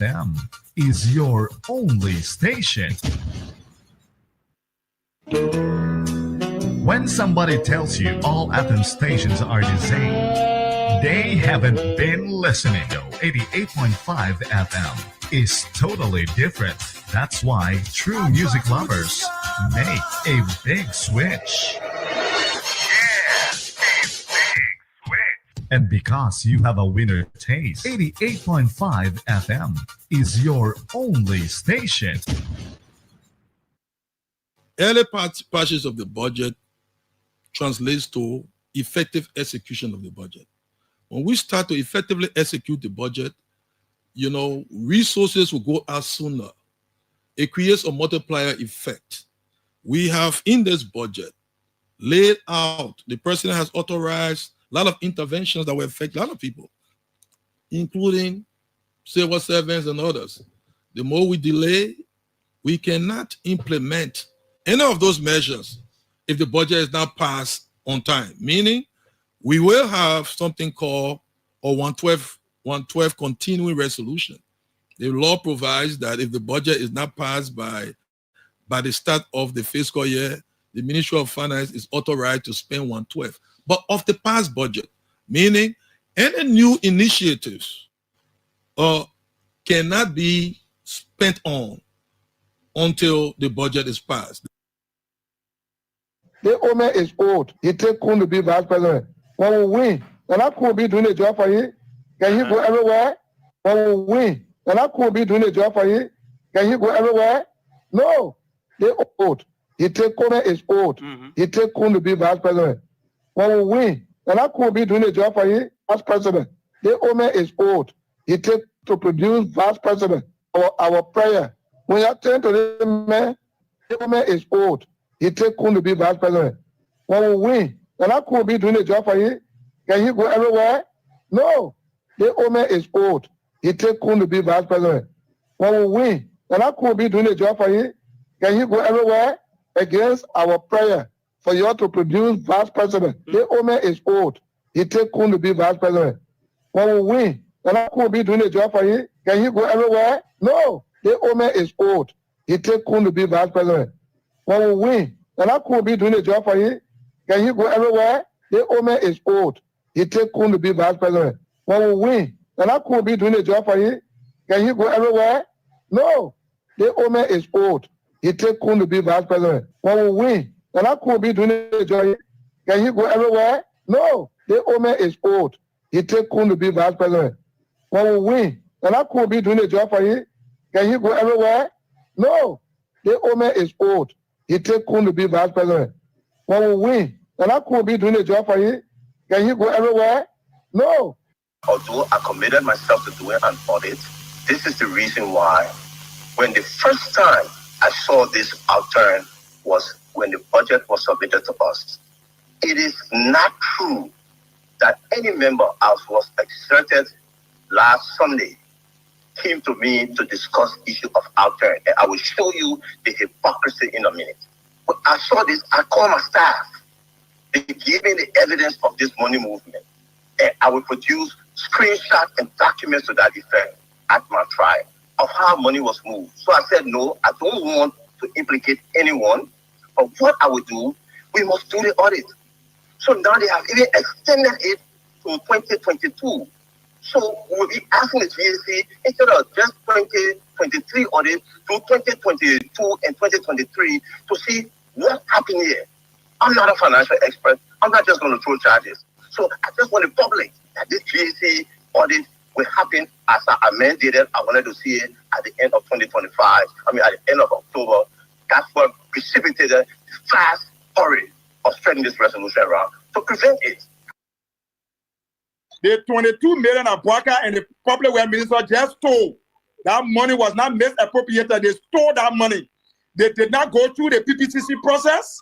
FM is your only station. When somebody tells you all FM stations are the same, they haven't been listening. Though 88.5 FM is totally different. That's why true music lovers make a big switch. And because you have a winner taste, 88.5 FM is your only station. Early passages of the budget translates to effective execution of the budget. When we start to effectively execute the budget, resources will go out sooner. It creates a multiplier effect. We have in this budget laid out, the president has authorized a lot of interventions that will affect a lot of people, including civil servants and others. The more we delay, we cannot implement any of those measures if the budget is not passed on time, meaning we will have something called a 112 continuing resolution. The law provides that if the budget is not passed by the start of the fiscal year, the Ministry of Finance is authorized to spend 112. But of the past budget, meaning any new initiatives cannot be spent on until the budget is passed. The Omer is old. He take Kun to be vice president. When we win, and I could be doing a job for you. Can he go everywhere? When we win, and I could be doing a job for you. Can he go everywhere? No. They old. He take Omer is old. He take Kun to be vice president. When we win, and I could be doing a job for you as president. The Omer is old. He take to produce vice president. Our prayer. When you turn to the man, the Omer is old. He take Kun to be vice president. When we win, and I could be doing a job for you. Can he go everywhere? No. The Omer is old. He take Kun to be vice president. When we win, and I could be doing a job for you. Can he go everywhere? Against our prayer for you to produce vice president. The Omer is old. He take Kun to be vice president. When we win, and I could be doing a job for you. Can he go everywhere? No. The Omer is old. He take Kun to be vice president. When we win, and I could be doing a job for you. Can he go everywhere? The Omer is old. He take Kun to be vice president. When we win, and I could be doing a job for you. Can he go everywhere? No. The Omer is old. He take Kun to be vice president. When we win, and I could be doing a job for you. Can he go everywhere? No. The Omer is old. He take Kun to be vice president. When we win, and I could be doing a job for you. Can he go everywhere? No. The Omer is old. He take Kun to be vice president. When we win, and I could be doing a job for you. Can he go everywhere? No. Although I committed myself to doing an audit, this is the reason why. When the first time I saw this outturn was when the budget was submitted to us. It is not true that any member as was exerted last Sunday came to me to discuss issue of outturn. And I will show you the hypocrisy in a minute. When I saw this, I called my staff. They gave me the evidence of this money movement. And I will produce screenshots and documents to that effect at my trial of how money was moved. So I said, no, I don't want to implicate anyone. But what I will do, we must do the audit. So now they have even extended it to 2022. So we'll be asking the GAC, instead of just 2023 audit, to 2022 and 2023 to see what happened here. I'm not a financial expert. I'm not just going to throw charges. So I just want the public that this GAC audit will happen as I mandated. I wanted to see it at the end of 2025. I mean, at the end of October. That's what precipitated the fast hurry of spreading this resolution around to prevent it. The 22 million of Bwaka and the public welfare minister just stole. That money was not misappropriated. They stole that money. They did not go through the PPCC process,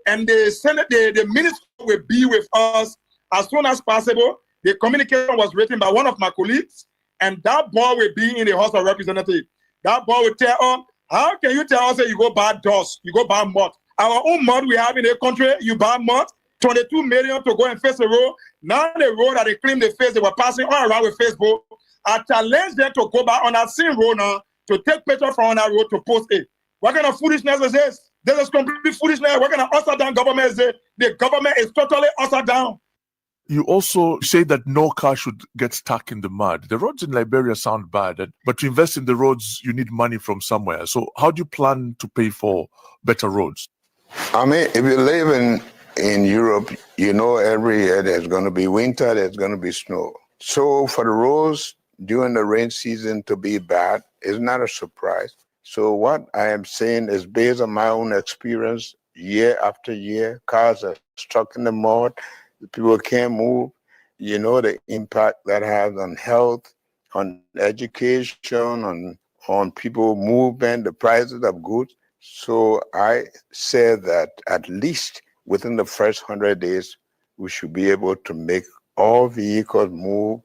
and the Senate, the minister will be with us as soon as possible. The communication was written by one of my colleagues, and that boy will be in the House of Representatives. That boy will tell us, how can you tell us that you go buy dust, you go buy mud? Our own mud we have in the country, you buy mud, 22 million to go and face the road. Now the road that they claim they face, they were passing all around with Facebook. I challenge them to go back on that same road now, to take pictures from that road to post it. What kind of foolishness is this? This is complete foolishness. What kind of upside down government is it? The government is totally upside down. You also say that no car should get stuck in the mud. The roads in Liberia sound bad, but to invest in the roads, you need money from somewhere. So how do you plan to pay for better roads? I mean, if you live in Europe, you know every year there's going to be winter, there's going to be snow. So for the roads during the rain season to be bad is not a surprise. So what I am saying is based on my own experience, year after year, cars are stuck in the mud. People can't move. You know the impact that has on health, on education, on people movement, the prices of goods. So I said that at least within the first 100 days, we should be able to make all vehicles move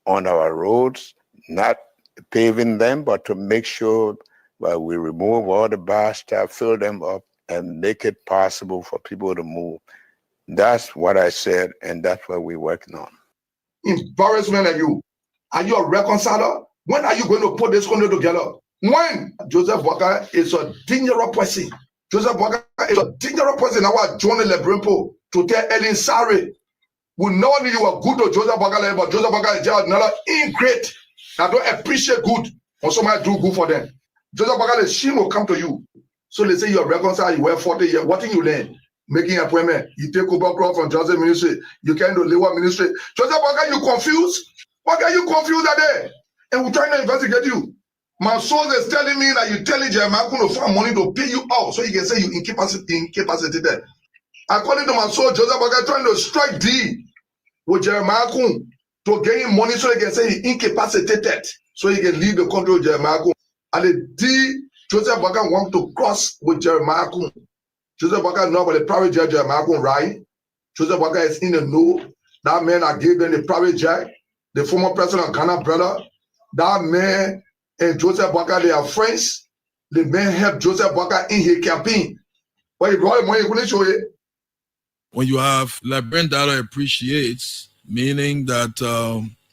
on our roads, not paving them, but to make sure that we remove all the bar stuff, fill them up, and make it possible for people to move. That's what I said, and that's what we're working on. Embarrassment of you. Are you a reconciler? When are you going to put this country together? When? Joseph Boakai is a dangerous person. Joseph Boakai is a dangerous person. Now I joined the Lebrimpo to tell Ellen Sari. We know that you are good to Joseph Boakai, but Joseph Boakai is just another ingrate. I don't appreciate good. Also, might do good for them. Joseph Boakai, the shame will come to you. So they say you're reconciled, you were 40 years. What did you learn? Making appointment. You take over crop from Joseph Ministry. You can't do Lewa Ministry. Joseph Boakai, you confused? Why are you confused today? And we're trying to investigate you. My source is telling me that you're telling Jeremiah to find money to pay you out so you can say you incapacitated. According to my source, Joseph Boakai trying to strike deal with Jeremiah to get him money so he can say he incapacitated so he can leave the country with Jeremiah. And the deal Joseph Boakai wants to cross with Jeremiah. Joseph Boakai know about the private jet Jeremiah right? Joseph Boakai is in the know. That man I gave them the private jet, the former president of Ghana brother. That man and Joseph Boakai, they are friends. The man helped Joseph Boakai in his campaign. But he brought money, couldn't show it. When you have Liberian dollar appreciates, meaning that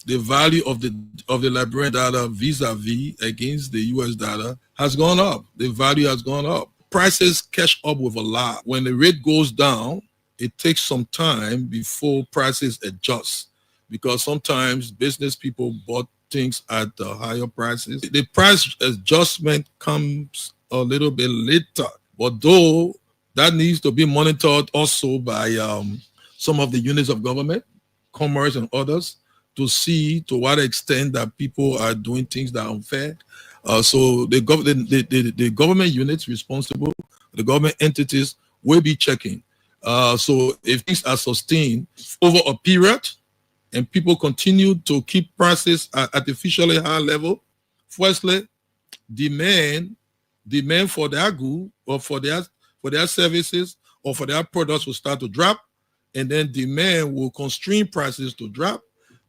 the value of the Liberian dollar vis-a-vis against the US dollar has gone up. The value has gone up. Prices catch up with a lot. When the rate goes down, it takes some time before prices adjust because sometimes business people bought things at higher prices. The price adjustment comes a little bit later, but though that needs to be monitored also by some of the units of government, commerce and others, to see to what extent that people are doing things that are unfair. So the government units responsible, the government entities will be checking. So if things are sustained over a period and people continue to keep prices at artificially high level, firstly, demand for their good or for their services or for their products will start to drop, and then demand will constrain prices to drop.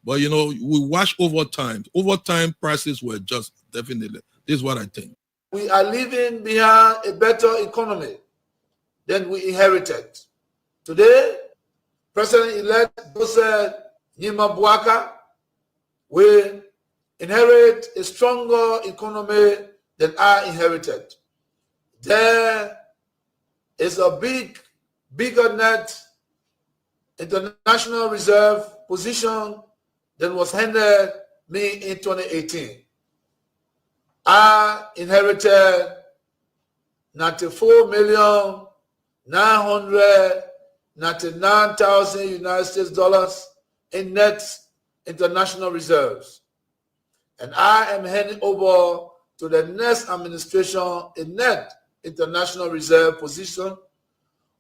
But, you know, we watch over time. Over time, prices will adjust, definitely. This is what I think. We are leaving behind a better economy than we inherited. Today, President-elect Joseph Nima Boakai will inherit a stronger economy than I inherited. There is a bigger net international reserve position than was handed me in 2018. I inherited 94,999,000 United States dollars in net international reserves. And I am handing over to the next administration a net international reserve position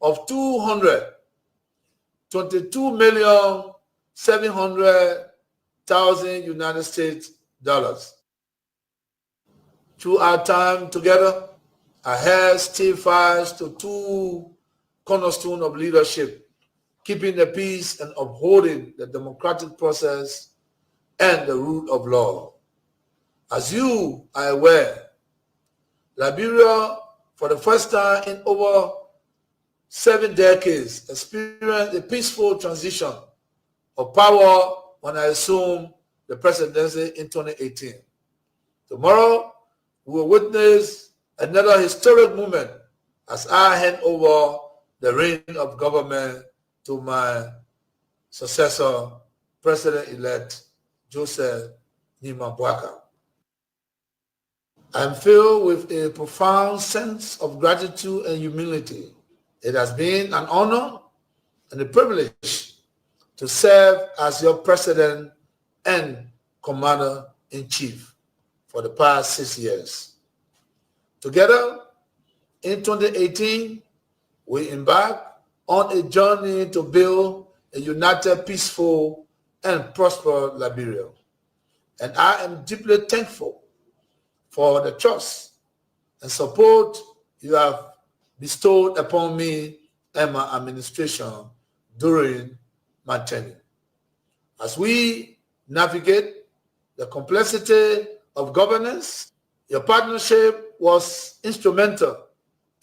of 222,700,000 United States dollars. Through our time together, I held still fast to two cornerstones of leadership: keeping the peace and upholding the democratic process and the rule of law. As you are aware, Liberia, for the first time in over 7 decades, experienced a peaceful transition of power when I assumed the presidency in 2018. Tomorrow, we will witness another historic moment as I hand over the reign of government to my successor, President-elect Joseph Nima Boakai. I'm filled with a profound sense of gratitude and humility. It has been an honor and a privilege to serve as your president and commander-in-chief for the past 6 years. Together, in 2018, we embarked on a journey to build a united, peaceful, and prosperous Liberia. And I am deeply thankful for the trust and support you have bestowed upon me and my administration during my tenure. As we navigate the complexity of governance, your partnership was instrumental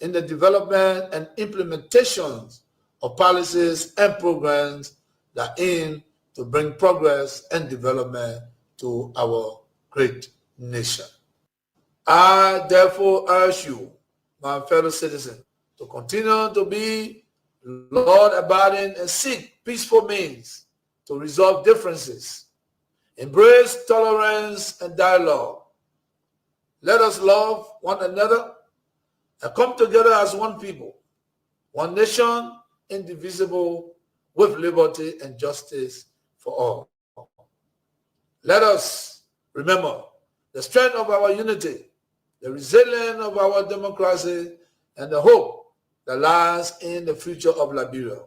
in the development and implementation of policies and programs that aim to bring progress and development to our great nation. I therefore urge you, my fellow citizens, to continue to be law-abiding and seek peaceful means to resolve differences. Embrace tolerance and dialogue. Let us love one another and come together as one people, one nation, indivisible, with liberty and justice for all. Let us remember the strength of our unity, the resilience of our democracy, and the hope that lies in the future of Liberia.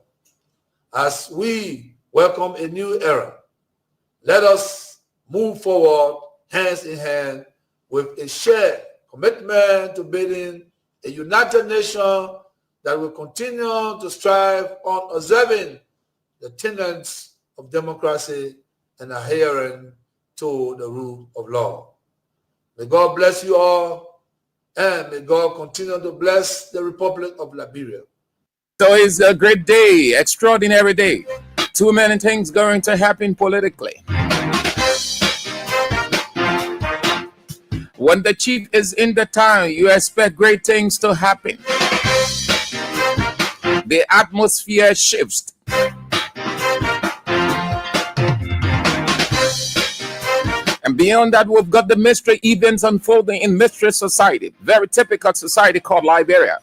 As we welcome a new era, let us move forward hands in hand with a shared commitment to building a united nation that will continue to strive on observing the tenets of democracy and adhering to the rule of law. May God bless you all, and may God continue to bless the Republic of Liberia. So it's a great day, extraordinary day. Too many things going to happen politically. When the chief is in the town, you expect great things to happen. The atmosphere shifts. And beyond that, we've got the mystery events unfolding in Mystery Society, very typical society called Liberia.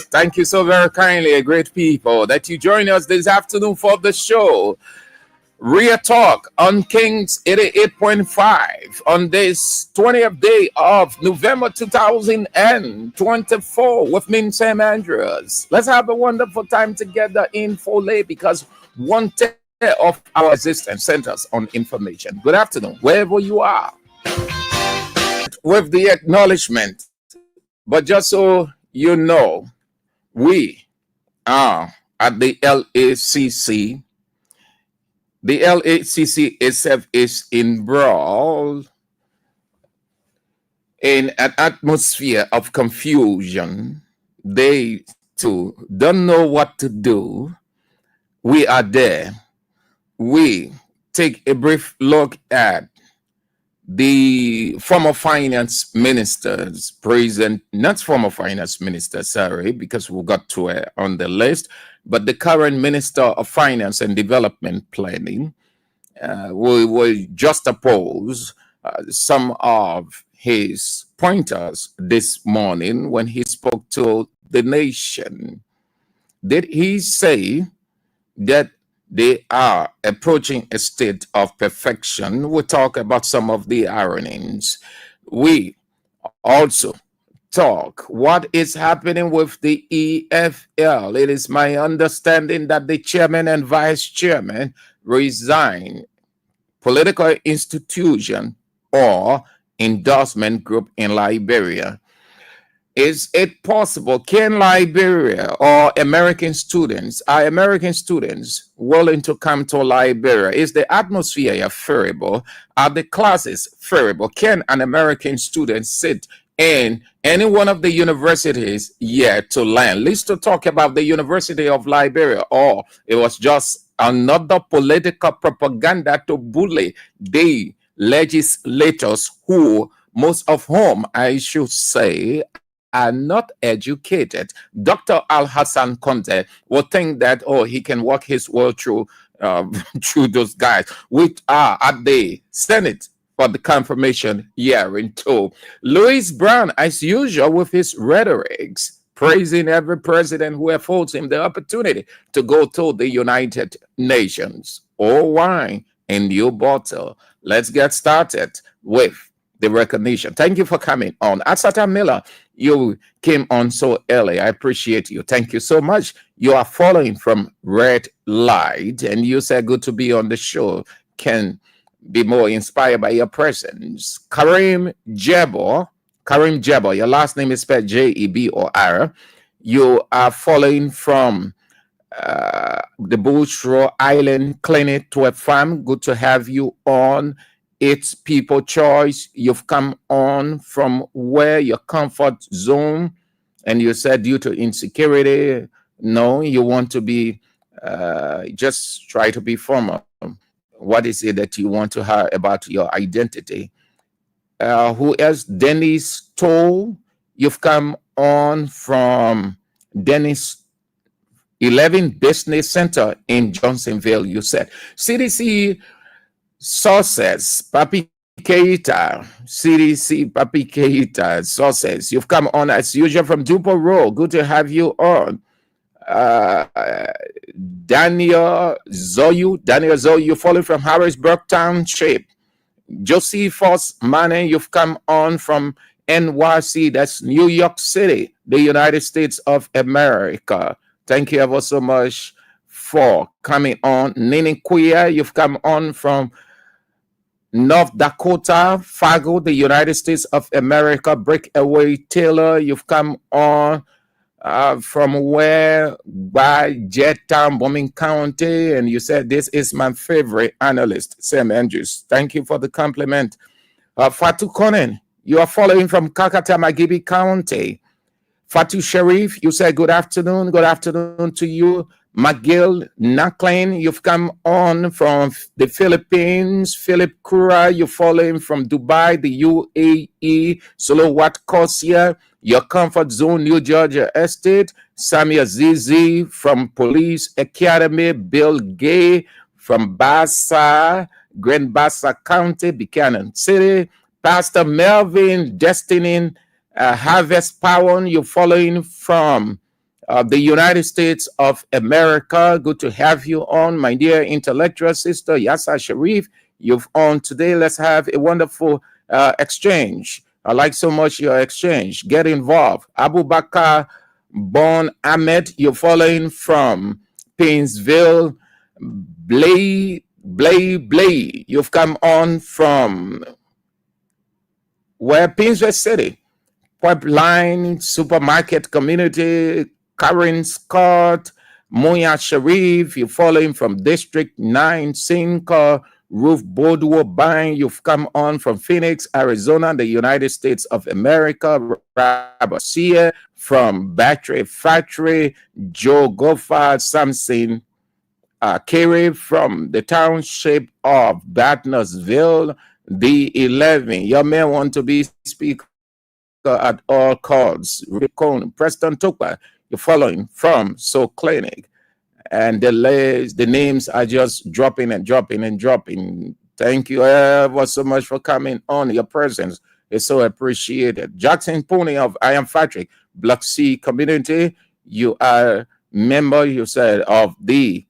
Thank you so very kindly, great people, that you join us this afternoon for the show. Real Talk on Kings 88.5 on this 20th day of November 2024 with me, Sam Andrews. Let's have a wonderful time together in Foley, because 1/10 of our existence centers on information. Good afternoon, wherever you are. With the acknowledgement, but just so you know, we are at the LACC. The LACC itself is embroiled in an atmosphere of confusion. They too don't know what to do. We are there. We take a brief look at the former finance ministers, not former finance minister, sorry, because we got to on the list, but the current Minister of Finance and Development Planning will just oppose some of his pointers this morning when he spoke to the nation. Did he say that they are approaching a state of perfection? We'll talk about some of the ironings. We also talk what is happening with the EFL. It is my understanding that the chairman and vice chairman resign political institution or endorsement group in Liberia. Is it possible? Can Liberia or American students, are American students willing to come to Liberia? Is the atmosphere favorable? Are the classes favorable? Can an American student sit in any one of the universities yet to learn? At least to talk about the University of Liberia, or it was just another political propaganda to bully the legislators who, most of whom I should say, are not educated. Dr. Al Hassan Conte will think that, oh, he can walk his way through through those guys, which are at the Senate for the confirmation hearing too. Louis Brown, as usual, with his rhetorics, praising every president who affords him the opportunity to go to the United Nations. All wine in new bottle. Let's get started with the recognition. Thank you for coming on. Asata Miller, you came on so early. I appreciate you. Thank you so much. You are following from Red Light, and you said good to be on the show. Can be more inspired by your presence. Karim Jebo, your last name is spelled Jebor. You are following from the Bushro Island Clinic to a farm. Good to have you on. It's People Choice. You've come on from where your comfort zone, and you said due to insecurity, no, you want to be, just try to be formal. What is it that you want to hear about your identity? Who else? Dennis Toll. You've come on from Dennis 11 Business Center in Johnsonville, you said. CDC sources, Papi Keita, CDC Papi Keita sources. You've come on as usual from Dupo Road. Good to have you on. Daniel Zoyu, you follow from Harrisburg Township. Josephus Mane, you've come on from NYC, that's New York City, the United States of America. Thank you ever so much for coming on. Nini Queer, you've come on from North Dakota, Fargo, the United States of America. Breakaway Taylor, you've come on from where? By Jettown, Bombing County, and you said this is my favorite analyst, Sam Andrews. Thank you for the compliment. Fatu Konen, you are following from Kakata, Magibi County. Fatu Sharif, you said good afternoon. Good afternoon to you. McGill Naklane, you've come on from the Philippines. Philip Kura, you're following from Dubai, the UAE. Solowat Kosia, your comfort zone, New Georgia Estate. Samia Zizi from Police Academy. Bill Gay from Bassa, Grand Bassa County, Buchanan City. Pastor Melvin Destiny Harvest Power, you're following from the United States of America. Good to have you on, my dear intellectual sister Yasa Sharif. You've on today. Let's have a wonderful exchange. I like so much your exchange. Get involved. Abu Bakr Bon Ahmed, you're following from Painesville. Blay. You've come on from where? Painesville City. Pipeline Supermarket Community. Karen Scott, Moya Sharif, you're following from District 9, Sinka, Ruth Boudreaux Bang, you've come on from Phoenix, Arizona, the United States of America. Robert Sear from Battery Factory, Joe Goffard, Samson Kerry from the township of Batnersville, the 11. Your men want to be speaker at all costs. Rick Preston Tukpa, you're following from So Clinic, and the names are just dropping and dropping and dropping. Thank you ever so much for coming on. Your presence is so appreciated. Jackson Pony of I Am Patrick, Block C community. You are member, you said, of the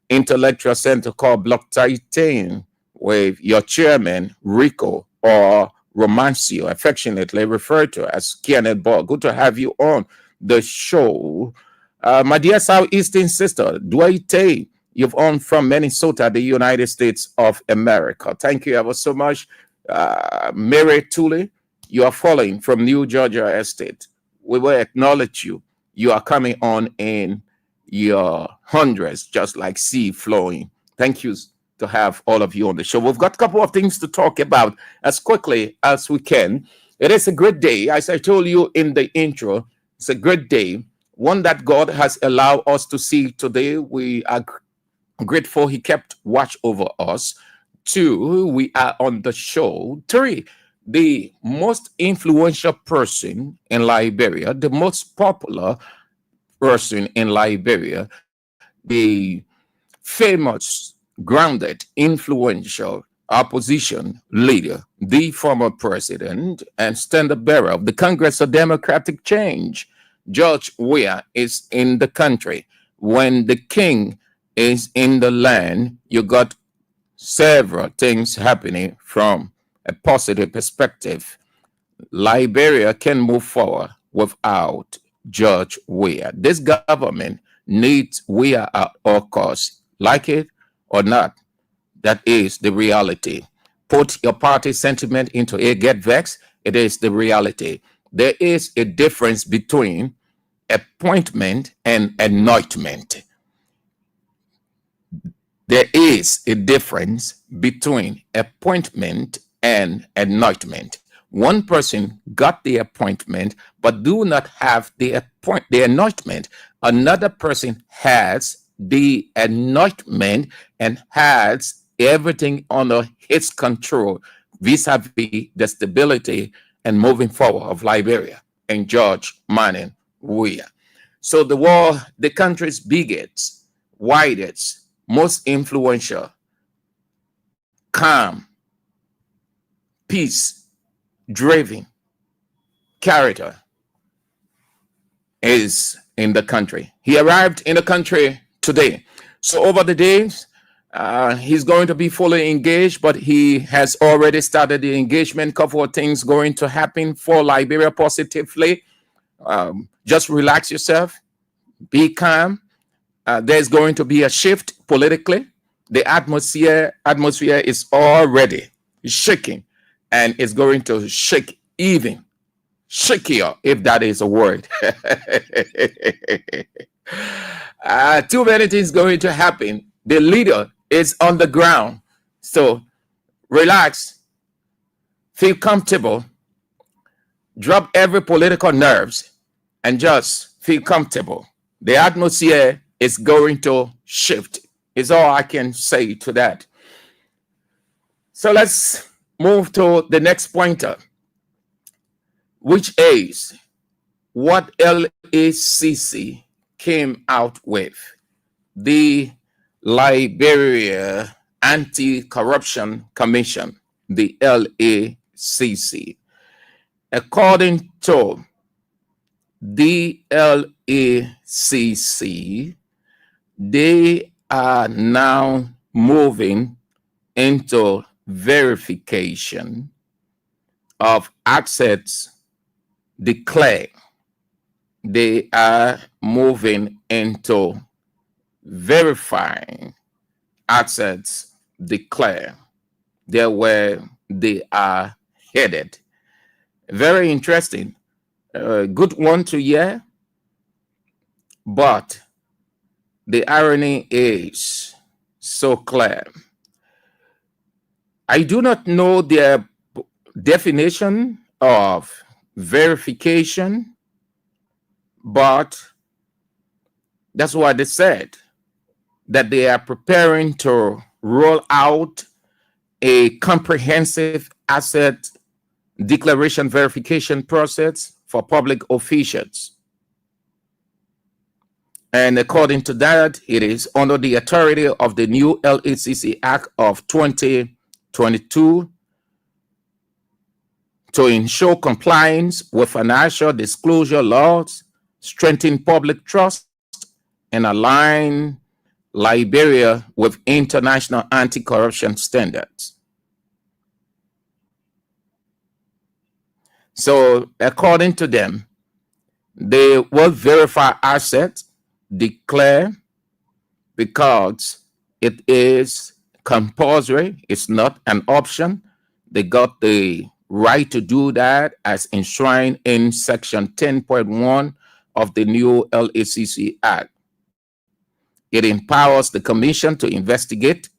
intellectual center called Block Titan, with your chairman Rico, or Romancio, affectionately referred to as Kenneth Ball. Good to have you on the show. My dear Southeastern sister, Dwight, you've on from Minnesota, the United States of America. Thank you ever so much. Mary Tooley, you are following from New Georgia Estate. We will acknowledge you. You are coming on in your hundreds, just like sea flowing. Thank you to have all of you on the show. We've got a couple of things to talk about as quickly as we can. It is a great day. As I told you in the intro, it's a great day, one that God has allowed us to see today. We are grateful he kept watch over us. 2, we are on the show. 3, the most influential person in Liberia, the most popular person in Liberia, the famous, grounded, influential opposition leader, the former president and standard bearer of the Congress of Democratic Change, George Weah, is in the country. When the king is in the land, you got several things happening from a positive perspective. Liberia can move forward without George Weah. This government needs Weah at all costs, like it or not. That is the reality. Put your party sentiment into it, get vexed. It is the reality. There is a difference between appointment and anointment. There is a difference between appointment and anointment. One person got the appointment but do not have the anointment. Another person has the anointment and has everything under his control vis-a-vis the stability and moving forward of Liberia and George Manning Weah. So the country's biggest, widest, most influential, calm, peace-driven character is in the country. He arrived in the country today. So over the days, he's going to be fully engaged, but he has already started the engagement. Couple of things going to happen for Liberia positively. Just relax yourself, be calm. There's going to be a shift politically. The atmosphere is already shaking, and it's going to shake even shakier, if that is a word. Too many things going to happen. The leader is on the ground. So relax, feel comfortable, drop every political nerves, and just feel comfortable. The atmosphere is going to shift, is all I can say to that. So let's move to the next pointer, which is what LACC came out with. The Liberia Anti-Corruption Commission, the LACC. According to the LACC, they are now moving into verification of assets declared. They are moving into verifying assets declared. There where they are headed. Very interesting. Good one to hear. But the irony is so clear. I do not know their definition of verification, but that's what they said, that they are preparing to roll out a comprehensive asset declaration verification process for public officials. And according to that, it is under the authority of the new LACC Act of 2022 to ensure compliance with financial disclosure laws, strengthen public trust, and align Liberia with international anti-corruption standards. So according to them, they will verify assets, declare, because it is compulsory, it's not an option. They got the right to do that as enshrined in section 10.1 of the new LACC Act. It empowers the commission to investigate,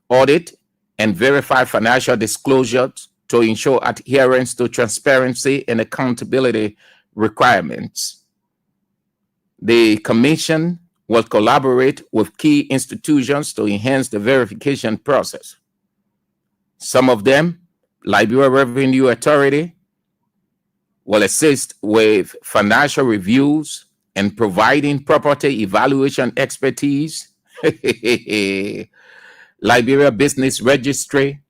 audit, and verify financial disclosures to ensure adherence to transparency and accountability requirements. The commission will collaborate with key institutions to enhance the verification process. Some of them, Liberia Revenue Authority, will assist with financial reviews and providing property evaluation expertise. Liberia Business Registry,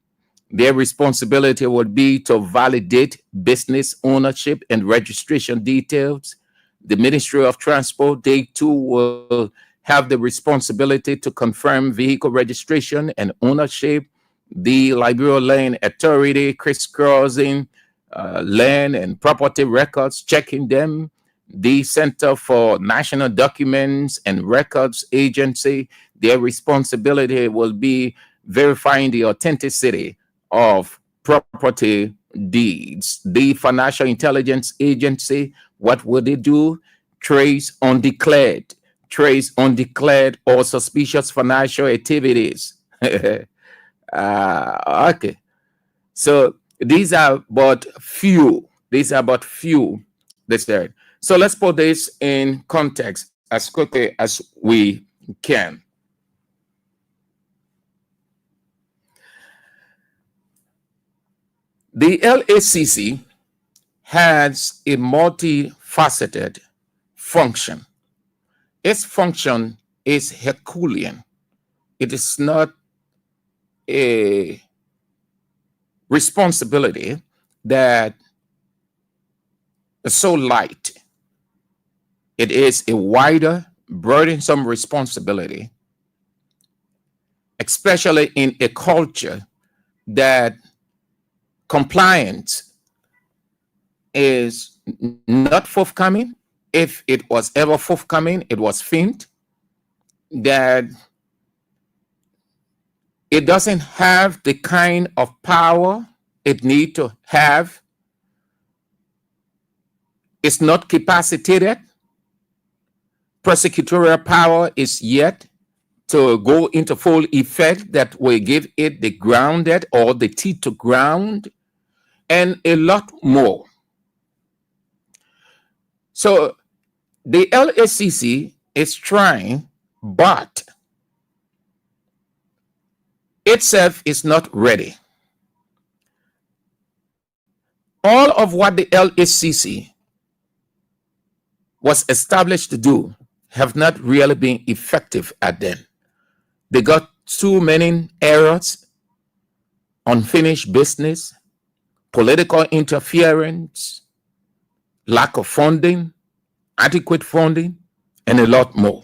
their responsibility would be to validate business ownership and registration details. The Ministry of Transport, they too will have the responsibility to confirm vehicle registration and ownership. The Liberia Land Authority, crisscrossing land and property records, checking them. The Center for National Documents and Records Agency, their responsibility will be verifying the authenticity of property deeds. The Financial Intelligence Agency, what would they do? Trace undeclared or suspicious financial activities. Okay. So these are but few. So let's put this in context as quickly as we can. The LACC has a multifaceted function. Its function is Herculean. It is not a responsibility that is so light. It is a wider, burdensome responsibility, especially in a culture that compliance is not forthcoming. If it was ever forthcoming, it was faint. That it doesn't have the kind of power it needs to have. It's not capacitated. Prosecutorial power is yet to go into full effect that will give it the grounded or the teeth to ground, and a lot more. So the LACC is trying, but itself is not ready. All of what the LACC was established to do have not really been effective at them. They got too many errors, unfinished business, political interference, lack of funding, adequate funding, and a lot more.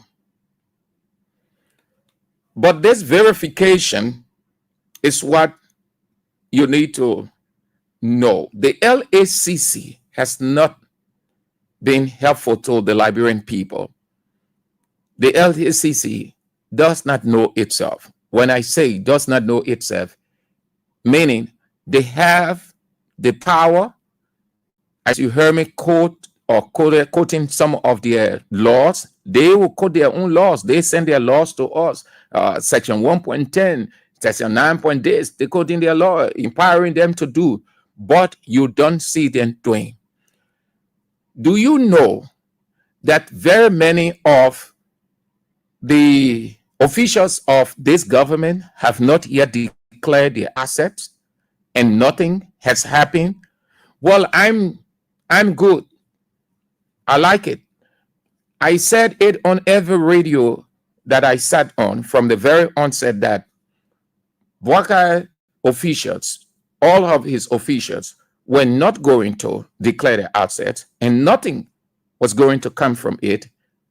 But this verification is what you need to know. The LACC has not been helpful to the Liberian people. The LACC does not know itself. When I say does not know itself, meaning they have the power, as you heard me quote or quoting some of their laws, they will quote their own laws. They send their laws to us. Section 1.10, Section 9. This, they quote in their law, empowering them to do, but you don't see them doing. Do you know that very many of the officials of this government have not yet declared their assets and nothing has happened? Well, I'm good. I like it. I said it on every radio that I sat on from the very onset that Bwaka officials, all of his officials, were not going to declare their assets and nothing was going to come from it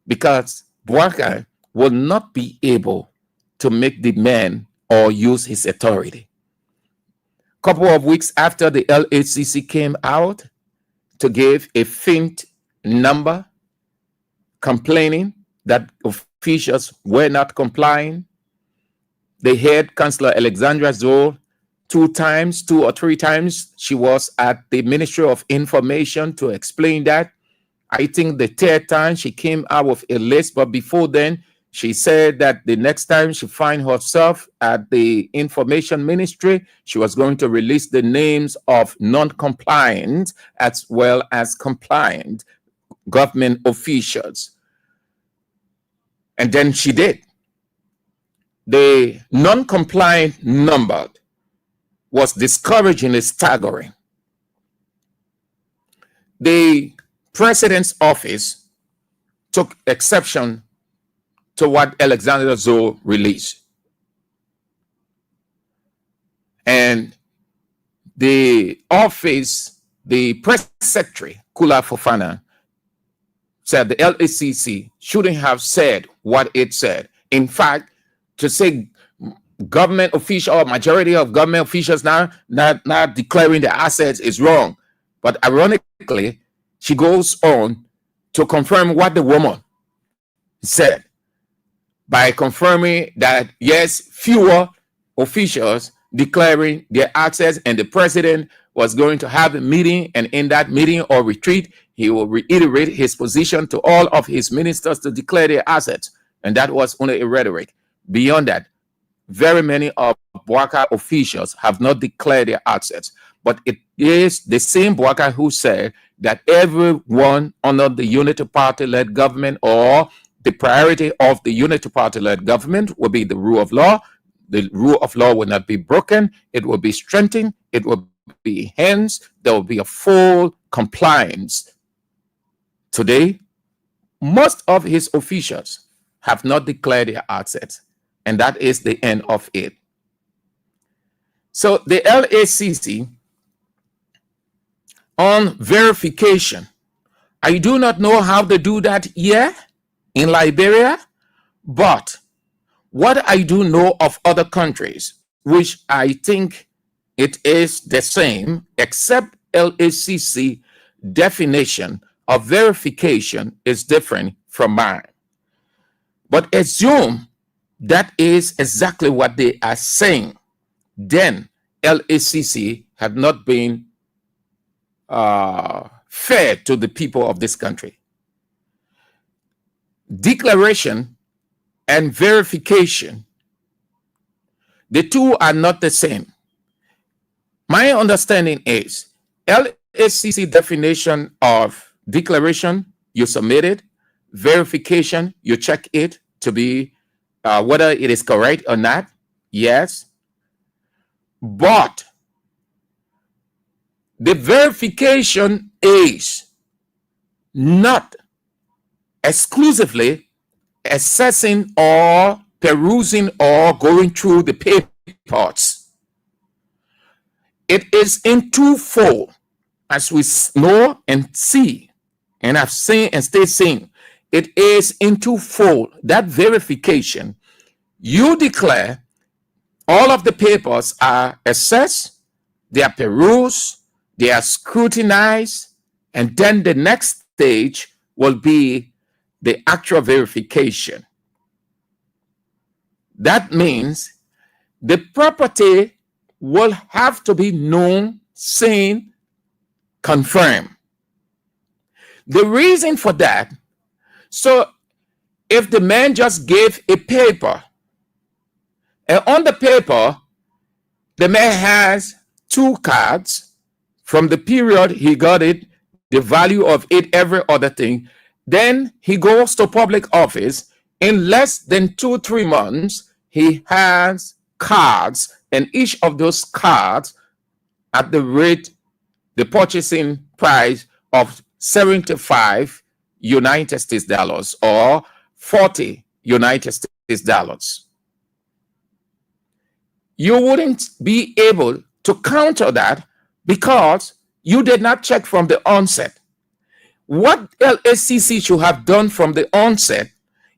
because Bwaka will not be able to make demand or use his authority. A couple of weeks after the LACC came out to give a faint number complaining that officials were not complying, they heard Councillor Alexandra Zoll two or three times. She was at the Ministry of Information to explain that. I think the third time she came out with a list, but before then, she said that the next time she find herself at the Information Ministry, she was going to release the names of non-compliant as well as compliant government officials. And then she did. The non-compliant number was discouragingly staggering. The president's office took exception to what Alexander Zoe released. And the office, the press secretary, Kula Fofana, said the LACC shouldn't have said what it said. In fact, to say government official, majority of government officials now not declaring their assets is wrong. But ironically, she goes on to confirm what the woman said by confirming that, yes, fewer officials declaring their assets, and the president was going to have a meeting, and in that meeting or retreat, he will reiterate his position to all of his ministers to declare their assets. And that was only a rhetoric. Beyond that, very many of Bouaka officials have not declared their assets. But it is the same Bouaka who said that everyone under the Unity Party-led government, or the priority of the Unity Party-led government, will be the rule of law. The rule of law will not be broken. It will be strengthened. It will be enhanced. There will be a full compliance. Today, most of his officials have not declared their assets, and that is the end of it. So the LACC, on verification, I do not know how they do that here in Liberia, but what I do know of other countries, which I think it is the same, except LACC definition of verification is different from mine. But assume that is exactly what they are saying. Then LACC had not been fair to the people of this country. Declaration and verification, the two are not the same. My understanding is LACC definition of declaration, you submit it. Verification, you check it to be whether it is correct or not. Yes. But the verification is not exclusively assessing or perusing or going through the papers. It is in twofold, as we know and see, and I've seen and stay seeing. It is in twofold. That verification, you declare all of the papers are assessed, they are perused, they are scrutinized, and then the next stage will be the actual verification. That means the property will have to be known, seen, confirmed. The reason for that, so if the man just gave a paper, and on the paper, the man has 2 cards from the period he got it, the value of it, every other thing, then he goes to public office. In less than 2-3 months, he has cards, and each of those cards at the rate, the purchasing price of 75 United States dollars or 40 United States dollars. You wouldn't be able to counter that because you did not check from the onset. What LACC should have done from the onset,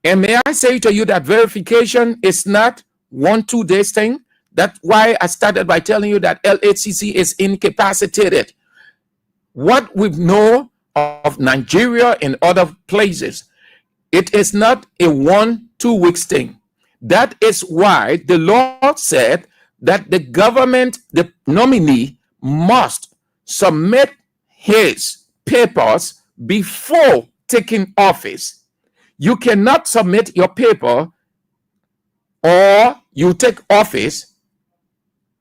and may I say to you that verification is not 1-2 days thing. That's why I started by telling you that LACC is incapacitated. What we know of Nigeria and other places, it is not a 1-2 weeks thing. That is why the law said that the government, the nominee, must submit his papers before taking office. You cannot submit your paper or you take office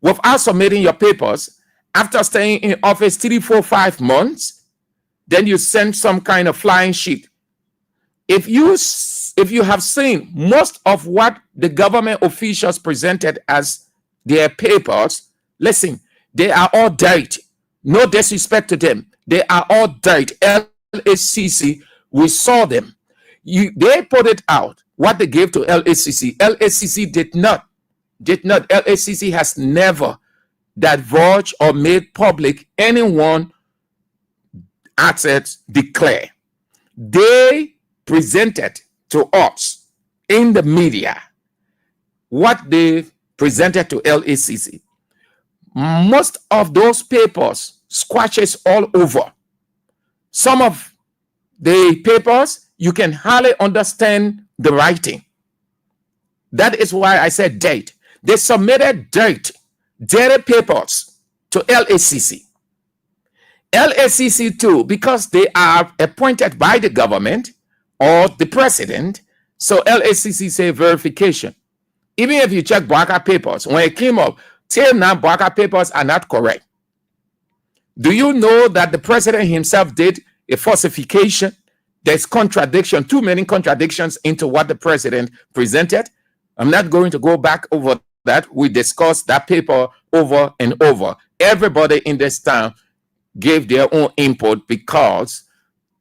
without submitting your papers. After staying in office 3, 4, 5 months, then you send some kind of flying sheet. If you if you have seen most of what the government officials presented as their papers, listen, they are all dirty. No disrespect to them. They are all dirty. LACC, we saw them. They put it out, what they gave to LACC. LACC did not. LACC has never divulged or made public anyone assets declare. They presented to us in the media what they presented to LACC. Most of those papers scratches all over. Some of the papers, you can hardly understand the writing. That is why I said date. They submitted dirty papers to LACC. LACC too, because they are appointed by the government or the president, so LACC say verification. Even if you check Bwaka papers, when it came up, till now Bwaka papers are not correct. Do you know that the president himself did a falsification? There's contradiction, too many contradictions into what the president presented. I'm not going to go back over that. We discussed that paper over and over. Everybody in this town gave their own input because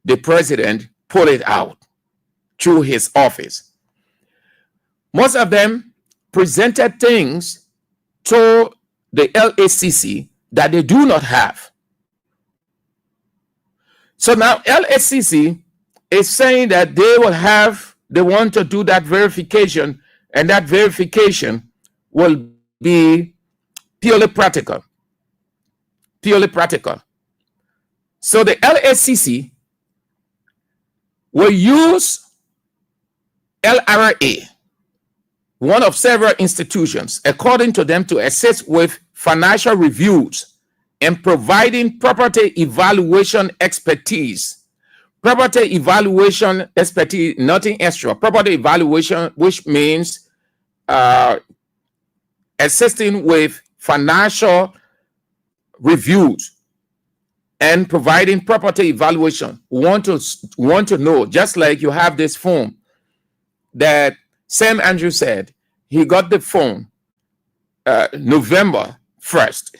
the president put it out through his office. Most of them presented things to the LACC that they do not have. So now LACC is saying that they want to do that verification, and that verification will be purely practical. Purely practical. So the LACC will use LRA, one of several institutions, according to them, to assist with financial reviews and providing property evaluation expertise. Property evaluation expertise, nothing extra. Property evaluation, which means assisting with financial reviews and providing property evaluation. Want to know, just like you have this phone that Sam Andrews said he got the phone November 1st.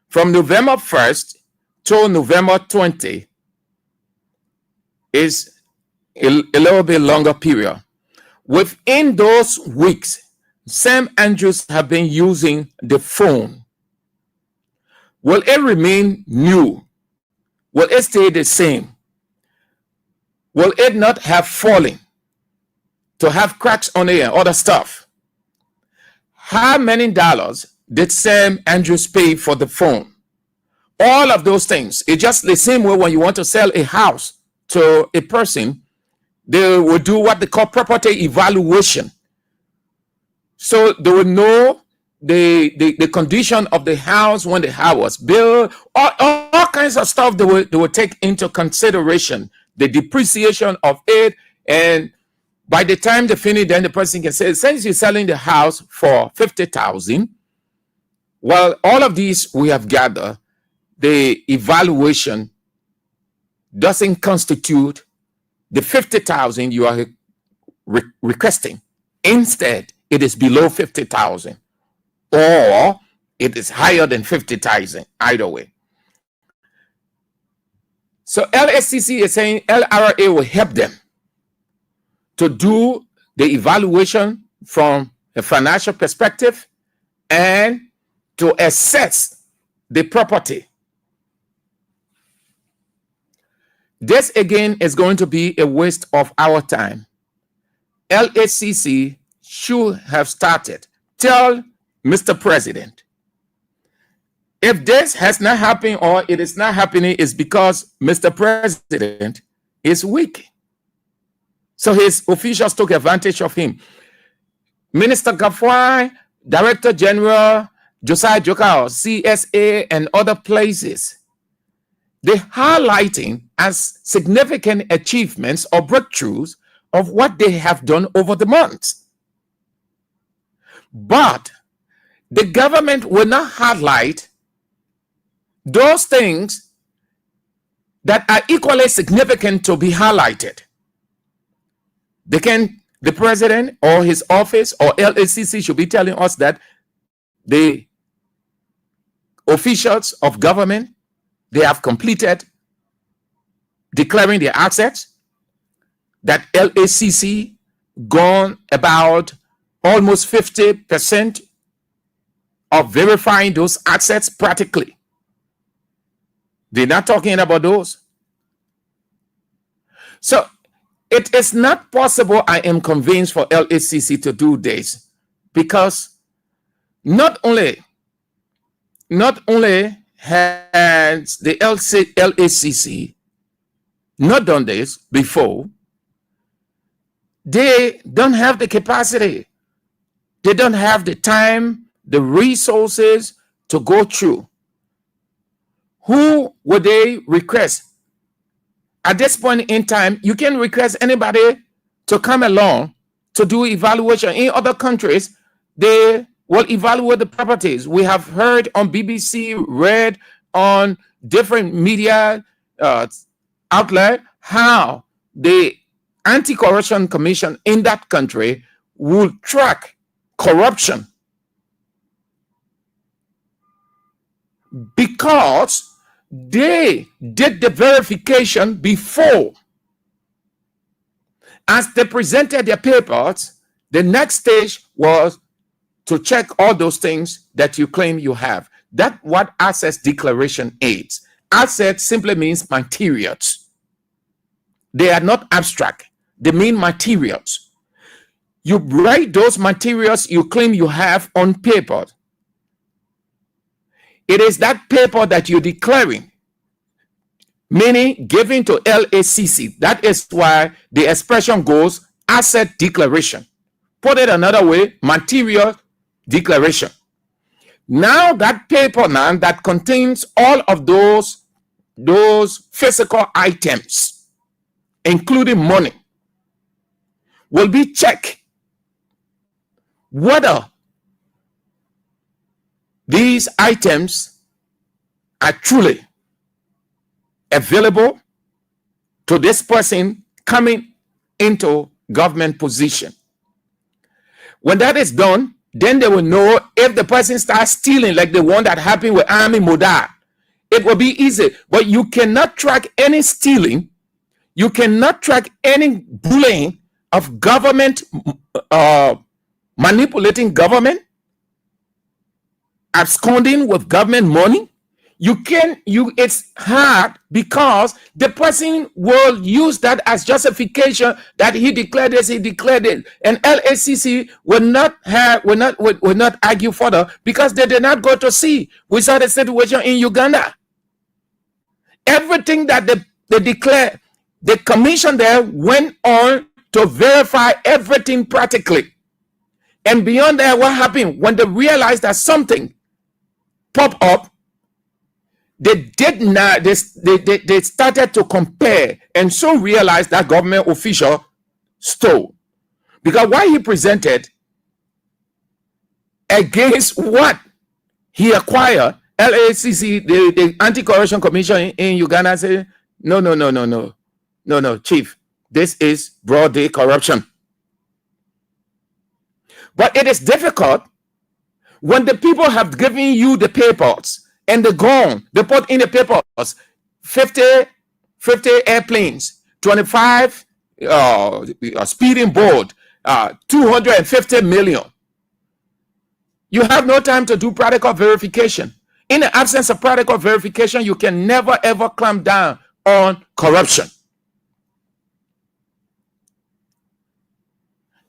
From November 1st to November 20 is a little bit longer period. Within those weeks, Sam Andrews have been using the phone. Will it remain new? Will it stay the same? Will it not have fallen to have cracks on it and other stuff? How many dollars did Sam Andrews pay for the phone? All of those things. It's just the same way when you want to sell a house to a person, they will do what they call property evaluation. So they will know the condition of the house when the house was built, all kinds of stuff they will take into consideration, the depreciation of it. And by the time they finish, then the person can say, since you're selling the house for $50,000, well, all of these we have gathered, the evaluation doesn't constitute the $50,000 you are requesting. Instead, it is below $50,000, or it is higher than $50,000. Either way. So LACC is saying LRA will help them to do the evaluation from a financial perspective and to assess the property. This again is going to be a waste of our time. LACC should have started. Tell Mr. President, if this has not happened or it is not happening, it's because Mr. President is weak. So his officials took advantage of him. Minister Gafwai, Director General Josiah Jokao, CSA, and other places, they're highlighting as significant achievements or breakthroughs of what they have done over the months. But the government will not highlight those things that are equally significant to be highlighted. the president or his office or LACC should be telling us that the officials of government, they have completed declaring their assets, that LACC gone about almost 50% of verifying those assets practically. They're not talking about those. So it is not possible, I am convinced, for LACC to do this, because not only has the LACC not done this before, they don't have the capacity. They don't have the time, the resources to go through. Who would they request? At this point in time, you can request anybody to come along to do evaluation. In other countries, they will evaluate the properties. We have heard on BBC, read on different media outlet how the Anti-Corruption Commission in that country will track corruption, because they did the verification before. As they presented their papers, the next stage was to check all those things that you claim you have. That's what assets declaration is. Assets simply means materials. They are not abstract. They mean materials. You write those materials you claim you have on paper. It is that paper that you're declaring, meaning giving to LACC. That is why the expression goes asset declaration. Put it another way, material declaration. Now that paper now that contains all of those physical items, including money, will be checked whether these items are truly available to this person coming into government position. When that is done, then they will know if the person starts stealing, like the one that happened with Army Modar. It will be easy, but you cannot track any stealing. You cannot track any bullying of government, manipulating government, absconding with government money. It's hard because the person will use that as justification that he declared this, he declared it, and LACC will not argue further because they did not go to see. We saw the situation in Uganda. Everything that they declared, the commission there went on to verify everything practically. And beyond that, what happened when they realized that something popped up? They did not. They started to compare, and so realized that government official stole, because what he presented against what he acquired, LACC, the Anti-Corruption Commission in Uganda, said, no, Chief, this is broad day corruption. But it is difficult when the people have given you the papers. And they're gone. They put in the papers 50 airplanes, 25 speeding boat, 250 million. You have no time to do practical verification. In the absence of practical verification, you can never ever clamp down on corruption.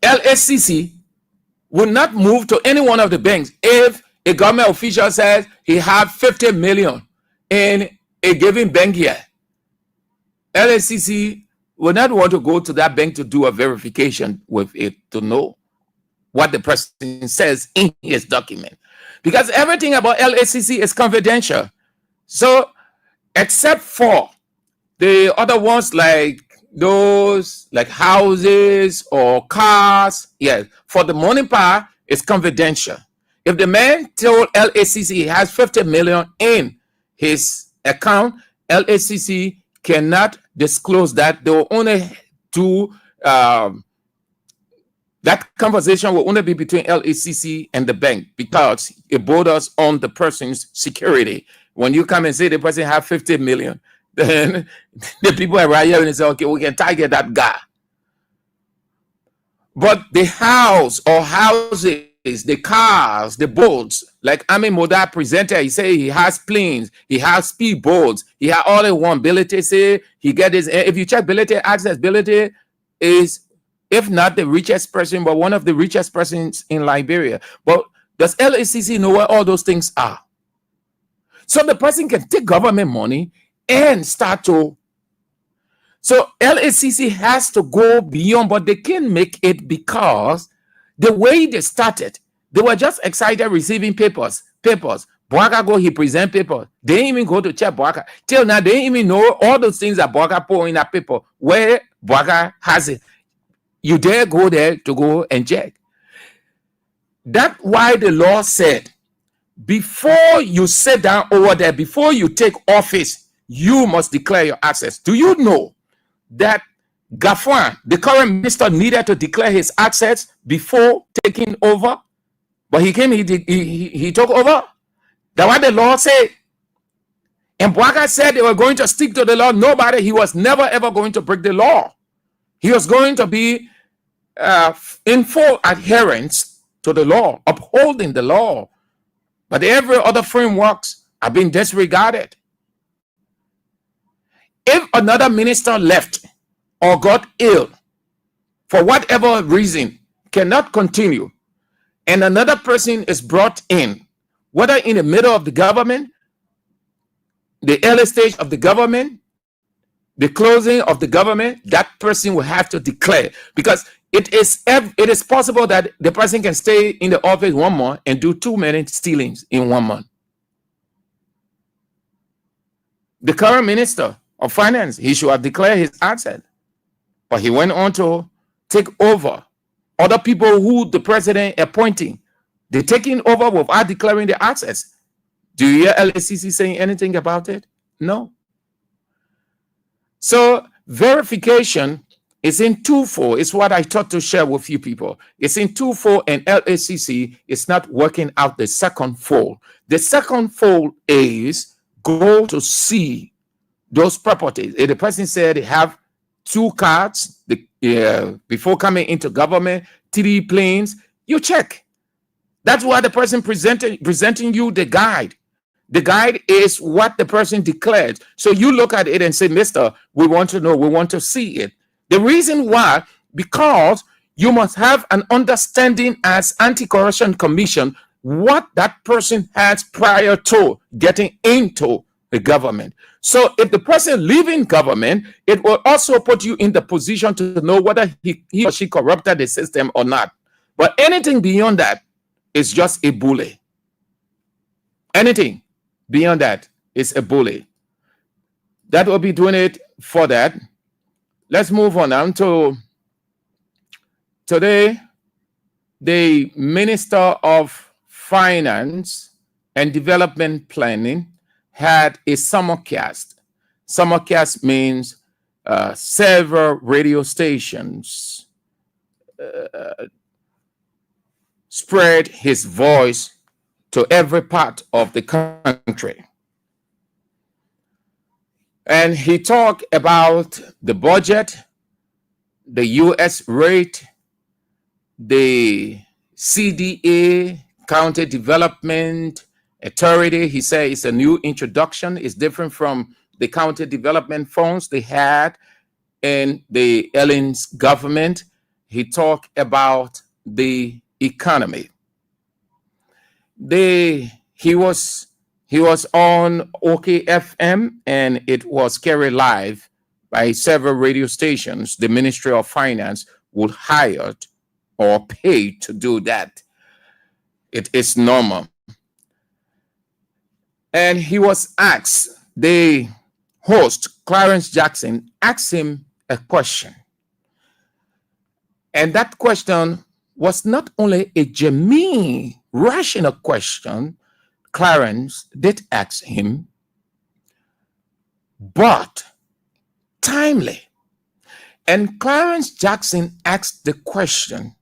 LACC will not move to any one of the banks if a government official says he had 50 million in a given bank here. LACC will not want to go to that bank to do a verification with it to know what the person says in his document, because everything about LACC is confidential. So, except for the other ones like those like houses or cars, yes, for the money part, it's confidential. If the man told LACC he has 50 million in his account, LACC cannot disclose that. They will only do That conversation will only be between LACC and the bank because it borders on the person's security. When you come and say the person have 50 million, then the people are right here and say, okay, we can target that guy. But the house or houses, the cars, the boats, like Ami Moda presented, he say he has planes, he has speed boats, he has all the one. Ability say he get his. If you check ability, accessibility is, if not the richest person, but one of the richest persons in Liberia. But does LACC know where all those things are? So the person can take government money and start to. So LACC has to go beyond, but they can make it because the way they started, they were just excited receiving papers. Boaka go, he present paper. They didn't even go to check Boaka. Till now, they didn't even know all those things that Boaka put in that paper, where Boaka has it. You dare go there to go and check. That's why the law said, before you sit down over there, before you take office, you must declare your assets. Do you know that Gafwan, the current minister, needed to declare his assets before taking over? But he came, he took over. That's what the law said. And Boaka said they were going to stick to the law. He was never ever going to break the law. He was going to be in full adherence to the law, upholding the law. But every other frameworks have been disregarded. If another minister left or got ill for whatever reason, cannot continue, and another person is brought in, whether in the middle of the government, the early stage of the government, the closing of the government, that person will have to declare, because it is possible that the person can stay in the office 1 month and do 2 many stealings in 1 month. The current minister of finance, he should have declared his asset, but he went on to take over other people who the president appointing. They're taking over without declaring the assets. Do you hear LACC saying anything about it? No. So verification is in twofold. It's what I thought to share with you people. It's in twofold, and LACC is not working out the second fold. The second fold is go to see those properties. If the person said they have 2 cards before coming into government, 3 planes, you check. That's why the person presenting you the guide. The guide is what the person declared. So you look at it and say, mister, we want to know, we want to see it. The reason why, because you must have an understanding as Anti-Corruption Commission what that person has prior to getting into the government. So if the person leaving government, it will also put you in the position to know whether he or she corrupted the system or not. But anything beyond that is just a bully. Anything beyond that is a bully. That will be doing it for that. Let's move on now to today. The Minister of Finance and Development Planning had a summercast. Summercast means several radio stations spread his voice to every part of the country. And he talked about the budget, the U.S. rate, the CDA, County Development Authority. He said it's a new introduction. It's different from the county development funds they had in the Ellen's government. He talked about the economy. He was on OKFM, and it was carried live by several radio stations. The Ministry of Finance would hire or pay to do that. It is normal. And he was asked, the host, Clarence Jackson, asked him a question. And that question was not only a genuine, rational question Clarence did ask him, but timely. And Clarence Jackson asked the question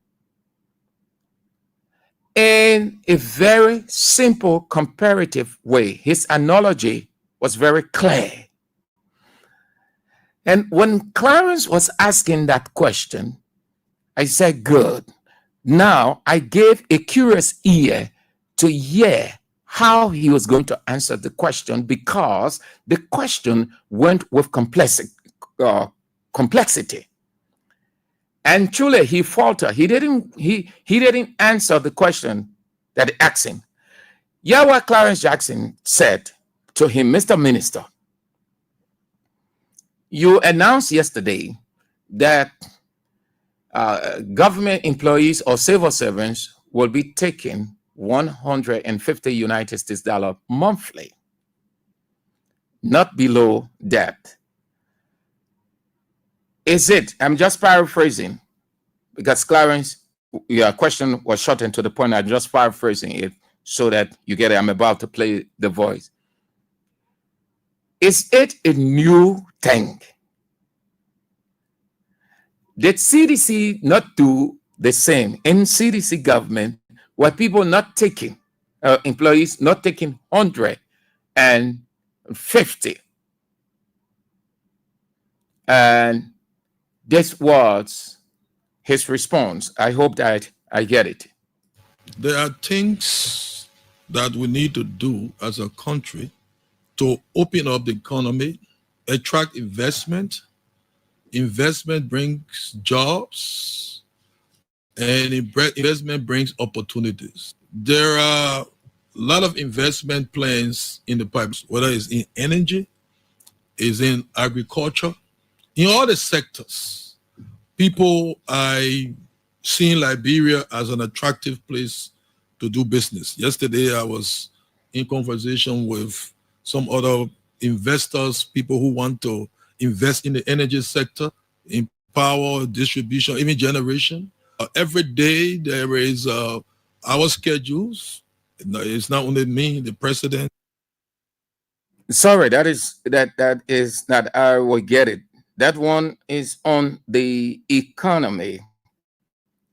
in a very simple comparative way. His analogy was very clear. And when Clarence was asking that question, I said, good. Now I gave a curious ear to hear how he was going to answer the question, because the question went with complexity. And truly he faltered. He didn't answer the question that he asked him. Yahweh Clarence Jackson said to him, Mr. Minister, you announced yesterday that government employees or civil servants will be taking $150 United States monthly, not below that. Is it? I'm just paraphrasing, because Clarence, your question was shortened to the point. I'm just paraphrasing it so that you get it. I'm about to play the voice. Is it a new thing? Did CDC not do the same in CDC government, where people not taking, employees not taking 150? And this was his response. I hope that I get it. There are things that we need to do as a country to open up the economy, attract investment. Investment brings jobs, and investment brings opportunities. There are a lot of investment plans in the pipes, whether it's in energy, is in agriculture, in all the sectors. People are seeing Liberia as an attractive place to do business. Yesterday, I was in conversation with some other investors, people who want to invest in the energy sector, in power, distribution, even generation. Every day there is our schedules. It's not only me, the president. Sorry, that is not, I will get it. That one is on the economy.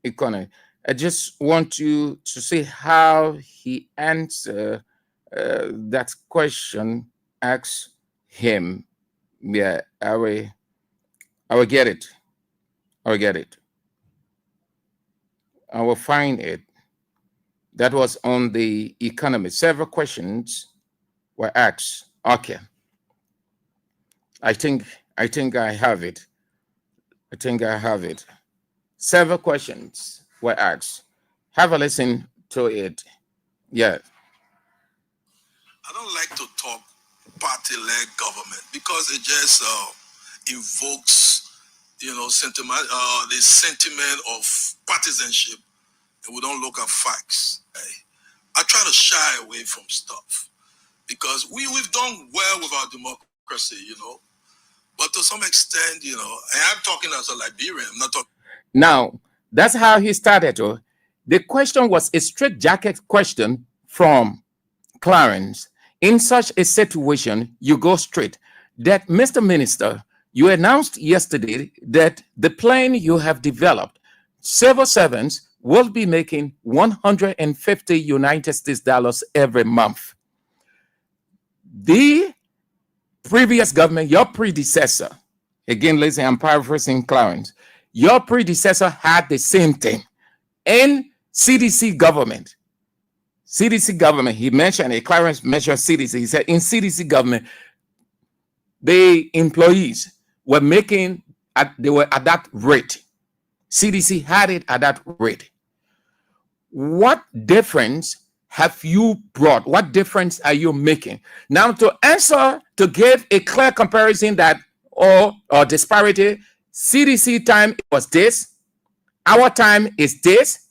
I just want you to see how he answered that question asked him. Yeah, I will get it. I will get it. I will find it. That was on the economy. Several questions were asked. Okay. I think I have it. I think I have it. Several questions were asked. Have a listen to it. Yeah. I don't like to talk party-led government because it just invokes, sentiment, the sentiment of partisanship, and we don't look at facts. I try to shy away from stuff because we've done well with our democracy, but to some extent, and I'm talking as a Liberian, I'm not talking. Now, that's how he started. The question was a straitjacket question from Clarence. In such a situation, you go straight. That, Mr. Minister, you announced yesterday that the plan you have developed, civil servants will be making $150 United States every month. The previous government, your predecessor, again, listen, I'm paraphrasing Clarence, your predecessor had the same thing. In CDC government, he mentioned it, Clarence mentioned CDC. He said in CDC government, the employees were making, they were at that rate. CDC had it at that rate. What difference have you brought? What difference are you making? Now, to answer, to give a clear comparison that, or disparity, CDC time was this, our time is this,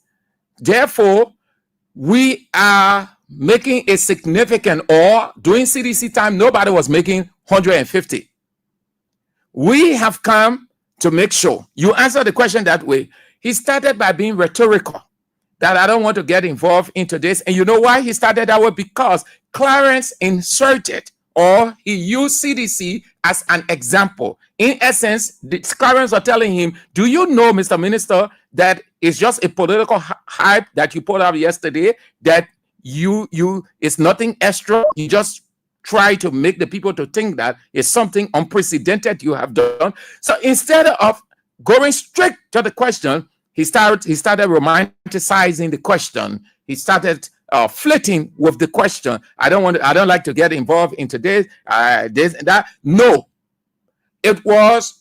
therefore, we are making a significant, or during CDC time, nobody was making 150. We have come to make sure you answer the question that way. He started by being rhetorical, that I don't want to get involved into this. And you know why he started that way? Because Clarence inserted, or he used CDC as an example. In essence, Clarence are telling him, do you know, Mr. Minister, that it's just a political hype that you put out yesterday, that you it's nothing extra. You just try to make the people to think that it's something unprecedented you have done. So instead of going straight to the question, he started romanticizing the question. He started flirting with the question. I don't like to get involved into this that. No, it was.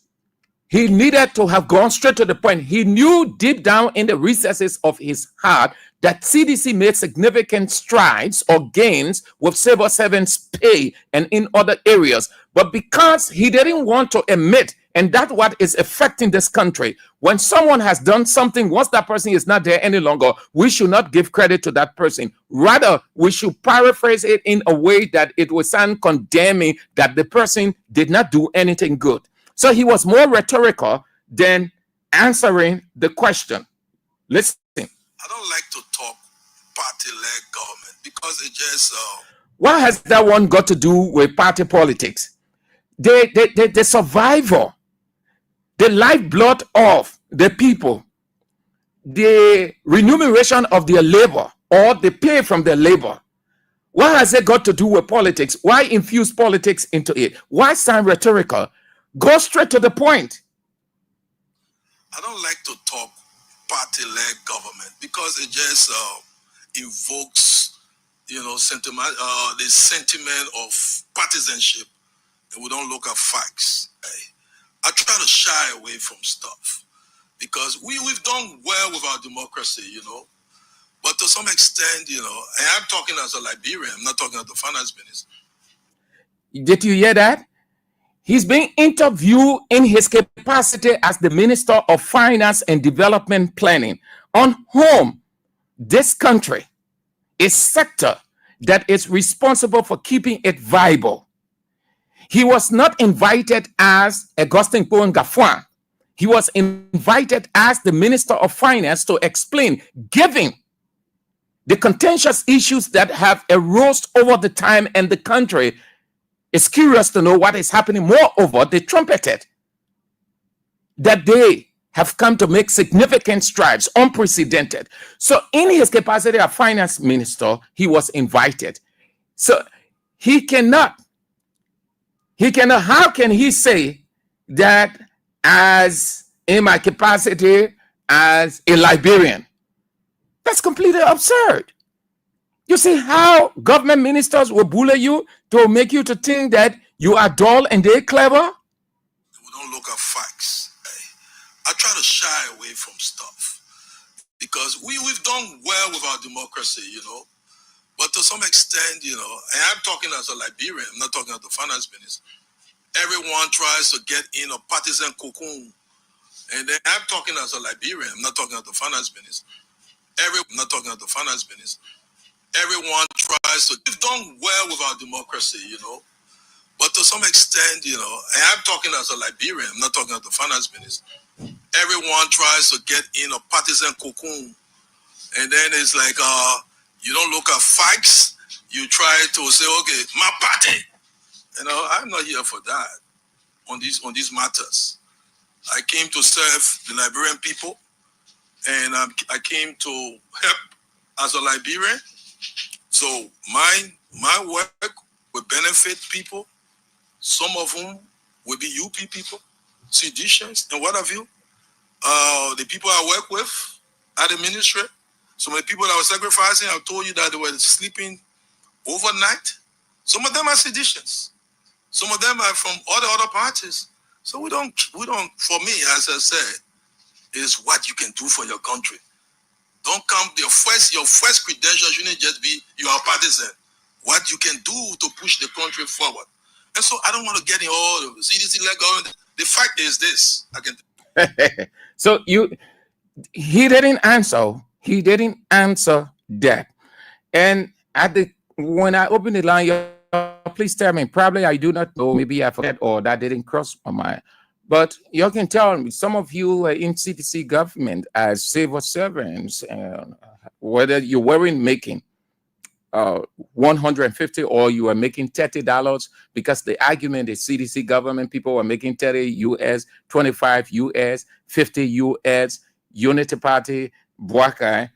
He needed to have gone straight to the point. He knew deep down in the recesses of his heart that CDC made significant strides or gains with civil servants' pay and in other areas. But because he didn't want to admit, and that's what is affecting this country, when someone has done something, once that person is not there any longer, we should not give credit to that person. Rather, we should paraphrase it in a way that it will sound condemning that the person did not do anything good. So he was more rhetorical than answering the question. Listen. I don't like to talk party-led government because it just... What has that one got to do with party politics? The survival, the lifeblood of the people, the remuneration of their labor or the pay from their labor. What has it got to do with politics? Why infuse politics into it? Why sound rhetorical? Go straight to the point. I don't like to talk party-led government because it just invokes, sentiment, the sentiment of partisanship, and we don't look at facts. I try to shy away from stuff because we've done well with our democracy, but to some extent, and I'm talking as a Liberian, I'm not talking as the finance minister. Did you hear that? He's being interviewed in his capacity as the Minister of Finance and Development Planning, on whom this country, a sector that is responsible for keeping it viable. He was not invited as Augustine Kpong-Gafwan. He was invited as the Minister of Finance to explain, given the contentious issues that have arose over the time in the country. It's curious to know what is happening. Moreover, they trumpeted that they have come to make significant strides, unprecedented. So in his capacity as finance minister, he was invited. So he cannot, how can he say that as in my capacity as a Liberian? That's completely absurd. You see how government ministers will bully you to make you to think that you are dull and they're clever? We don't look at facts. I try to shy away from stuff because we've done well with our democracy, but to some extent, and I'm talking as a Liberian, I'm not talking as the finance minister. Everyone tries to get in a partisan cocoon. And then I'm talking as a Liberian, I'm not talking as the finance minister. I'm not talking as the finance minister. Everyone tries to... We've done well with our democracy, but to some extent, and I'm talking as a Liberian, I'm not talking as the finance minister. Everyone tries to get in a partisan cocoon. And then it's like, you don't look at facts. You try to say, okay, my party. I'm not here for that on these matters. I came to serve the Liberian people, and I came to help as a Liberian. So my work will benefit people, some of whom will be UP people, seditionists, and what have you. The people I work with at the ministry, some of the people that were sacrificing, I told you that they were sleeping overnight. Some of them are seditionists. Some of them are from other parties. So we don't, for me, as I said, is what you can do for your country. Don't come, your first credential shouldn't just be you are a partisan. What you can do to push the country forward. And so I don't want to get in all of the CDC-led government. The fact is this. So he didn't answer that. And when I opened the line, please tell me, probably I do not know, maybe I forget or that didn't cross my mind. But you can tell me, some of you are in CDC government as civil servants, whether you weren't making 150 or you are making $30, because the argument is CDC government people are making 30 US, 25 US, 50 US. Unity Party, Boakai,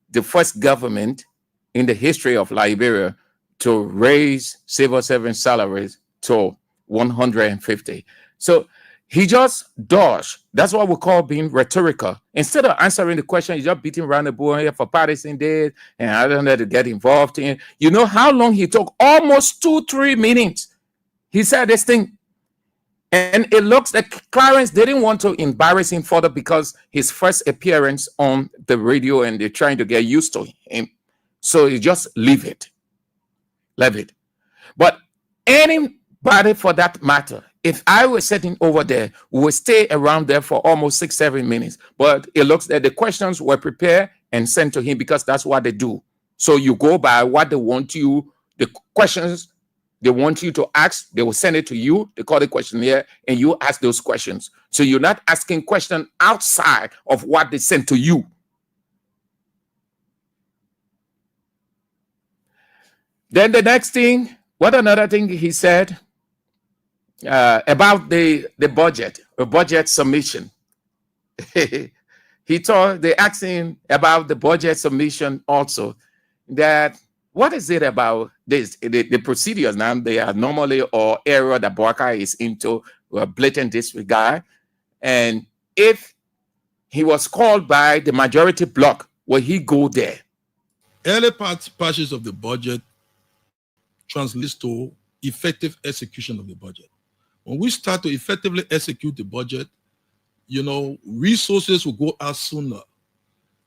the first government in the history of Liberia to raise civil servant salaries to 150. So he just dodged. That's what we call being rhetorical. Instead of answering the question, he's just beating around the bush here for partisan days, and I don't know to get involved in. You know how long he took? Almost 2-3 minutes. He said this thing. And it looks like Clarence didn't want to embarrass him further because his first appearance on the radio and they're trying to get used to him. So you just leave it. Leave it. But anybody for that matter, if I was sitting over there, we would stay around there for almost 6-7 minutes. But it looks like the questions were prepared and sent to him because that's what they do. So you go by what they want you, the questions they want you to ask, they will send it to you. They call it questionnaire, and you ask those questions. So you're not asking questions outside of what they sent to you. Then the next thing, what another thing he said about the budget, a budget submission. They asked him about the budget submission also, that what is it about this? The procedures now, they are normally or area that Boakai is into blatant disregard. And if he was called by the majority bloc, will he go there? Early passages of the budget translates to effective execution of the budget. When we start to effectively execute the budget, you know, resources will go out sooner.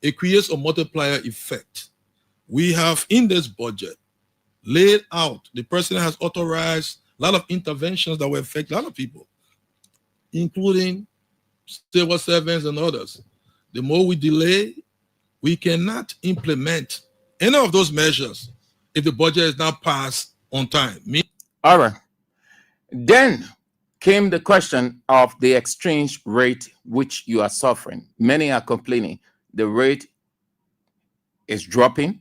It creates a multiplier effect. We have in this budget laid out, the president has authorized a lot of interventions that will affect a lot of people, including civil servants and others. The more we delay, we cannot implement any of those measures if the budget is not passed on time. All right. Then came the question of the exchange rate, which you are suffering. Many are complaining the rate is dropping,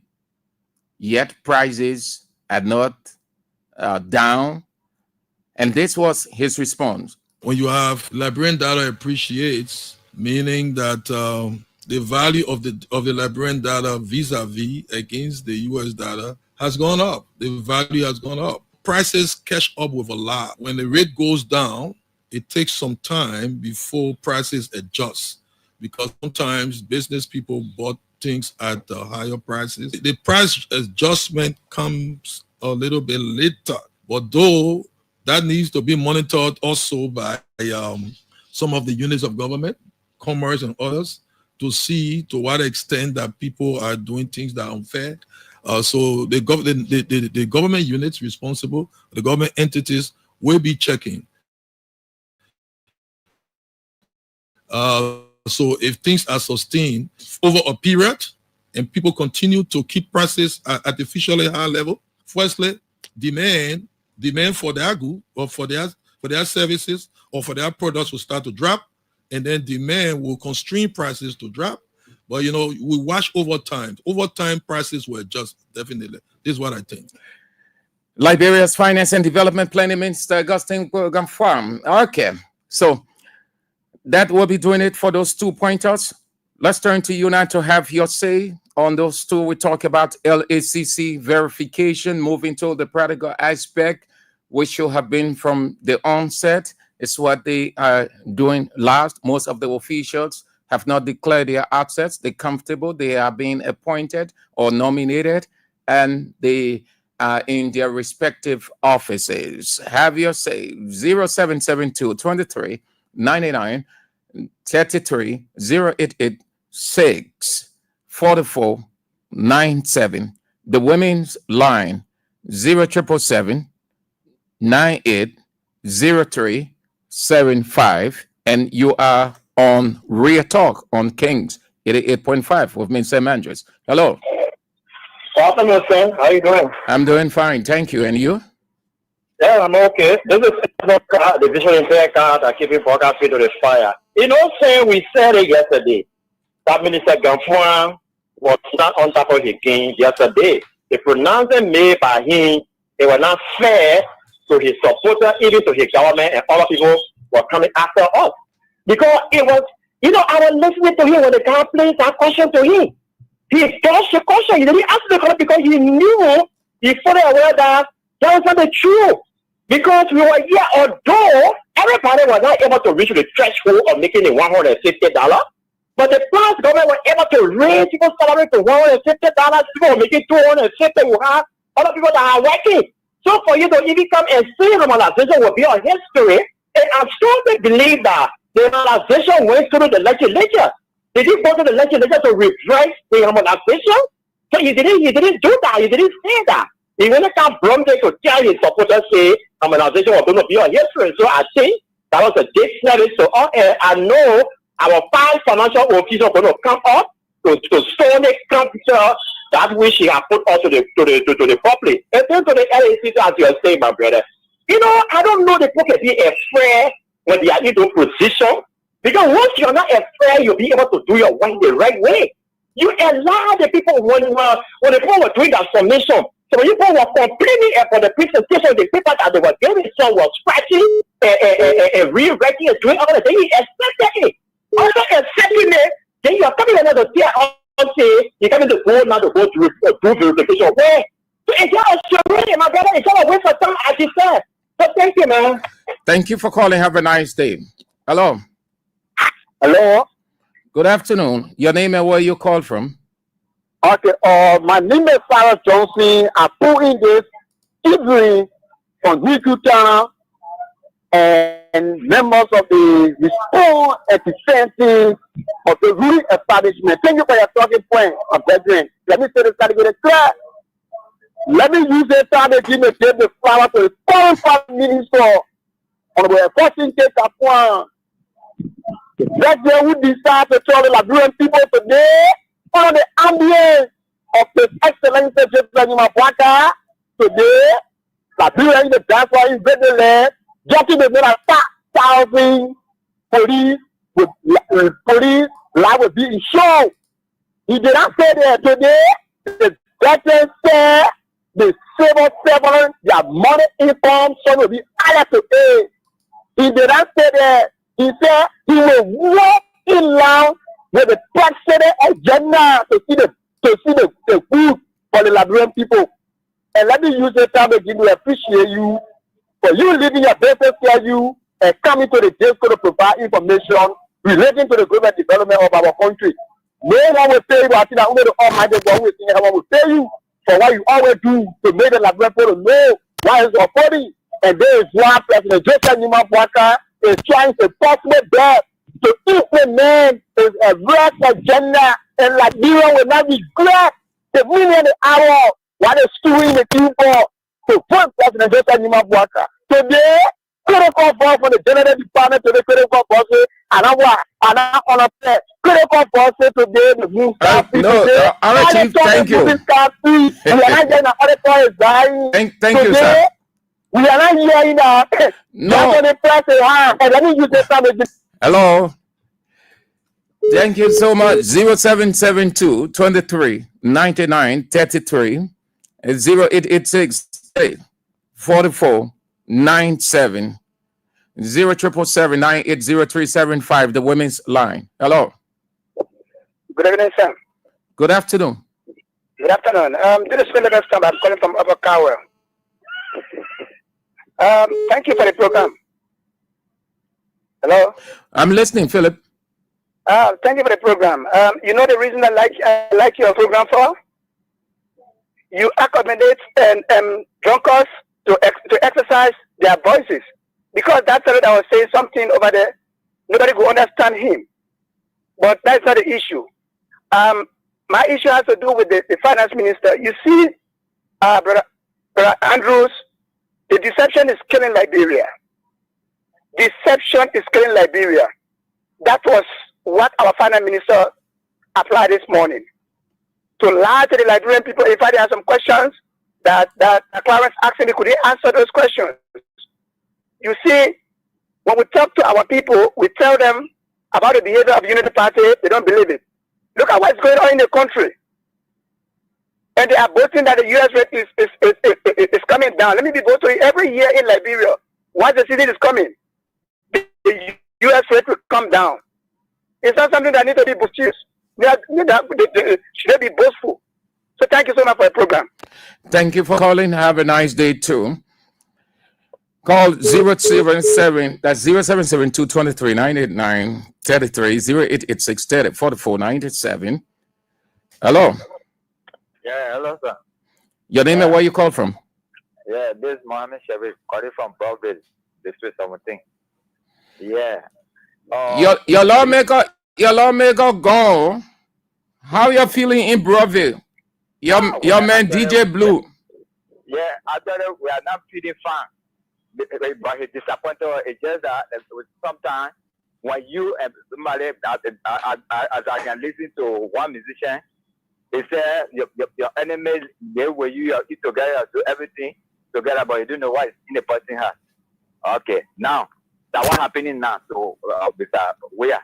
yet prices are not down. And this was his response. When you have Liberian data appreciates, meaning that the value of the Liberian data vis-a-vis against the US data has gone up. The value has gone up. Prices catch up with a lot. When the rate goes down, it takes some time before prices adjust, because sometimes business people bought things at higher prices. The price adjustment comes a little bit later, but though that needs to be monitored also by some of the units of government, commerce and others, to see to what extent that people are doing things that are unfair. So the government units responsible, the government entities will be checking. So if things are sustained over a period and people continue to keep prices at artificially high level, firstly, demand for their goods or for their services or for their products will start to drop, and then demand will constrain prices to drop. But, you know, we watch over time. Over time, prices will adjust, definitely. This is what I think. Liberia's Finance and Development Planning Minister, Augustine Gamfarm. Okay, so that will be doing it for those 2 pointers. Let's turn to you now to have your say on those two. We talk about LACC verification, moving to the practical aspect, which should have been from the onset. It's what they are doing last. Most of the officials have not declared their assets. They're comfortable. They are being appointed or nominated, and they are in their respective offices. Have your say. 0772 23 99 33 088 6 44 97. The women's line 0777 98 03 75, and you are on Real Talk on Kings 88.5 with me, Sam Andrews. Hello. Awesome, Sam. How you doing? I'm doing fine, thank you. And you? Yeah, I'm okay. This is the visual impaired card that keeping broadcast feed to the fire. You know, Sam, we said it yesterday that Minister Gamfarm was not on top of his game yesterday. The pronouncement made by him, it was not fair to his supporters, even to his government, and other people were coming after us. Because it You know, I was listening to him when the guy placed that question to him. He dodged the question. He didn't answer the question because he knew, he fully aware that that was not the truth. Because we were here, although everybody was not able to reach the threshold of making it $150, but the past government was able to raise people's salary to $150. People were making $250. We have other people that are working. So for you to even come and say normalization will be a history, and I strongly believe that the normalization went through the legislature. Did he go to the legislature to reverse the harmonization? So he didn't do that. He didn't say that. He went to come Bromley to tell his supporters say harmonization was going to be a history. So I think that was a deep service. So I know our 5 financial officers are going to come up to solely capture that which he has put out to the public. And then to the LAC, as you are saying, my brother. You know, I don't know the people can be afraid when they are in those position. Because once you're not afraid, you'll be able to do your work the right way. You allow the people when the people were doing that submission. So when people were complaining for the presentation of the paper that they were getting, some was scratching and rewriting and doing all that. Then you expected it. Also accepting it, then you are coming another day and say you're coming to go now to go to do verification. Where? So it's not a surrender, my brother. It's not a waste of time, as you said. So thank you, man. Thank you for calling. Have a nice day. Hello. Hello. Good afternoon. Your name and where you call from? Okay. My name is Sarah Johnson. I put in this evening from Nikuta and members of the response and defense of the ruling establishment. Thank you for your talking point, brethren. Let me say this category clear. Let me use this time to give the flower to the foreign foreign minister on the question case at point. That's where we decide to tell the Liberian people today on the ambience of His Excellency President Mabwaka. Today, Liberia in the diaspora is the land, getting the more than 5,000 police life will be insured. He did not say that today. The veterans said the civil servants, their money income, some will be added to pay. He did not say that. He said he will walk in line with the president agenda to see the food for the Liberian people. And let me use the time again to appreciate you for you leaving your business here, you and coming to the DESCO to provide information relating to the global development of our country. No one will pay you. I think that only the Almighty God will pay you for what you always do to make the Liberian people know what is your body. And there is why President Joseph Mabwaka is trying to possibly best to implement his arrest agenda, and Liberia will not regret the minute and the hour while they're suing the people to put President Joseph Mabwaka. Today, critical force from the General Department to the critical forces, and I'm on a set. Critical forces today, the move Chief, thank you. We are not getting the auditor is dying. Thank you, sir. We are not hearing that. No. Let me use this time again. Hello. Thank you so much. 0772 23 99 33 0886 44 97 0777 980 the women's line. Hello. Good evening, sir. Good afternoon. Good afternoon. This is Philip Estam. I'm calling from Upper Cowell. Thank you for the program. Hello. I'm listening, Philip. Thank you for the program. You know the reason I like your program for? You accommodate drunkards to exercise their voices. Because that fellow that was saying something over there, nobody could understand him. But that's not the issue. My issue has to do with the finance minister. You see, Brother Andrews, the deception is killing Liberia. Deception is killing Liberia. That was what our finance minister applied this morning. To lie to the Liberian people. In fact, there are some questions that Clarence asked me, could he answer those questions? You see, when we talk to our people, we tell them about the behavior of Unity Party, they don't believe it. Look at what's going on in the country. And they are boasting that the U.S. rate is coming down. Let me be boasting every year in Liberia. Once the season is coming, the U.S. rate will come down. It's not something that needs to be boisterous. Should they be boastful? So thank you so much for the program. Thank you for calling. Have a nice day too. Call 077, that's 077223-989-33, 0886-30-4497. Hello. Yeah, hello, sir. Your name and where you call from? Yeah, this is Mohammed Sharif, calling from Providence, District 17. Yeah. Your lawmaker gone. How you feeling in Broadville? Your man DJ Blue. Yeah, actually we are not feeling fine. But he's disappointed. It's just that sometimes when you and somebody, as I can listen to one musician, he said your enemies, they will you eat together, do everything together, but you don't know what is in the person heart. Okay, now that's what happening now. So where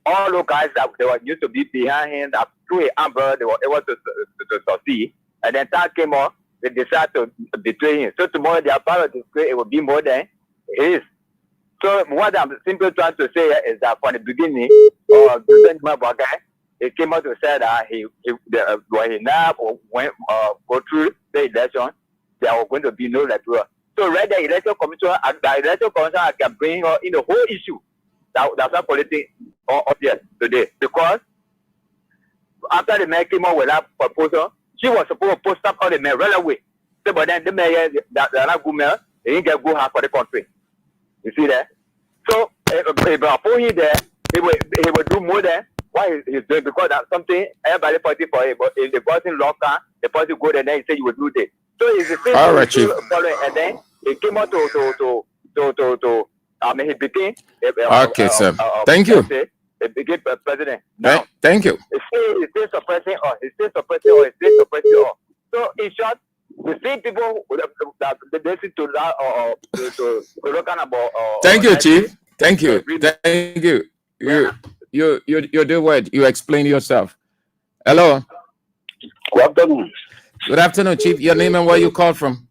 all those guys that they were used to be behind him, that through an umbrella they were able to succeed, and then time came up, they decided to betray him. So tomorrow their power to display it will be more than it is. So what I'm simply trying to say is that from the beginning, President Mabuaga, he came out to say that when he now went go through the election, there was going to be no electoral. So right the election commission can bring in the whole issue. That's not politics up here today, because after the mayor came out with that proposal, she was supposed to post up all the mayor right away. So, but then the mayor, that not good mayor, he didn't get good for the country. You see that? So if I put him there, he will do more than what he's doing, because that's something everybody party for him. But if the person lock down, the person go there and then he say you will do this. So it's the same all right, Chief. And then he came out to I mean, he became okay, sir. Thank you. He became president. Now, thank you. He's still suppressing all. He's still suppressing all. He's still suppressing all. So, in short, the same people that they listen to that or to look about. Thank you, Chief. Thank you. Thank you. You do what? You explain yourself. Hello. Good afternoon. Good afternoon, Chief. Your name and where you call from?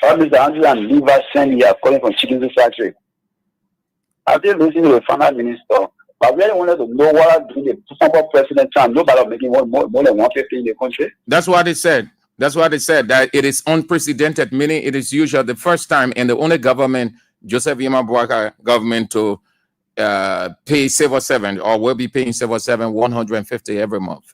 I'm Mr. Andrew and Liver Sandy. I'm calling from Chicken Factory. I've been listening to the finance minister. I really wanted to know what I'm doing the former president Trump. Nobody making more than 150 in the country. That's what they said. That's what they said, that it is unprecedented, meaning it is usually the first time in the only government, Joseph Yemabuaka government, to pay Civil Servant, or will be paying Civil Servant 150 every month.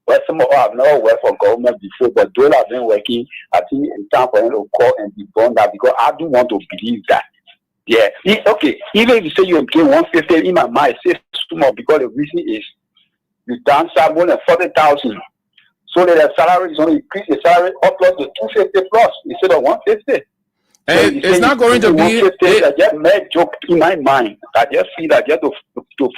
Well, some of us have never worked for government before, but those have been working, I think it's time for them to call and be born that, because I do want to believe that. Yeah, okay. Even if you say you get 150 in my mind, it's small, because the reason is you downside more than 40,000. So that the salary is only increase the salary up plus to 250 plus instead of 150. And so it's not going to be. I just made joke in my mind. I just feel that just to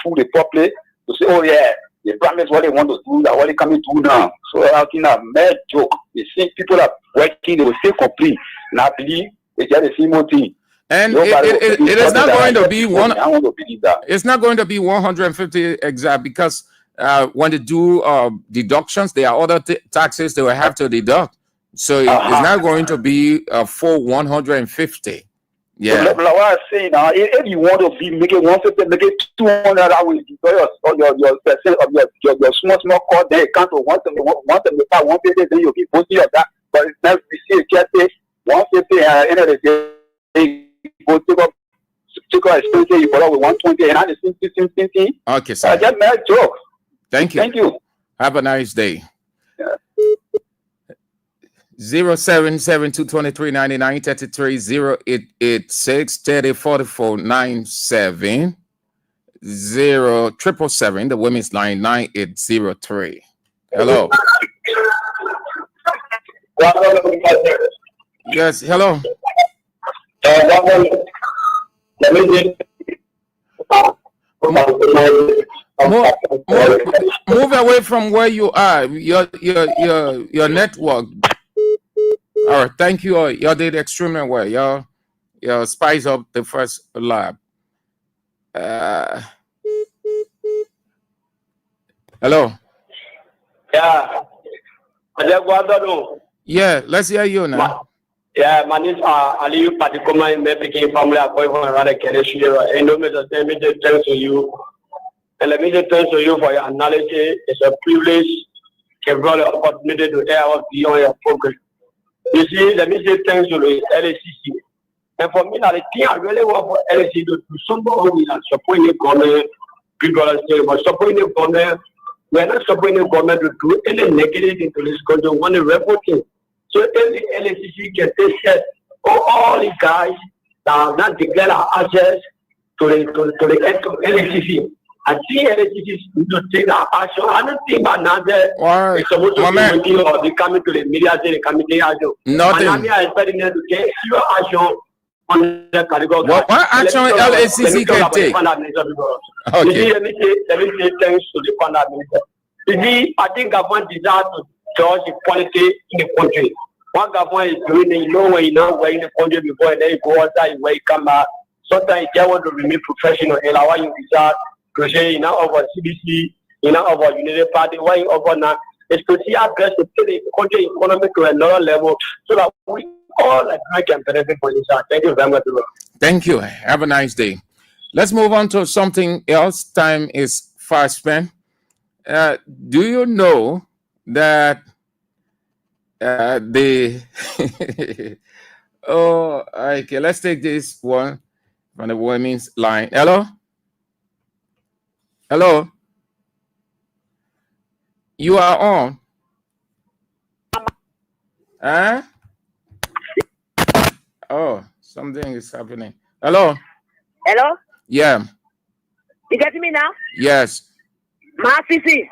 fool the public to say, oh yeah, they promise what they want to do, that what they coming to do now. So I think I made joke. You see, people are working, they will stay complete, and I believe it's just the same thing. And it is not going to be one. I want to believe that it's not going to be 150 exact, because when they do deductions, there are other taxes they will have to deduct. So it's not going to be a full 150. Yeah. So, like what I say now, if you want to be making 150, make it 200, I will enjoy your percent of your small call. Then you count to 175, 150, then you'll be boasting of that. But it's not we see just say 150 at the end of the day. Go take up expenses, you follow with 120, and I the same thing. Okay, sir. I just made a joke. Thank you. Thank you. Have a nice day. Yeah. 077-223-9933, 0886-304497, 0777, the women's line 9803. Hello. Yes, hello. Move away from where you are. Your network. All right, thank you. You did extremely well. You spice up the first lab. Hello. Yeah, let's hear you now. Yeah, my name is Aliyu Patikoma. I'm making family appointment around the Kereshi. And no matter thanks to you. And let me say thanks to you for your analogy. It's a privilege to brought the opportunity to air out beyond your program. You see, let me say thanks to the LACC. And for me, the thing I really want for LACC to do somebody who is supporting the government, people are saying, but supporting the government, we're not supporting the government to do any negative into this country, we want to report it. So if the LACC can take care of all the guys that have not declared our access to the LACC, I think LACC need to take that action. I don't think about now that it's supposed to be meeting or they coming to the media, say they coming to action. Nothing. And I'm expecting them to take serious action on the category. What action LACC can take? Okay. You see, let me say thanks to the fund administrator. You see, I think government deserves to judge the quality in the country. One government is doing it, you know when you know where in the country before, and then you go outside, where you come back. Sometimes you just want to remain professional, and allow you deserve to say, you know, over CBC, you know, over Unity Party, why you over now, is to see our best to take the country economy to another level so that we all can benefit from this. Thank you very much. Thank you. Have a nice day. Let's move on to something else. Time is fast spent. Do you know that oh, okay, let's take this one from the women's line. Hello? Hello? You are on. Huh? Oh, something is happening. Hello? Hello? Yeah. You getting me now? Yes. Ma Sisi.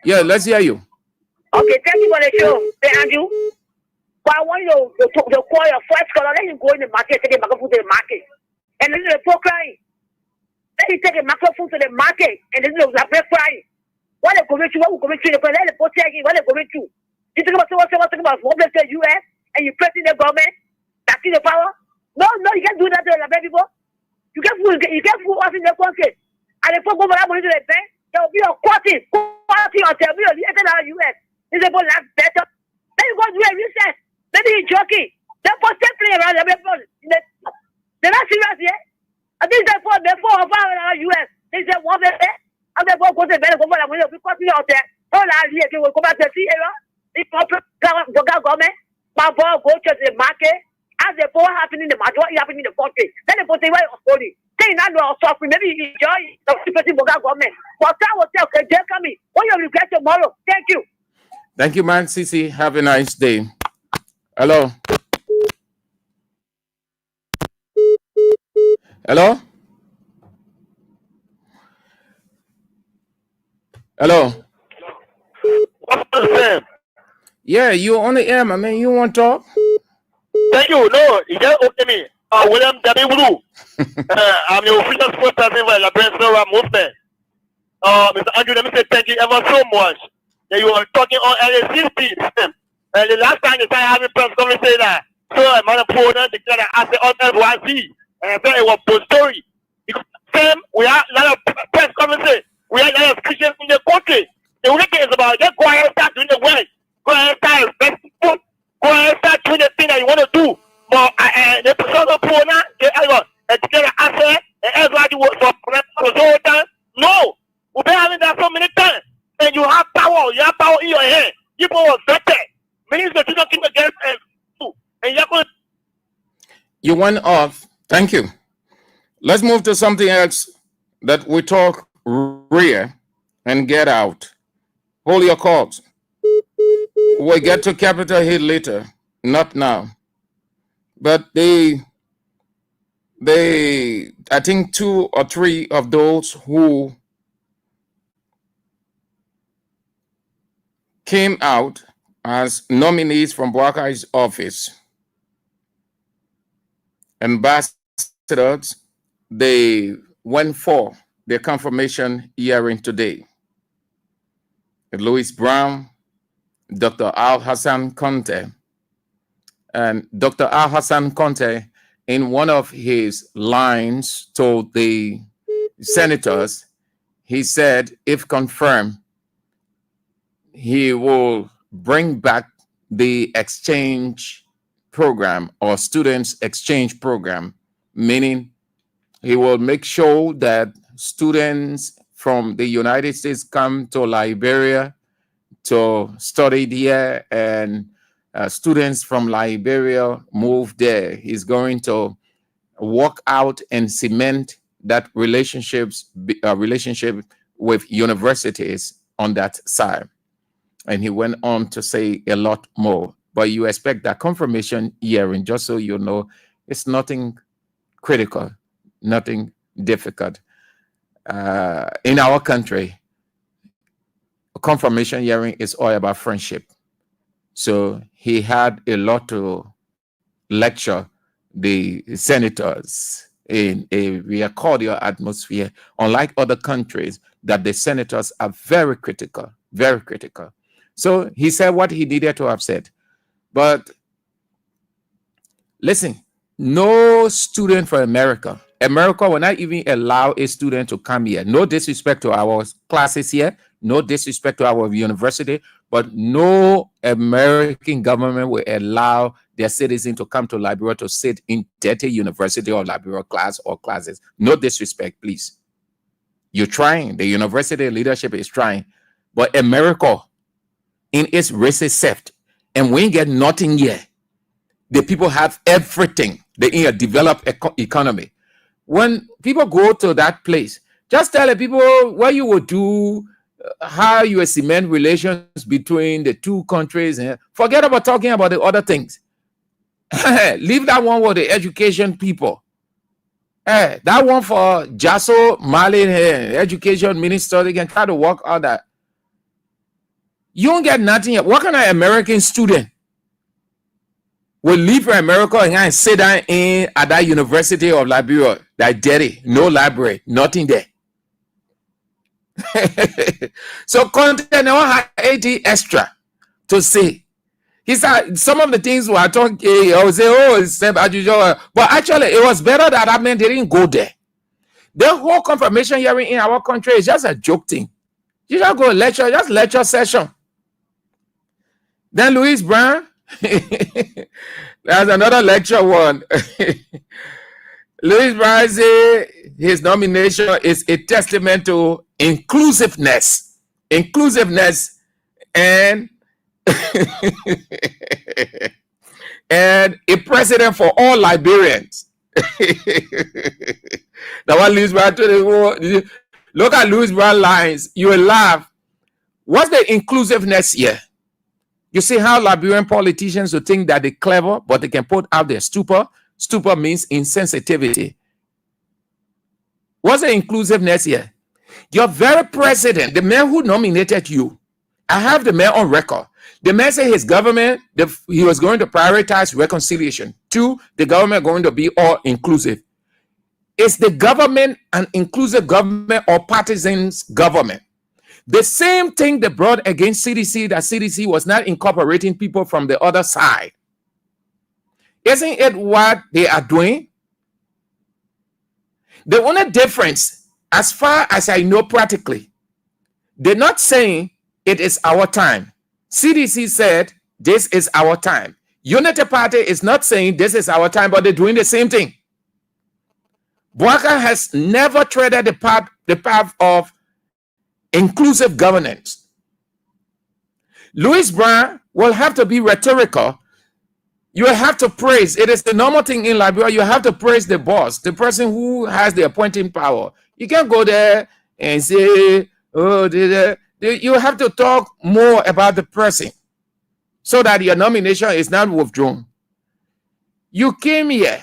Yeah, let's hear you. Okay, thank you for the show. Hey, Andrew. But I want you to call your first caller. Let him go in the market, take a microphone to the market. And this is the poor crying. Let him take a microphone to the market. And this is the crying. What they go to, what we go to, let the poor take it, what they go to. You think about what they say US and you pressing the government, that's in the power? No, you can't do that to the people. You can't fool us in the country. And if you go back to the bank, there will be a quality on the US. Is able to better. Then you go do a research. Maybe you're joking. They're posting play around everybody. They're not serious yet. I think they're for US. They say one day. And they go to the better government. We'll be cutting out there. All our years, they will go back to the area. If government, my boy go to the market. As the poor happening in the market, what happening in the country. Then they put the way of story. Say not no suffering. Maybe you enjoy the person government. But I will tell you, they're coming. What you regret tomorrow. Thank you. Thank you, man. Sisi, have a nice day. Hello. Hello. Hello. Yeah, you on the air, my man. You want to talk? Thank you. No, you just open me. William W. Blue. I'm the official spokesperson for the Brentford movement. Mr. Andrew, let me say thank you ever so much. That you are talking on LACC. And the last time you started having press conference say that, so I'm an opponent declared as the NYC. And I said it was post story. Because same, we have a lot of press conferences. We have a lot of Christians in the country. The only thing is about just go ahead and start doing the work. Go ahead and start respecting food. Go ahead and start doing the thing that you want to do. But the person opponent, they declare asset, and everybody was for the whole time. No, we've been having that so many times. And you have power in your hand. People were vetted. Minister did not keep against and you're going. You went off. Thank you. Let's move to something else that we talk rear and get out. Hold your calls. We'll get to Capitol Hill later. Not now. But I think 2 or 3 of those who came out as nominees from Buaka's office, ambassadors, they went for their confirmation hearing today. Louis Brown, Dr. Al-Hassan Conte. And Dr. Al-Hassan Conte, in one of his lines, told the senators, he said, if confirmed, he will bring back the exchange program or students exchange program, meaning he will make sure that students from the United States come to Liberia to study there, and students from Liberia move there. He's going to work out and cement that relationship with universities on that side. And he went on to say a lot more. But you expect that confirmation hearing, just so you know, it's nothing critical, nothing difficult. In our country, confirmation hearing is all about friendship. So he had a lot to lecture the senators in a very cordial atmosphere, unlike other countries that the senators are very critical, very critical. So he said what he needed to have said. But listen, no student from America will not even allow a student to come here. No disrespect to our classes here, no disrespect to our university, but no American government will allow their citizens to come to Liberia to sit in dirty university or Liberia class or classes. No disrespect, please. You're trying. The university leadership is trying. But America, in its racist theft, and we ain't get nothing here. The people have everything. They in a developed economy. When people go to that place, just tell the people what you will do, how you will cement relations between the two countries. And forget about talking about the other things. Leave that one with the education people. That one for Jaso Mali, education minister, they can try to work on that. You don't get nothing yet. What kind of American student will leave from America and sit down in at that University of Liberia? That dirty, no library, nothing there. So content have 80 extra to say. He said some of the things we are talking, I would say, oh, it's as usual. But actually, it was better that man didn't go there. The whole confirmation hearing in our country is just a joke thing. You just go lecture, just lecture session. Then Louis Brown, there's another lecture one. Louis Brown said his nomination is a testament to inclusiveness, and and a president for all Liberians. That one Louis Brown look at Louis Brown lines, you will laugh. What's the inclusiveness here? You see how Liberian politicians will think that they're clever, but they can put out their stupor. Stupor means insensitivity. What's the inclusiveness here? Your very president, the man who nominated you, I have the man on record. The man said his government, he was going to prioritize reconciliation. 2, the government going to be all inclusive. Is the government an inclusive government or partisans government? The same thing they brought against CDC, that CDC was not incorporating people from the other side. Isn't it what they are doing? The only difference, as far as I know practically, they're not saying it is our time. CDC said this is our time. Unity Party is not saying this is our time, but they're doing the same thing. Bouaka has never treaded the path of inclusive governance. Louis Brown will have to be rhetorical. You have to praise. It is the normal thing in Liberia. You have to praise the boss, the person who has the appointing power. You can't go there and say, oh, you have to talk more about the person so that your nomination is not withdrawn. You came here.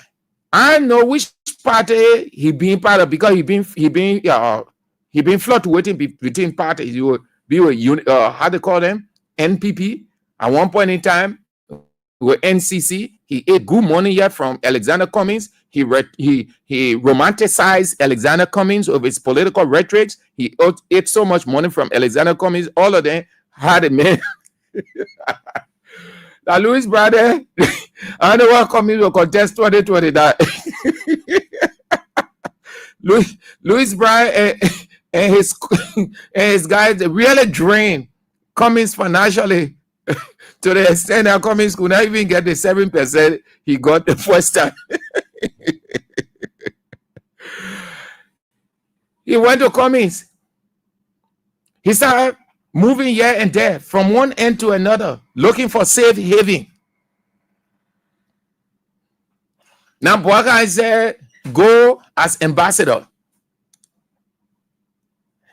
I know which party he been part of, because he been fluctuating between parties. You will be with how they call them, NPP. At one point in time, with NCC, he ate good money here from Alexander Cummings. He romanticized Alexander Cummings with his political rhetoric. He ate so much money from Alexander Cummings. All of them had a man. Now, Louis brother, I know what Cummings will contest 2020. That Louis Brown and his guys really drained Cummings financially to the extent that Cummings could not even get the 7% he got the first time. He went to Cummings. He started moving here and there from one end to another, looking for safe haven. Now Bouakai said, go as ambassador.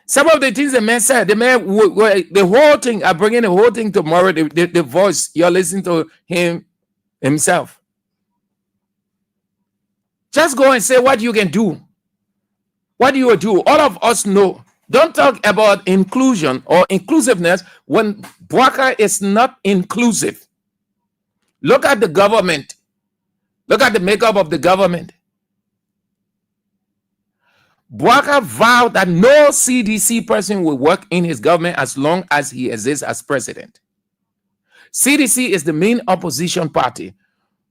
Some of the things the man said, the whole thing, I'm bringing the whole thing tomorrow, the voice, you're listening to him himself. Just go and say what you can do. What do you do? All of us know. Don't talk about inclusion or inclusiveness when Bouakai is not inclusive. Look at the government. Look at the makeup of the government. Bouakai vowed that no CDC person will work in his government as long as he exists as president. CDC is the main opposition party.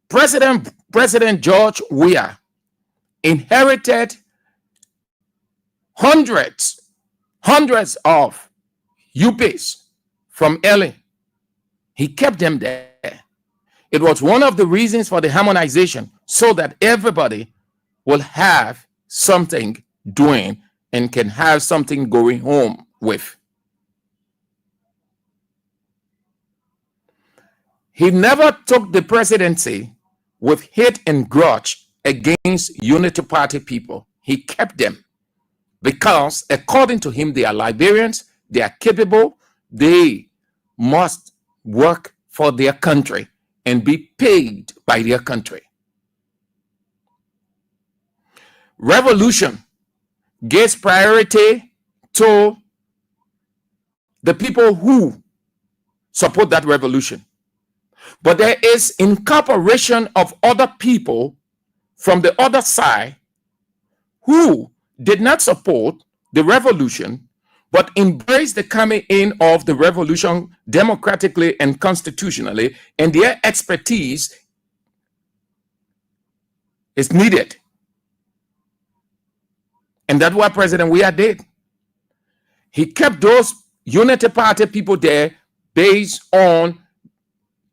President George Weah inherited hundreds of UPs from LA. He kept them there. It was one of the reasons for the harmonization, so that everybody will have something doing and can have something going home with. He never took the presidency with hate and grudge against Unity Party people. He kept them because, according to him, they are Liberians, they are capable, they must work for their country and be paid by their country. Revolution gives priority to the people who support that revolution. But there is incorporation of other people from the other side who did not support the revolution, but embraced the coming in of the revolution democratically and constitutionally, and their expertise is needed. And that's what President Weah did. He kept those Unity Party people there based on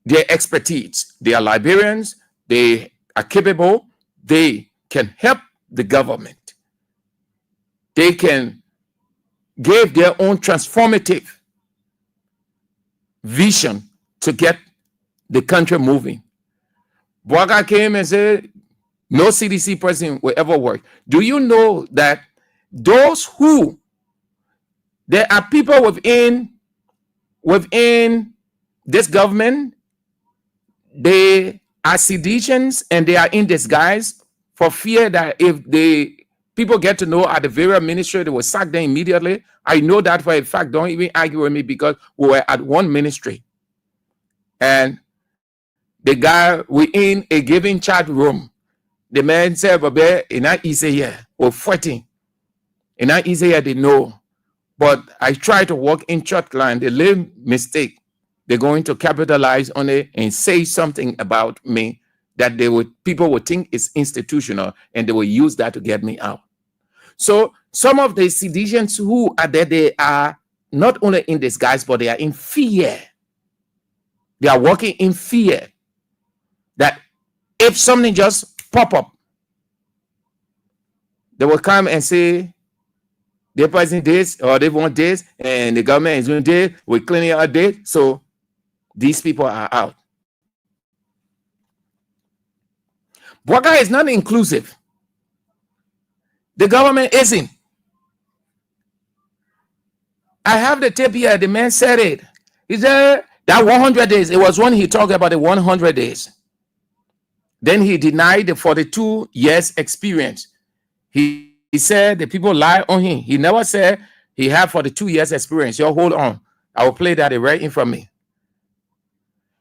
their expertise. They are Liberians, they are capable, they can help the government. They can give their own transformative vision to get the country moving. Bouakai came and said, no CDC person will ever work. Do you know that those who, there are people within this government, they are seditious and they are in disguise for fear that if the people get to know at the various ministry, they will sack them immediately. I know that for a fact. Don't even argue with me, because we were at one ministry and the guy within a given chat room, the man said, "Babe, it's not easy here. We're fighting. It's not easy here, they know. But I try to work in church line. The little mistake, they're going to capitalize on it and say something about me that people would think is institutional, and they will use that to get me out." So some of the seditionists who are there, they are not only in disguise, but they are in fear. They are working in fear that if something just pop up, they will come and say, they're pricing this or they want this, and the government is doing this, we're cleaning out this. So these people are out. Bouakai is not inclusive. The government isn't. I have the tape here. The man said it. He said that 100 days. It was when he talked about the 100 days. Then he denied the 42 years experience. He said the people lie on him. He never said he had 42 years experience. Yo, hold on. I will play that right in front of me.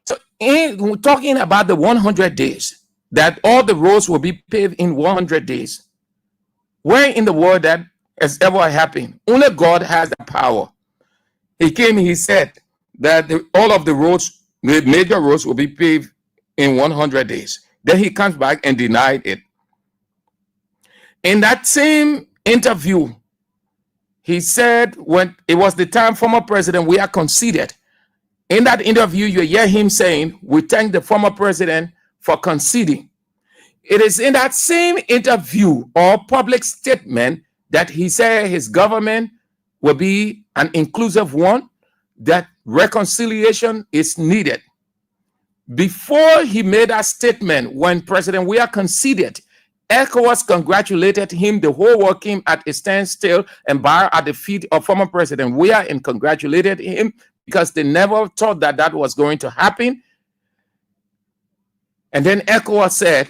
So in talking about the 100 days, that all the roads will be paved in 100 days. Where in the world that has ever happened? Only God has the power. He came, he said that all of the roads, the major roads, will be paved in 100 days. Then he comes back and denied it. In that same interview, he said when it was the time former president Weah conceded. In that interview, you hear him saying, "We thank the former president for conceding." It is in that same interview or public statement that he said his government will be an inclusive one, that reconciliation is needed. Before he made that statement, when President Weah conceded, ECOWAS congratulated him. The whole world came at a standstill and bowed at the feet of former President Weah and congratulated him, because they never thought that that was going to happen. And then ECOWAS said,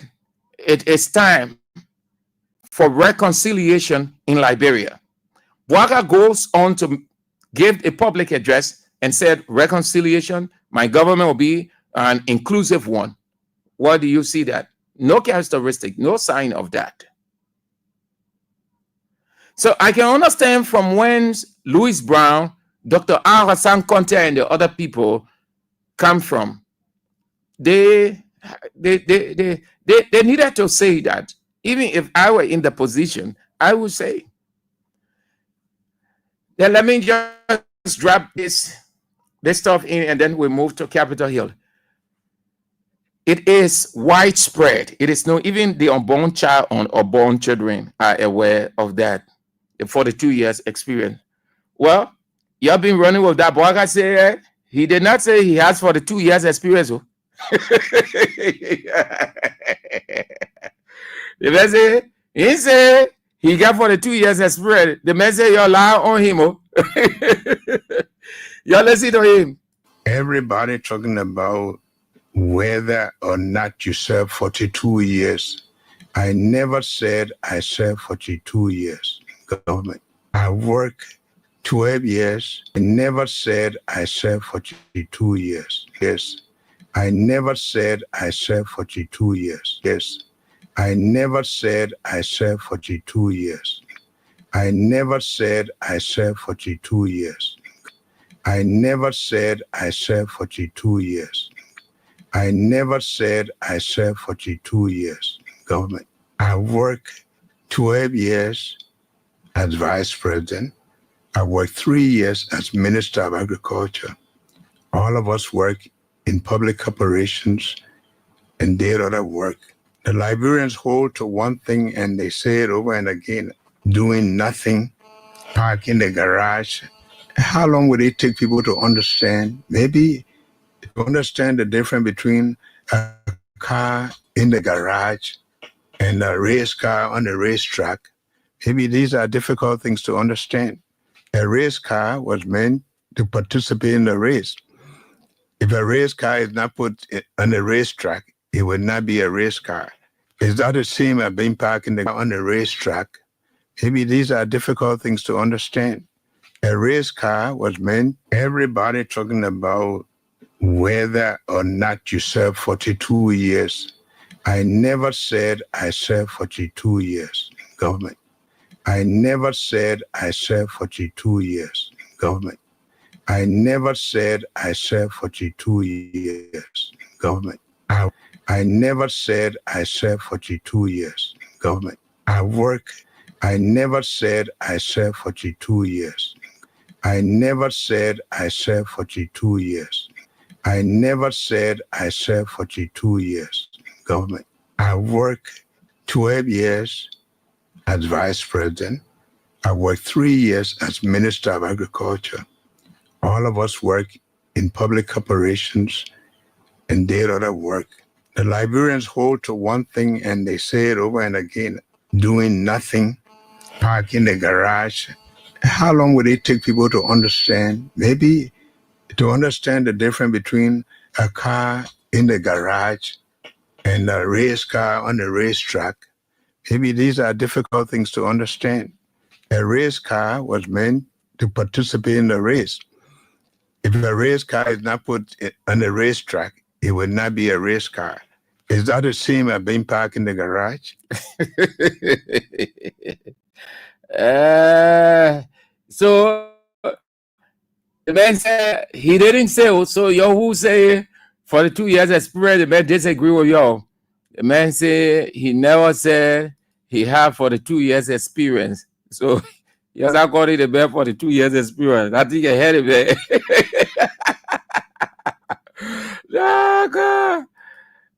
it is time for reconciliation in Liberia. Bouaga goes on to give a public address and said, reconciliation, my government will be an inclusive one. Where do you see that? No characteristic, no sign of that. So I can understand from when Louis Brown, Dr. Hassan Conte, and the other people come from. They needed to say that. Even if I were in the position, I would say. Then let me just drop this stuff in, and then we move to Capitol Hill. It is widespread. It is no, even the unborn child or unborn children are aware of that. The 42 years experience. Well, you have been running with that. Bouaga said he did not say he has 42 years experience. The man said, he said he got 42 years experience. The man said, you lie on him. You listen to him. Everybody talking about whether or not you serve 42 years. I never said I served 42 years in government. I worked 12 years. I never said I served 42 years. Yes. I never said I served 42 years. Yes. I never said I served 42 years. I never said I served 42 years. I never said I served 42 years. I never said I served 42 years in government. I worked 12 years as vice president. I worked 3 years as Minister of Agriculture. All of us work in public operations and did other work. The Liberians hold to one thing and they say it over and again, doing nothing, park in the garage. How long would it take people to understand? Maybe to understand the difference between a car in the garage and a race car on the racetrack. Maybe these are difficult things to understand. A race car was meant to participate in the race. If a race car is not put on the racetrack, it would not be a race car. It's not the same as being parked on the racetrack. Maybe these are difficult things to understand. A race car was meant, everybody talking about whether or not you serve 42 years. I never said I served 42 years in government. I never said I served 42 years in government. I never said I served 42 years in government. I never said I served 42 years in government. I work. I never said I served 42 years. I never said I served 42 years. I never said I served 42 years in government. I worked 12 years as vice president. I worked 3 years as Minister of Agriculture. All of us work in public operations and did other work. The Liberians hold to one thing and they say it over and again, doing nothing, park in the garage. How long would it take people to understand? Maybe to understand the difference between a car in the garage and a race car on the racetrack. Maybe these are difficult things to understand. A race car was meant to participate in the race. If a race car is not put on the racetrack, it would not be a race car. Is that the same as being parked in the garage? So the man said he didn't say, so y'all who say 42 years experience, the man disagree with y'all. The man said he never said he had 42 years experience. So yes, I got it about 42 years experience. I think I had it, man.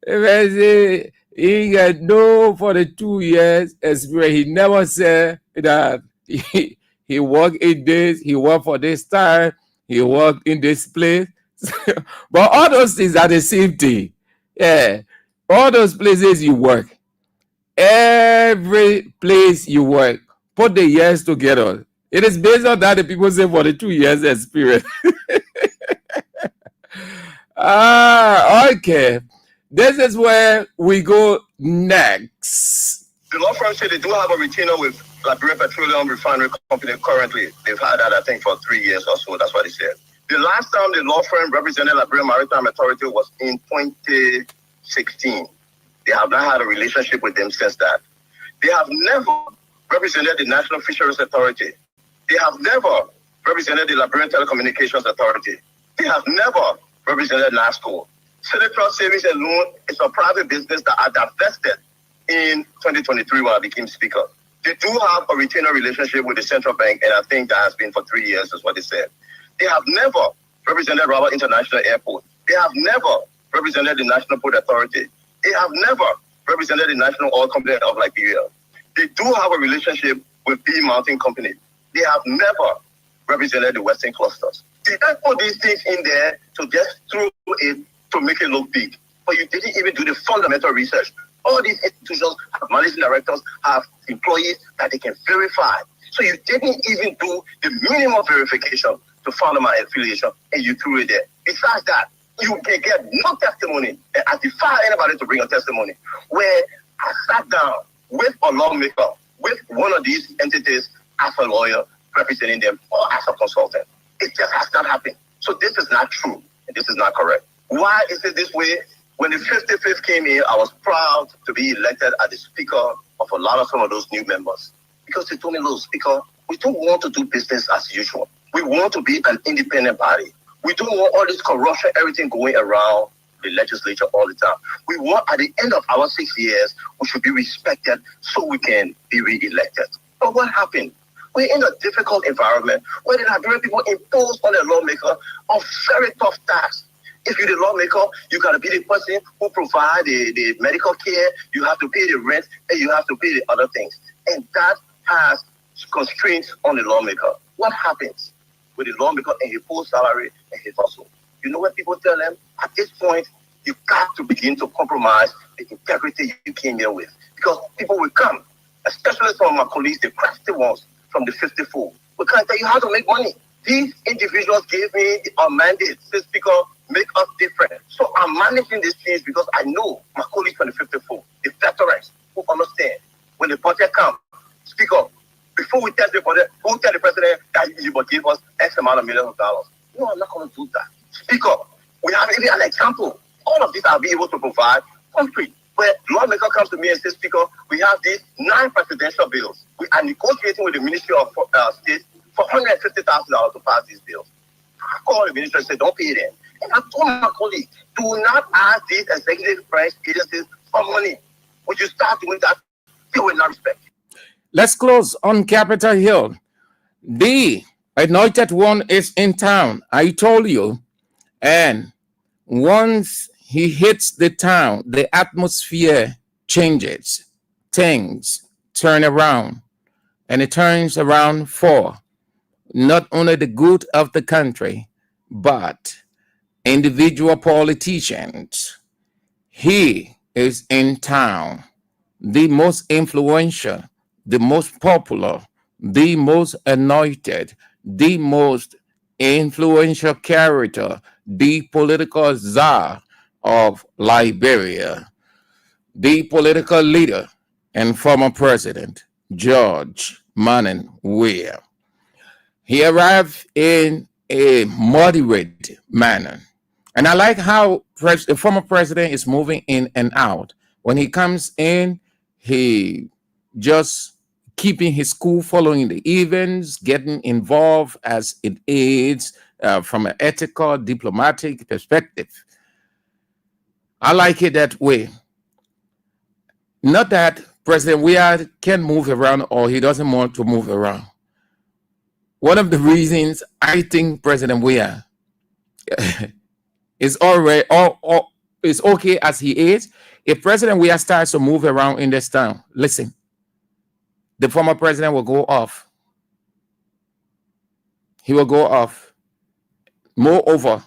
The man said he got no 42 years experience. He never said that he he worked in this, he worked for this time, he worked in this place. But all those things are the same thing. Yeah. All those places you work, every place you work, put the years together. It is based on that the people say 42 years experience. Okay. This is where we go next. The law firm said they do have a retainer with Liberia Petroleum Refinery Company currently. They've had that, I think, for 3 years or so. That's what they said. The last time the law firm represented Liberia Maritime Authority was in 2016. They have not had a relationship with them since that. They have never represented the National Fisheries Authority. They have never represented the Liberian Telecommunications Authority. They have never represented NASCO. Senate Trust Savings and Loan is a private business that I divested in 2023 when I became Speaker. They do have a retainer relationship with the central bank, and I think that has been for 3 years, is what they said. They have never represented Rabat International Airport. They have never represented the National Port Authority. They have never represented the National Oil Company of Liberia. They do have a relationship with B Mountain Company. They have never represented the Western clusters. They don't put these things in there to just throw it to make it look big. But you didn't even do the fundamental research. All these institutions have managing directors, have employees that they can verify. So you didn't even do the minimum verification to follow my affiliation, and you threw it there. Besides that, you can get no testimony, and I defy anybody to bring a testimony where I sat down with a lawmaker, with one of these entities as a lawyer representing them or as a consultant. It just has not happened. So this is not true, and this is not correct. Why is it this way? When the 55th came in, I was proud to be elected as the speaker of a lot of some of those new members. Because they told me, "Little Speaker, we don't want to do business as usual. We want to be an independent body. We don't want all this corruption, everything going around the legislature all the time. We want, at the end of our 6 years, we should be respected so we can be re-elected." But what happened? We're in a difficult environment where the Liberian people impose on a lawmaker a very tough task. If you're the lawmaker, you got to be the person who provide the medical care, you have to pay the rent, and you have to pay the other things. And that has constraints on the lawmaker. What happens with the lawmaker and his full salary and his hustle? You know what people tell them? At this point, you got to begin to compromise the integrity you came here with. Because people will come, especially some of my colleagues, the crafty ones from the 54. We can't tell you how to make money. These individuals gave me a mandate, say, "Speaker, make us different." So I'm managing these things because I know my colleagues from the 54, the veterans who understand when the budget comes. "Speaker, before we tell the budget, who tell the president that you will give us X amount of millions of dollars?" No, I'm not going to do that. "Speaker, we have even an example. All of this I'll be able to provide concrete. Where lawmaker comes to me and says, "Speaker, we have these 9 presidential bills. We are negotiating with the Ministry of State for $150,000 to pass these bills." I called the minister and said, "Don't pay them." And I told my colleague, "Do not ask these executive branch agencies for money. When you start doing that, they will not respect you." Let's close on Capitol Hill. The anointed one is in town. I told you. And once he hits the town, the atmosphere changes. Things turn around. And it turns around for not only the good of the country, but individual politicians. He is in town, the most influential, the most popular, the most anointed, the most influential character, the political czar of Liberia, the political leader and former president, George Manning Weah. He arrived in a moderate manner. And I like how the former president is moving in and out. When he comes in, he just keeping his cool, following the events, getting involved as it is from an ethical, diplomatic perspective. I like it that way. Not that President Weah can move around or he doesn't want to move around. One of the reasons I think President Weah is already is okay as he is. If President Weah starts to move around in this town, listen, the former president will go off. he will go off. Moreover,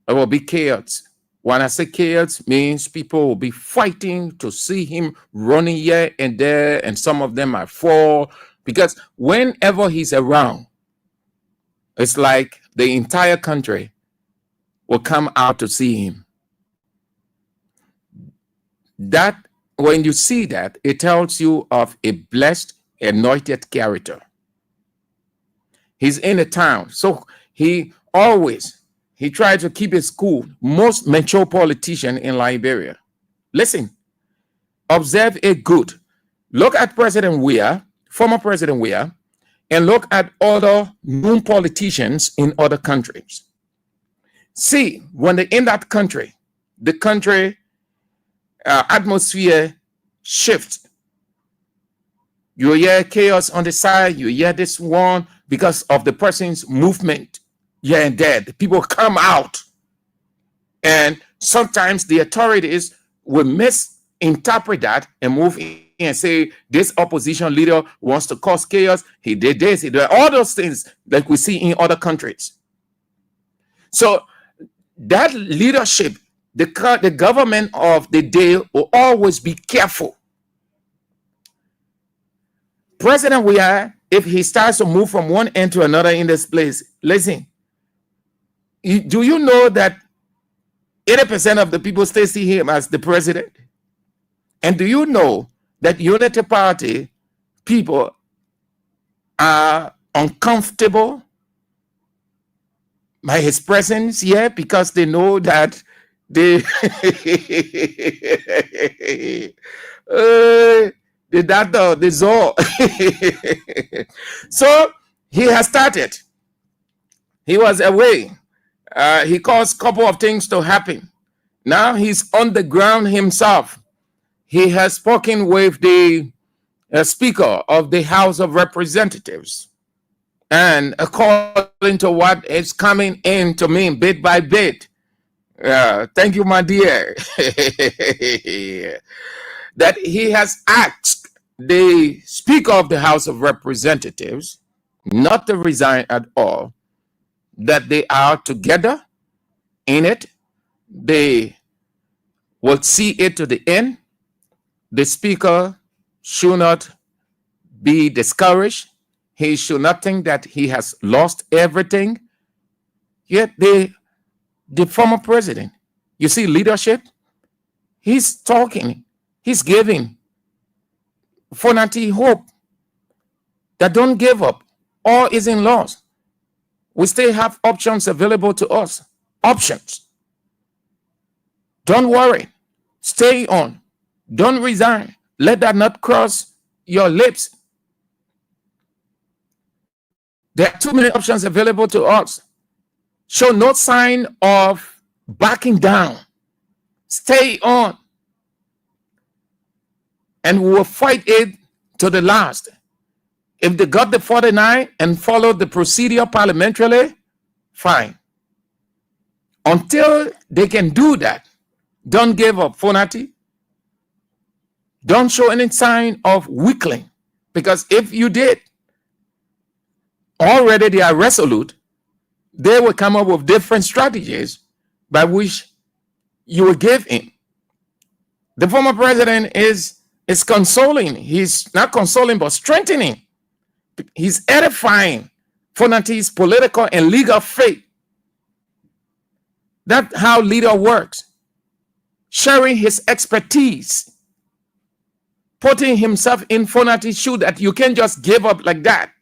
there will be chaos. When I say chaos, means people will be fighting to see him running here and there, and some of them might fall, because whenever he's around, it's like the entire country will come out to see him. That, when you see that, it tells you of a blessed, anointed character. He's in a town, so he tried to keep it cool. Most mature politician in Liberia. Listen, observe it good. Look at President Weah, former President Weah, and look at other known politicians in other countries. See, when they're in that country, the country atmosphere shifts. You hear chaos on the side, you hear this one because of the person's movement. Yeah, and there, the people come out. And sometimes the authorities will misinterpret that and move in and say, this opposition leader wants to cause chaos. He did this, he did all those things that we see in other countries. So that leadership, the government of the day will always be careful. President Weah, if he starts to move from one end to another in this place, listen, do you know that 80% of the people still see him as the president? And do you know that Unity Party people are uncomfortable by his presence here because they know that the Zor. So he has started. He was away. He caused a couple of things to happen. Now he's on the ground himself. He has spoken with the Speaker of the House of Representatives. And according to what is coming in to me bit by bit, thank you, my dear, that he has asked the Speaker of the House of Representatives not to resign at all, that they are together in it. They will see it to the end. The Speaker should not be discouraged. He should not think that he has lost everything. Yet the former president, you see leadership, he's talking, he's giving Fonati hope that don't give up. All isn't lost. We still have options available to us. Options. Don't worry. Stay on. Don't resign. Let that not cross your lips. There are too many options available to us. Show no sign of backing down. Stay on. And we will fight it to the last. If they got the 49 and followed the procedure parliamentarily, fine. Until they can do that, don't give up, Fonati. Don't show any sign of weakling. Because if you did, already they are resolute, they will come up with different strategies by which you will give in. The former president is consoling. He's not consoling, but strengthening. He's edifying Fonati's political and legal faith. That's how leader works. Sharing his expertise. Putting himself in Fonati's shoe that you can't just give up like that.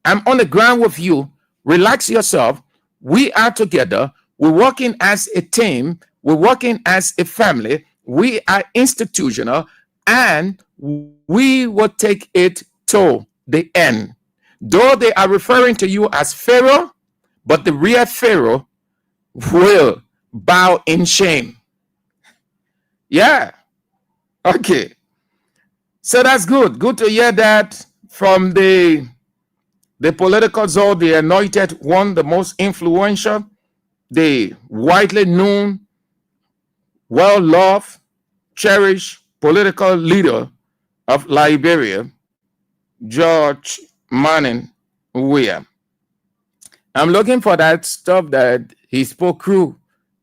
I'm on the ground with you. Relax yourself. We are together. We're working as a team. We're working as a family. We are institutional. And we will take it to the end. Though they are referring to you as Pharaoh, but the real Pharaoh will bow in shame. Yeah. Okay. So that's good. Good to hear that from the political zone, the anointed one, the most influential, the widely known, well-loved, cherished political leader of Liberia, George Manning Weah. I'm looking for that stuff that he spoke through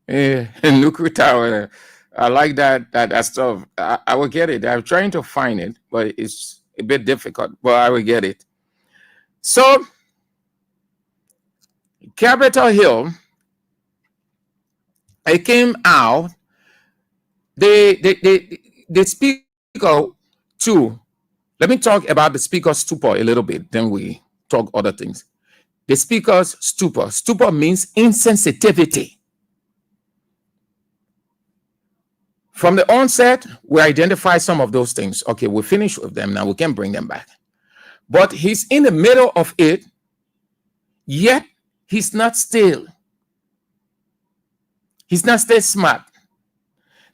in Nuclear Tower. I like that stuff. I will get it. I'm trying to find it, but it's a bit difficult, but I will get it. So, Capitol Hill, it came out. The speaker too. Let me talk about the speaker's stupor a little bit, then we talk other things. The speaker's stupor. Stupor means insensitivity. From the onset, we identify some of those things. Okay, we finish with them now. We can bring them back. But he's in the middle of it, yet he's not still. He's not still smart.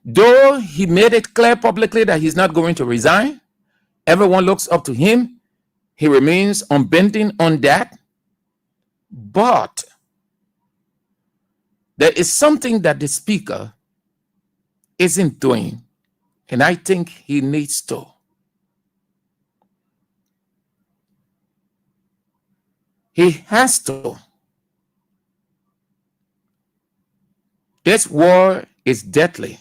Though he made it clear publicly that he's not going to resign, everyone looks up to him. He remains unbending on that. But there is something that the speaker isn't doing, and I think he needs to. He has to. This war is deadly.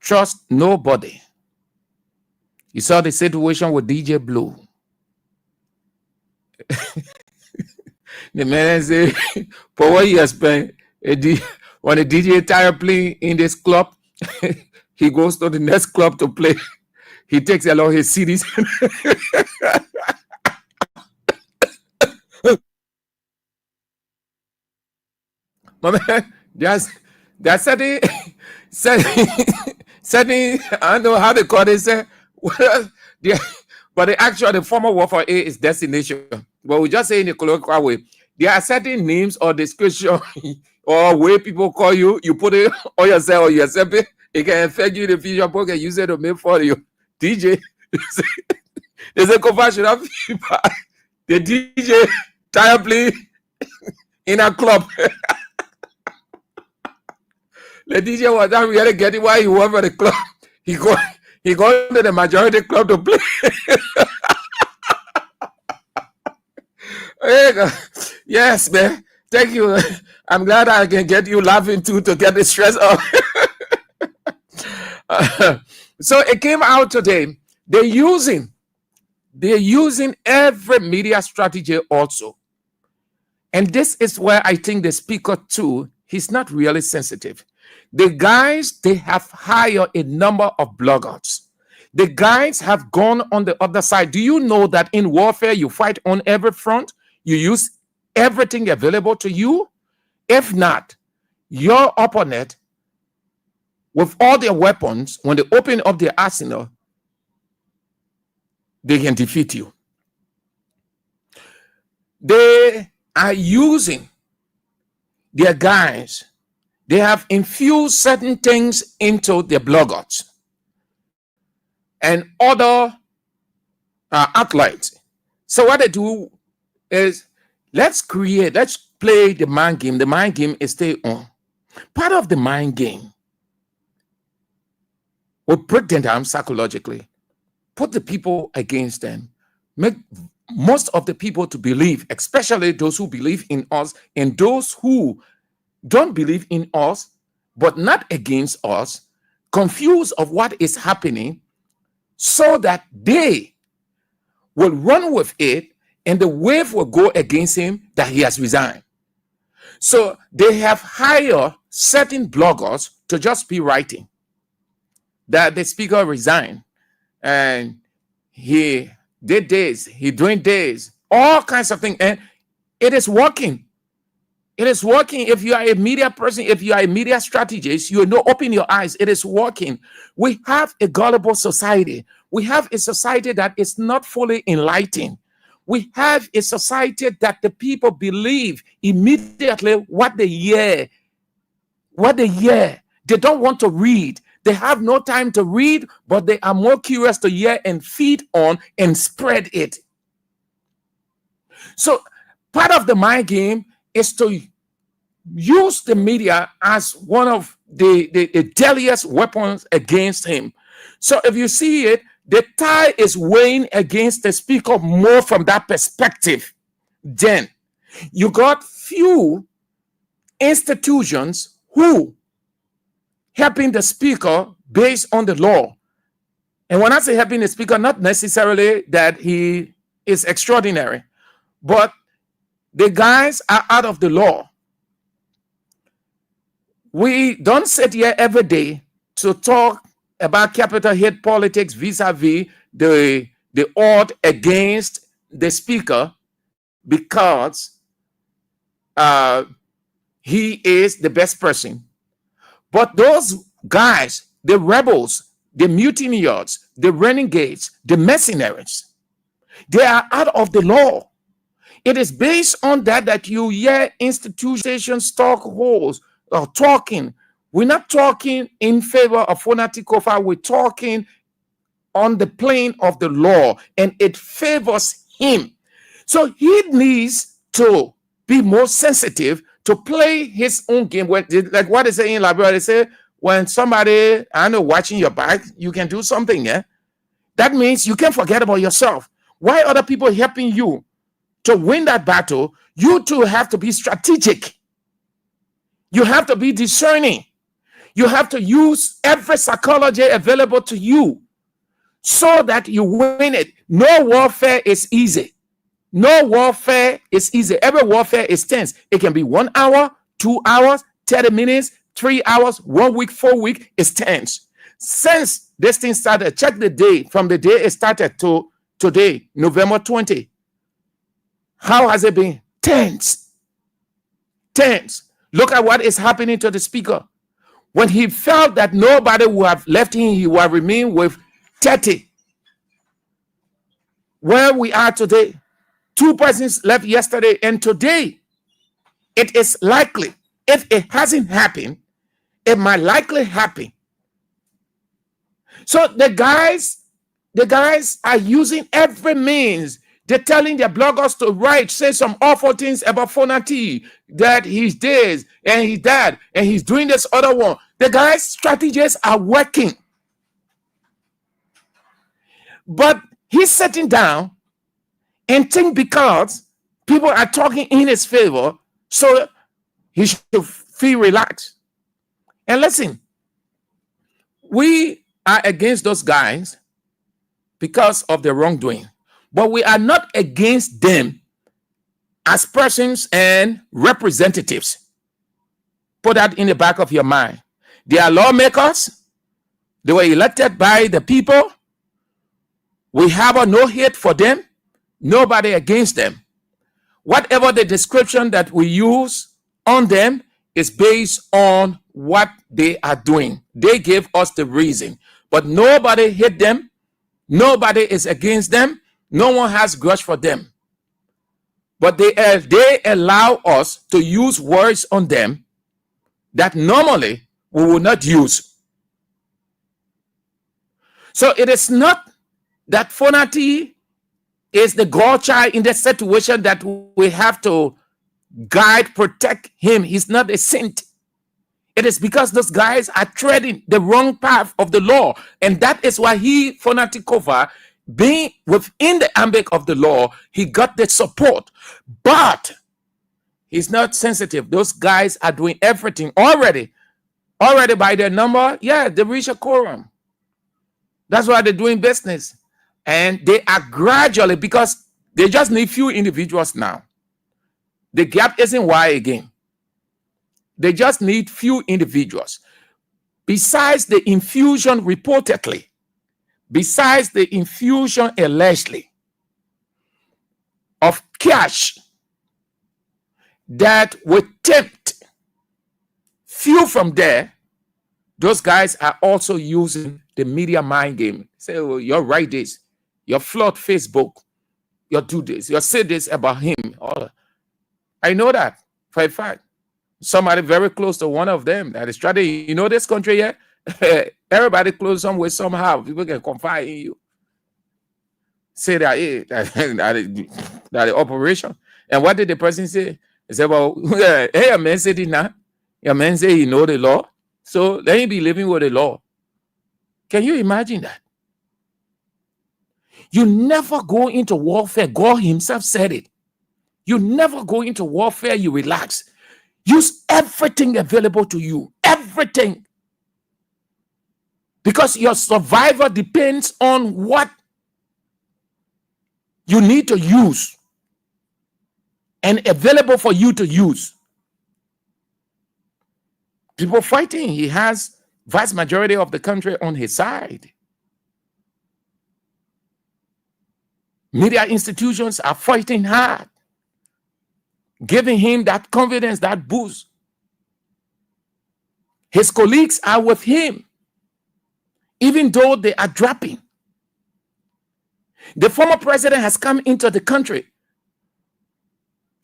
Trust nobody. You saw the situation with DJ Blue. The man said, for what you spent, when the DJ tired playing in this club, he goes to the next club to play. He takes along his CDs. My man, that's setting, I don't know how they call it. But the former word for A is destination. But we just say in the colloquial way, there are certain names or description or way people call you. You put it on yourself or yourself. It can affect you in the future. People can use it to make for you. DJ. There's a conversion of people. The DJ tired play in a club. The DJ was not really getting why he went for the club. He go to the majority club to play. Yes, man. Thank you. I'm glad I can get you laughing too to get the stress off. So it came out today. They're using every media strategy also. And this is where I think the speaker too, he's not really sensitive. The guys, they have hired a number of bloggers. The guys have gone on the other side. Do you know that in warfare, you fight on every front? You use everything available to you? If not, your opponent, with all their weapons, when they open up their arsenal, they can defeat you. They are using their guys. They have infused certain things into their bloggers and other athletes. So what they do is, let's play the mind game. The mind game is stay on. Part of the mind game will break them down psychologically, put the people against them, make most of the people to believe, especially those who believe in us and those who don't believe in us, but not against us, confused of what is happening, so that they will run with it and the wave will go against him that he has resigned. So they have hired certain bloggers to just be writing that the speaker resigned and he did this, he doing this, all kinds of things, and it is working. It is working. If you are a media person, if you are a media strategist, you know, open your eyes. It is working. We have a gullible society. We have a society that is not fully enlightened. We have a society that the people believe immediately what they hear. They don't want to read. They have no time to read, but they are more curious to hear and feed on and spread it. So part of the mind game is to use the media as one of the deadliest weapons against him. So if you see it, the tide is weighing against the speaker more from that perspective. Then You got few institutions who helping the speaker based on the law. And when I say helping the speaker, not necessarily that he is extraordinary, but the guys are out of the law. We don't sit here every day to talk about Capitol Hill politics vis-a-vis the odd against the speaker because he is the best person. But those guys, the rebels, the mutineers, the renegades, the mercenaries, they are out of the law. It is based on that you hear institutions, stockholders are talking. We're not talking in favor of Fonati Kofa. We're talking on the plane of the law, and it favors him. So he needs to be more sensitive to play his own game. Like what they say in Liberia, they say, when somebody, I know, watching your back, you can do something, yeah? That means you can't forget about yourself. Why other people helping you to win that battle? You too have to be strategic. You have to be discerning. You have to use every psychology available to you so that you win it. No warfare is easy. No warfare is easy. Every warfare is tense. It can be 1 hour, 2 hours, 30 minutes, 3 hours, 1 week, 4 weeks. It's tense. Since this thing started, check the day from the day it started to today, November 20. How has it been? Tense. Tense. Look at what is happening to the speaker. When he felt that nobody would have left him, he would remain with 30. Where we are today, 2 persons left yesterday, and today it is likely, if it hasn't happened, it might likely happen. So the guys are using every means. They're telling their bloggers to write, say some awful things about Fonati, that he's this and he's that, and he's doing this other one. The guys' strategies are working. But he's sitting down and think because people are talking in his favor, so he should feel relaxed. And listen, we are against those guys because of their wrongdoing, but we are not against them as persons and representatives. Put that in the back of your mind. They are lawmakers. They were elected by the people. We have no hate for them. Nobody against them. Whatever the description that we use on them is based on what they are doing. They gave us the reason. But nobody hate them. Nobody is against them. No one has grudge for them. But they allow us to use words on them that normally we will not use. So it is not that Fonati is the godchild in the situation that we have to guide, protect him. He's not a saint. It is because those guys are treading the wrong path of the law. And that is why Fonati Kofa, being within the ambit of the law, he got the support. But he's not sensitive. Those guys are doing everything already by their number. Yeah, they reach a quorum. That's why they're doing business. And they are gradually, because they just need few individuals now. The gap isn't wide again. They just need few individuals. Besides the infusion reportedly, besides the infusion allegedly of cash that would tempt few from there, those guys are also using the media mind game. Say, oh, you'll write this, you'll flood Facebook, you'll do this, you'll say this about him. I know that for a fact. Somebody very close to one of them that is trying to, you know, this country here, everybody close some way somehow. People can confide in you. Say that, hey, that the operation. And what did the person say? He said, well, hey, a man said it now. A man say he know the law. So let him be living with the law. Can you imagine that? You never go into warfare. God himself said it. You never go into warfare, you relax. Use everything available to you. Everything. Because your survival depends on what you need to use and available for you to use. People fighting. He has vast majority of the country on his side. Media institutions are fighting hard, giving him that confidence, that boost. His colleagues are with him, even though they are dropping. The former president has come into the country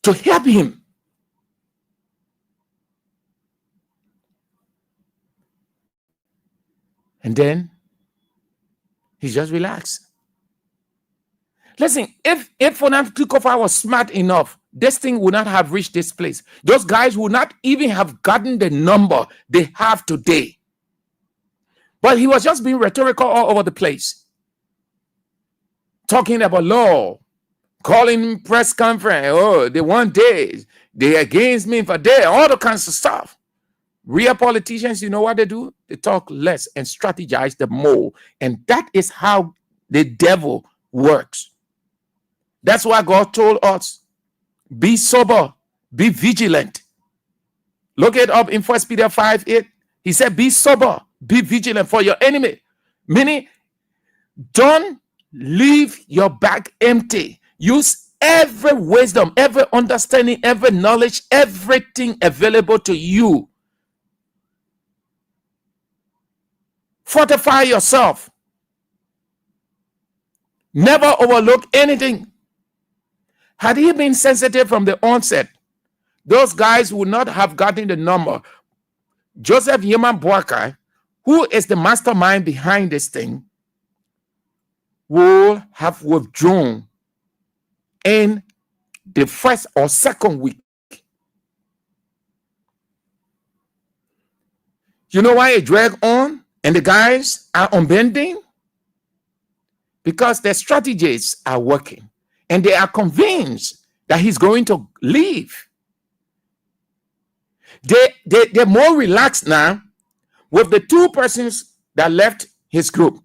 to help him. And then he just relaxed. Listen, if Fonam Tukofa was smart enough, this thing would not have reached this place. Those guys would not even have gotten the number they have today. But he was just being rhetorical all over the place. Talking about law, calling press conference, oh, they want days, they against me for day, all the kinds of stuff. Real politicians, you know what they do? They talk less and strategize the more. And that is how the devil works. That's why God told us, be sober, be vigilant. Look it up in 1 Peter 5:8. He said, be sober, be vigilant for your enemy. Meaning, don't leave your bag empty. Use every wisdom, every understanding, every knowledge, everything available to you. Fortify yourself. Never overlook anything. Had he been sensitive from the onset, those guys would not have gotten the number. Joseph Yeman Boakai, who is the mastermind behind this thing, will have withdrawn in the first or second week. You know why it dragged on and the guys are unbending? Because their strategies are working and they are convinced that he's going to leave. They're more relaxed now with the two persons that left his group.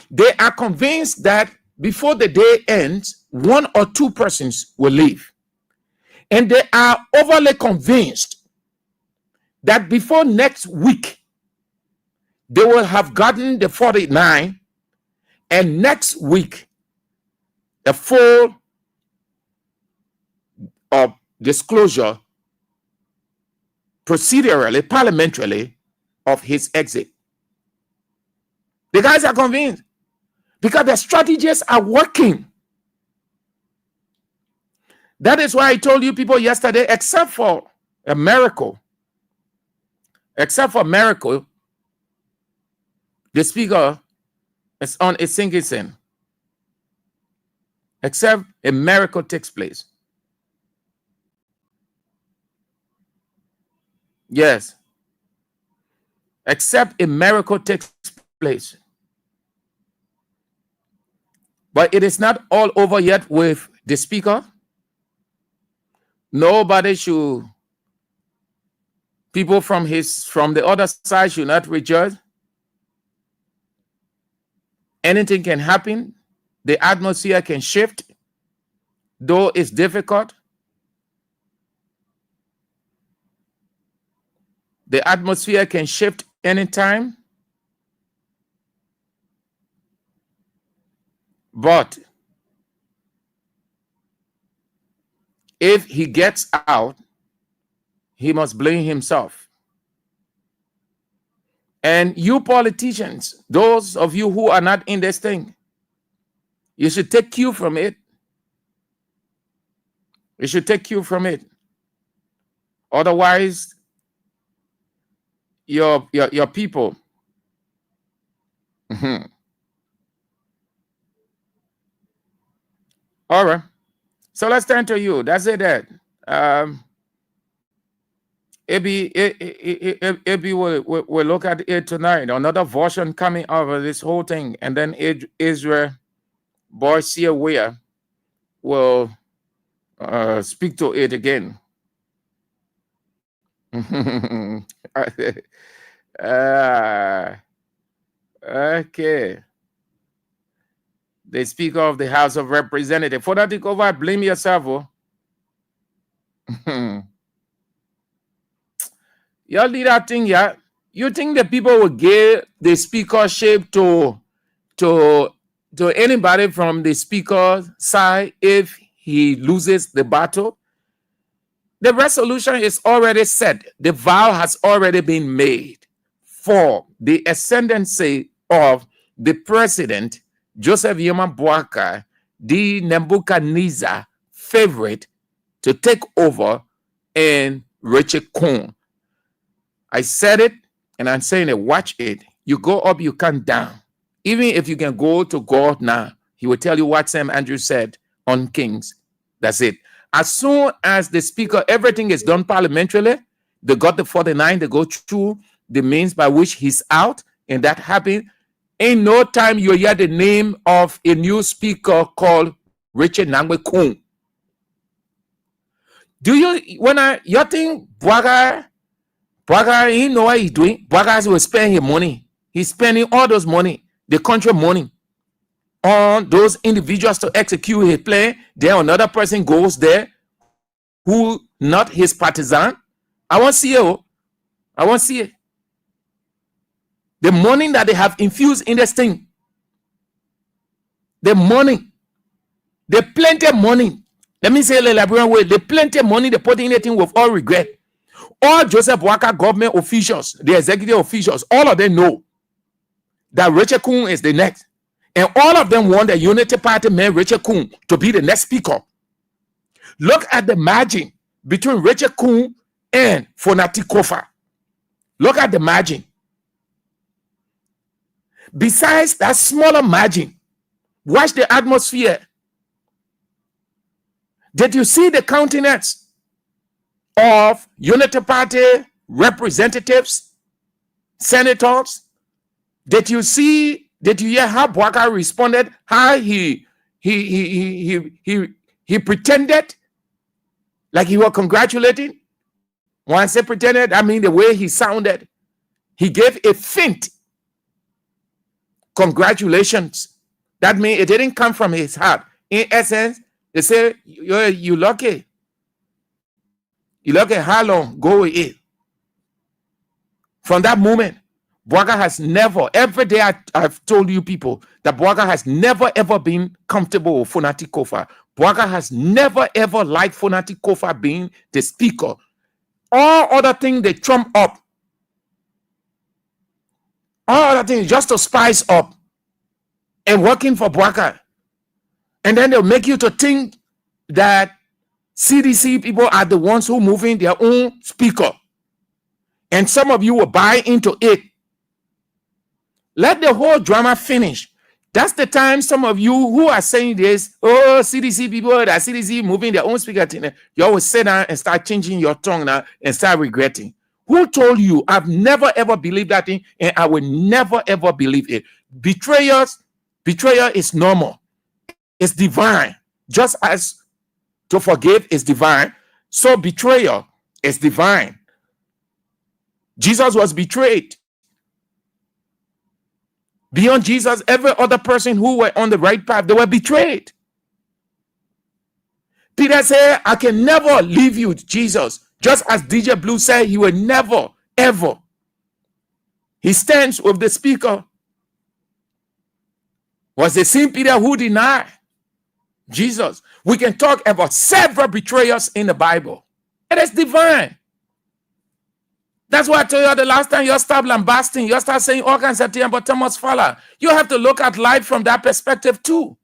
They are convinced that before the day ends, one or two persons will leave. And they are overly convinced that before next week, they will have gotten the 49, and next week, a full disclosure procedurally, parliamentarily, of his exit. The guys are convinced because the strategies are working. That is why I told you people yesterday, except for a miracle, the speaker is on a sinking sin. Except a miracle takes place. Yes. Except a miracle takes place. But it is not all over yet with the speaker. Nobody should, people from the other side should not rejoice. Anything can happen. The atmosphere can shift, though it's difficult. The atmosphere can shift anytime. But if he gets out, he must blame himself. And you politicians, those of you who are not in this thing, you should take cue from it. You should take cue from it. Otherwise, your people. All right. So let's turn to you. That's it. Abi will look at it tonight. Another version coming out of this whole thing, and then Israel Boycia Weir will speak to it again. Okay. The Speaker of the House of Representatives. For that, take over, blame yourself. Oh. Y'all did that thing, yeah? You think the people will give the speakership to anybody from the speaker's side if he loses the battle? The resolution is already set. The vow has already been made for the ascendancy of the president, Joseph Yoma Boakai, the Nebuchadnezzar favorite, to take over in Richard Coon. I said it, and I'm saying it. Watch it. You go up, you come down. Even if you can go to God now, he will tell you what Sam Andrews said on Kings. That's it. As soon as the speaker, everything is done parliamentarily, they got the 49, they go through the means by which he's out, and that happened. In no time, you hear the name of a new speaker called Richard Nangwe Coon. Do you think Boakai, he know what he's doing? Boakai will spend his money. He's spending all those money, the country money, on those individuals to execute his plan. Then another person goes there who not his partisan. I want to see it. I want to see it. The money that they have infused in this thing. The money. The plenty of money. Let me say it in a Liberian way. The plenty of money they put in the thing with all regret. All Joseph Boakai government officials, the executive officials, all of them know that Richard Coon is the next. And all of them want the Unity Party man, Richard Coon, to be the next speaker. Look at the margin between Richard Coon and Fonati Kofa. Look at the margin. Besides that smaller margin, watch the atmosphere. Did you see the countenance of Unity Party representatives, senators? Did you hear how Boakai responded? How he pretended like he was congratulating? When I say pretended, I mean the way he sounded. He gave a faint congratulations. That means it didn't come from his heart. In essence, they say, you lucky. You lucky how long? Go with it. From that moment, Boakai has never, every day I've told you people that Boakai has never ever been comfortable with Fonati Kofa. Boakai has never ever liked Fonati Kofa being the speaker. All other things they trump up. All other things just to spice up and working for Boakai. And then they'll make you to think that CDC people are the ones who moving their own speaker. And some of you will buy into it. Let the whole drama finish. That's the time some of you who are saying this, oh, CDC people, that CDC moving their own speaker, you always sit down and start changing your tongue now and start regretting. Who told you? I've never ever believed that thing, and I will never ever believe it. Betrayal is normal. It's divine. Just as to forgive is divine, so betrayal is divine. Jesus was betrayed. Beyond Jesus, every other person who were on the right path, they were betrayed. Peter said, I can never leave you, Jesus. Just as DJ Blue said, he will never, ever. He stands with the speaker. Was the same Peter who denied Jesus? We can talk about several betrayers in the Bible. It is divine. That's why I told you the last time you start lambasting, you start saying all kinds of things about Thomas Fowler. You have to look at life from that perspective too.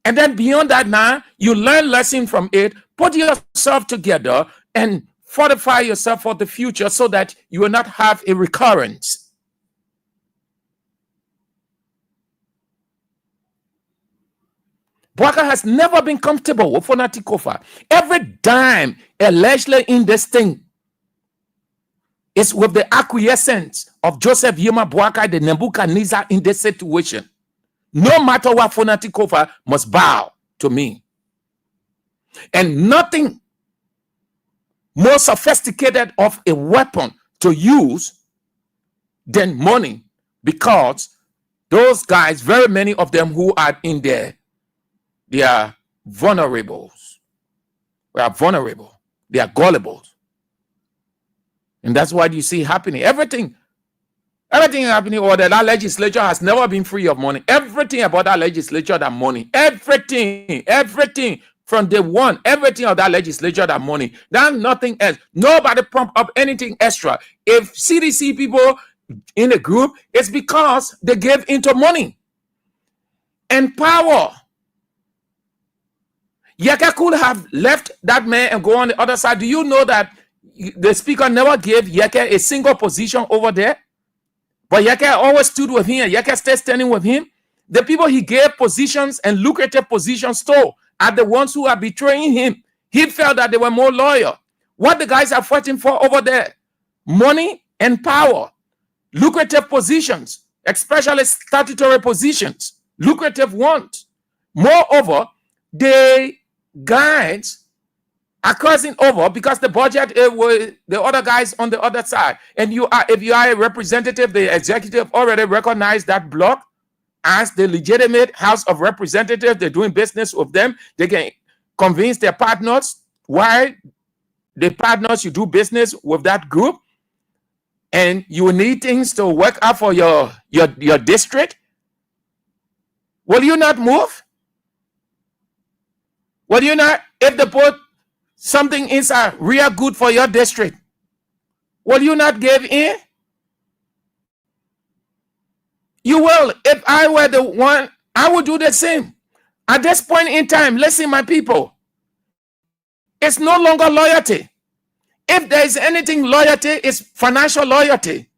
And then beyond that now, you learn lesson from it, put yourself together and fortify yourself for the future so that you will not have a recurrence. Boakai has never been comfortable with Fonati Kofa. Every dime allegedly in this thing is with the acquiescence of Joseph Yoma Boakai, the Nebuchadnezzar, in this situation. No matter what, Fonati Kofa must bow to me. And nothing more sophisticated of a weapon to use than money, because those guys, very many of them who are in there, they are vulnerables. They are vulnerable. They are gullible. And that's what you see happening. Everything happening over there, that legislature has never been free of money. Everything about that legislature, that money. Everything from day one, everything of that legislature, that money. That's nothing else. Nobody pump up anything extra. If CDC people in a group, it's because they gave into money and power. Yeke could have left that man and go on the other side. Do you know that the speaker never gave Yeke a single position over there? But Yeke always stood with him, and Yeke stayed standing with him. The people he gave positions and lucrative positions to are the ones who are betraying him. He felt that they were more loyal. What the guys are fighting for over there? Money and power. Lucrative positions, especially statutory positions. Lucrative ones. Moreover, the guys are crossing over because the budget was the other guys on the other side. And if you are a representative, the executive already recognized that block as the legitimate House of Representatives. They're doing business with them. They can convince their partners why the partners you do business with that group, and you need things to work out for your district. Will you not move? Will you not, if they put something inside real good for your district, will you not give in? You will. If I were the one, I would do the same. At this point in time, listen, my people, it's no longer loyalty. If there is anything loyalty, it's financial loyalty.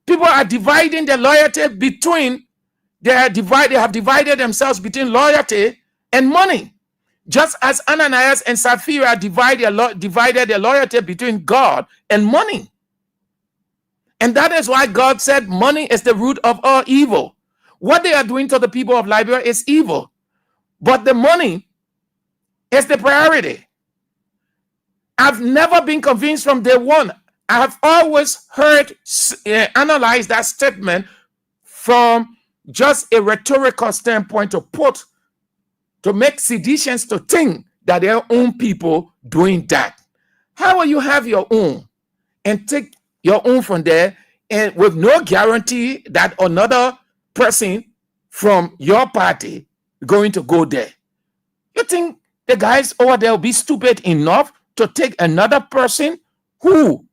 People are dividing their loyalty between, they have divided themselves between loyalty and money. Just as Ananias and Sapphira divided their loyalty between God and money. And that is why God said money is the root of all evil. What they are doing to the people of Liberia is evil. But the money is the priority. I've never been convinced from day one. I have always heard, analyze that statement from just a rhetorical standpoint to make seditions to think that their own people doing that. How will you have your own and take your own from there and with no guarantee that another person from your party going to go there? You think the guys over there will be stupid enough to take another person who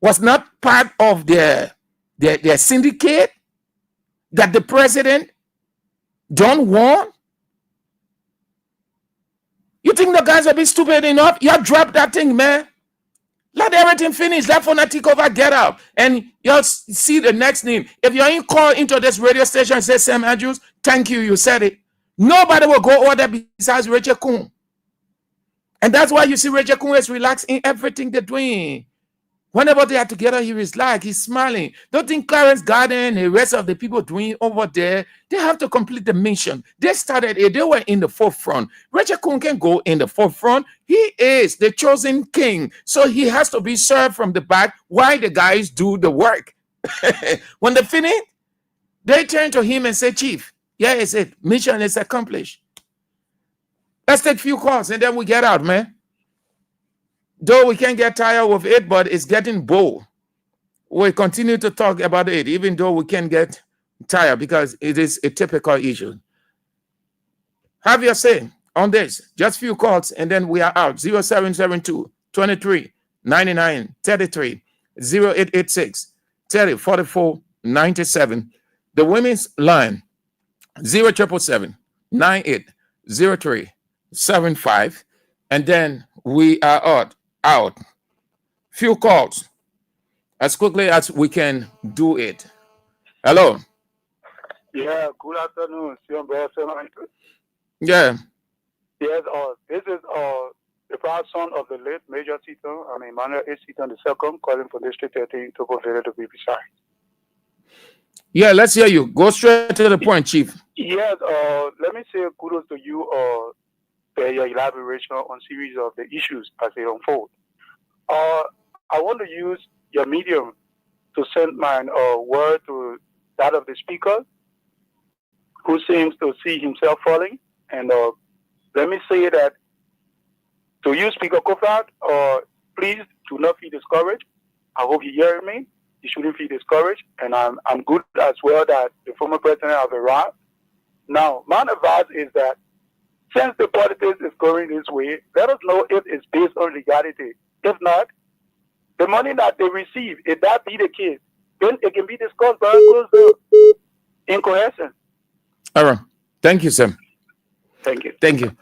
was not part of their syndicate that the president don't want? You think the guys will be stupid enough? You drop that thing, man. Let everything finish. Let Fona take over, get out. And you'll see the next name. If you're in call into this radio station and say, Sam Andrews, thank you, you said it. Nobody will go over there besides Rachel Kuhn. And that's why you see Rachel Kuhn is relaxed in everything they're doing. Whenever they are together, he is like, he's smiling. Don't think Clarence Garden and the rest of the people doing over there, they have to complete the mission. They started it. They were in the forefront. Rachel Kuhn can go in the forefront. He is the chosen king. So he has to be served from the back while the guys do the work. When they finish, they turn to him and say, Chief, yeah, it's it. Mission is accomplished. Let's take a few calls and then we get out, man. Though we can't get tired of it, but it's getting bold. We continue to talk about it, even though we can't get tired because it is a typical issue. Have your say on this. Just few calls and then we are out. 0772 23 99 33 0886 30 44 97. The women's line 0777 98 03 75. And then we are out. Few calls as quickly as we can do it. Hello. Yeah, good afternoon, Yeah. Yes, this is the proud son of the late Major Seaton, Emmanuel H. Seaton II, calling for District 13 to go to be precise. Yeah, let's hear you. Go straight to the point, Chief. Yes, let me say kudos to you, per your elaboration on series of the issues as they unfold. I want to use your medium to send my word to that of the speaker, who seems to see himself falling. And let me say that to you, Speaker Kofod, please do not feel discouraged. I hope you hear me. You shouldn't feel discouraged. And I'm good as well that the former president have arrived. Now, my advice is that since the politics is going this way, let us know if it's based on legality. If not, the money that they receive, if that be the case, then it can be discussed by in cohesion. All right. Thank you, Sam. Thank you. Thank you.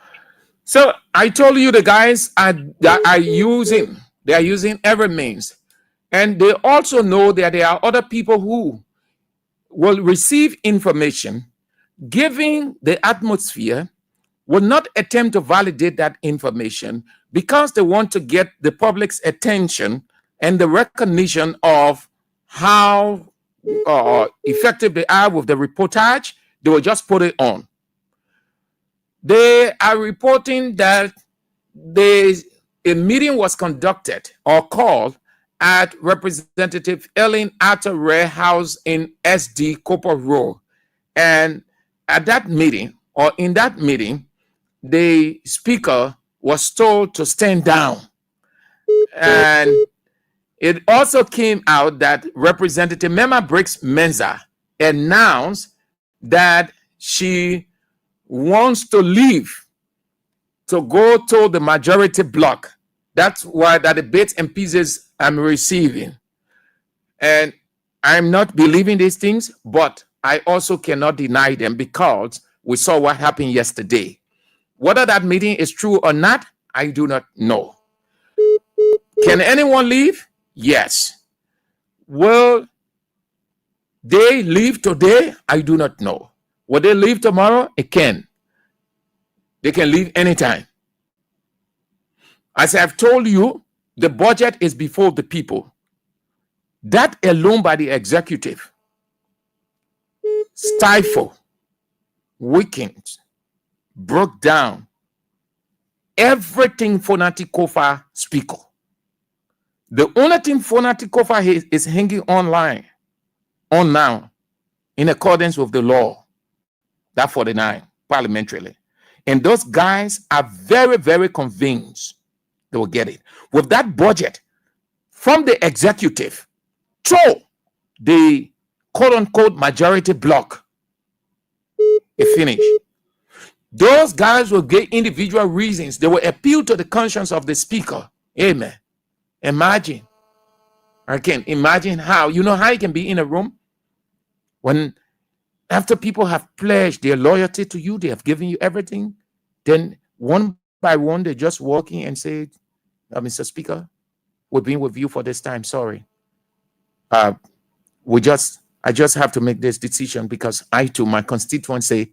So I told you the guys are using every means. And they also know that there are other people who will receive information, giving the atmosphere, will not attempt to validate that information because they want to get the public's attention and the recognition of how effective they are with the reportage. They will just put it on. They are reporting that a meeting was conducted or called at Representative Ellen Arthur Ray House in SD Copper Road. And at that meeting, or in that meeting, the speaker was told to stand down. And it also came out that Representative Mema Briggs Menza announced that she wants to leave to go to the majority bloc. That's why the bits and pieces I'm receiving. And I'm not believing these things, but I also cannot deny them because we saw what happened yesterday. Whether that meeting is true or not, I do not know. Can anyone leave? Yes. Will they leave today? I do not know. Will they leave tomorrow? It can. They can leave anytime. As I've told you, the budget is before the people. That alone by the executive stifle, weakened, broke down everything Fonati Kofa speaker. The only thing Fonati Kofa is hanging on now, in accordance with the law, that 49 parliamentarily. And those guys are very, very convinced they will get it. With that budget from the executive to the quote-unquote majority bloc, it finished. Those guys will get individual reasons. They will appeal to the conscience of the speaker. Amen. Imagine. I can imagine how. You know how you can be in a room when after people have pledged their loyalty to you, they have given you everything, then one by one, they just walk in and say, Mr. Speaker, we've been with you for this time. Sorry. I just have to make this decision because I, too, my constituents say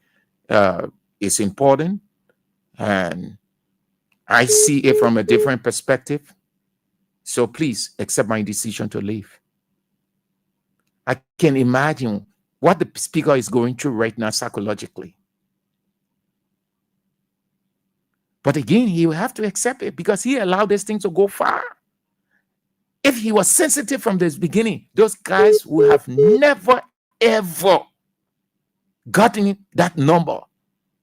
it's important. And I see it from a different perspective. So please accept my decision to leave. I can imagine what the speaker is going through right now psychologically. But again, he will have to accept it because he allowed this thing to go far. If he was sensitive from the beginning, those guys would have never, ever gotten that number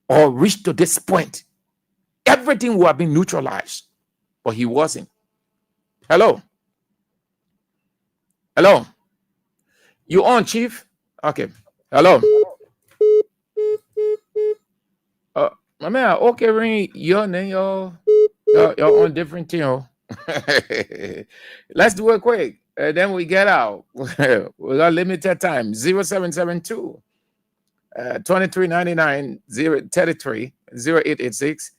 or reached to this point. Everything would have been neutralized, but he wasn't. Hello? Hello? You on, Chief? Okay. Hello? My man, okay, ring your name, you're on different team. Let's do it quick. Then we get out. We got limited time. 0772 2399 033 0886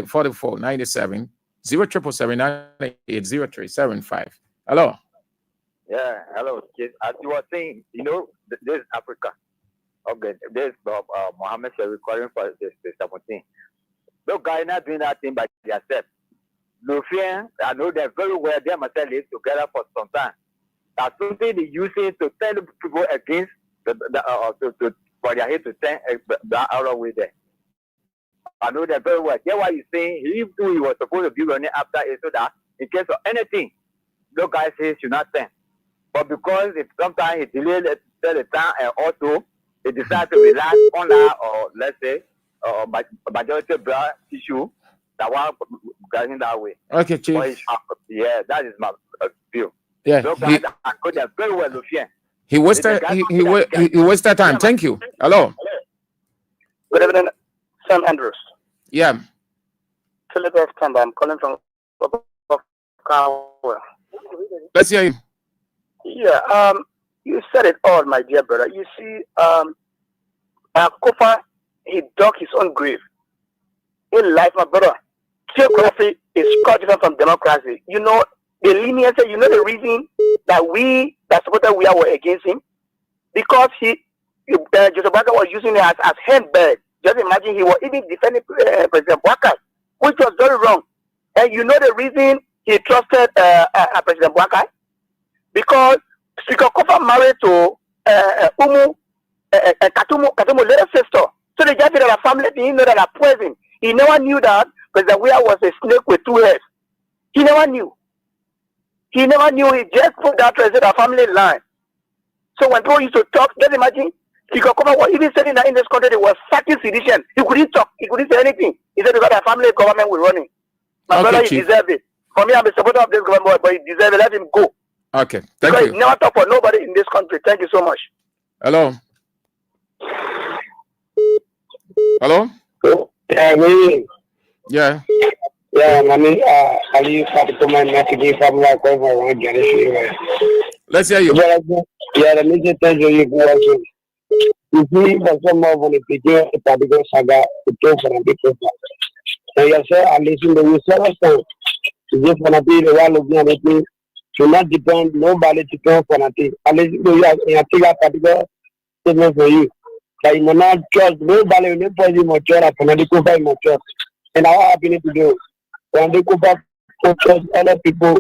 44 97 0777 Hello. Yeah, hello. As you were saying, this is Africa. Okay, this Mohammed is recording for the 17. Those guys not doing that thing by themselves. Lufien, I know them very well. They must live together for some time. That's something they use it to tell people against for their head to turn the other way there. I know that very well. That's why you saying he was supposed to be running after it so that in case of anything, those guys say he should not stand. But because sometimes he delayed the time and also they decide to relax on that, or let's say majority blood issue, that one going that way. Okay, Chief. Yeah, that is my view. Yeah, those guys are good, they're very well looking. he wasted time. Thank you. Hello. Good evening, Sam Andrews. Yeah. Philip F. Tamba, I'm calling from Kawa. Let's hear you. Yeah, you said it all, my dear brother. You see, Kofa, he dug his own grave. In life, my brother, geography is quite different from democracy. You know, the leniency, you know the reason that supported we were against him? Because Joseph Boakai was using it as handbag. Just imagine he was even defending President Boakai, which was very wrong. And you know the reason he trusted President Boakai? Because Speaker Kofa married to Katumu little sister. So they just did a family, he knew that a poison. He never knew that President Weah was a snake with two heads. He never knew. He never knew. He just put that as a family line. So when people used to talk, just imagine, Speaker Kofa was even saying that in this country they were sacking sedition. He couldn't talk. He couldn't say anything. He said because the family government was running. My brother, he deserved it. For me, I'm a supporter of this government, but he deserved it. Let him go. Okay, thank because you. He never talk for nobody in this country. Thank you so much. Hello. Hello. Yeah. Yeah, mommy. Ali Fatima message from like over on Genesis. Let's hear you. Yeah, let me just tell you also. You see, there's some of the people particular saga to talk for a bit. So yes, sir. I listen to you several times. Just wanna be the one looking at it. To not depend nobody to come for nothing. I listen to you. I think I particular statement for you. Like you not trust nobody. No person more trust. For nothing, go buy more trust. And how happy to do. When they go back to trust other people,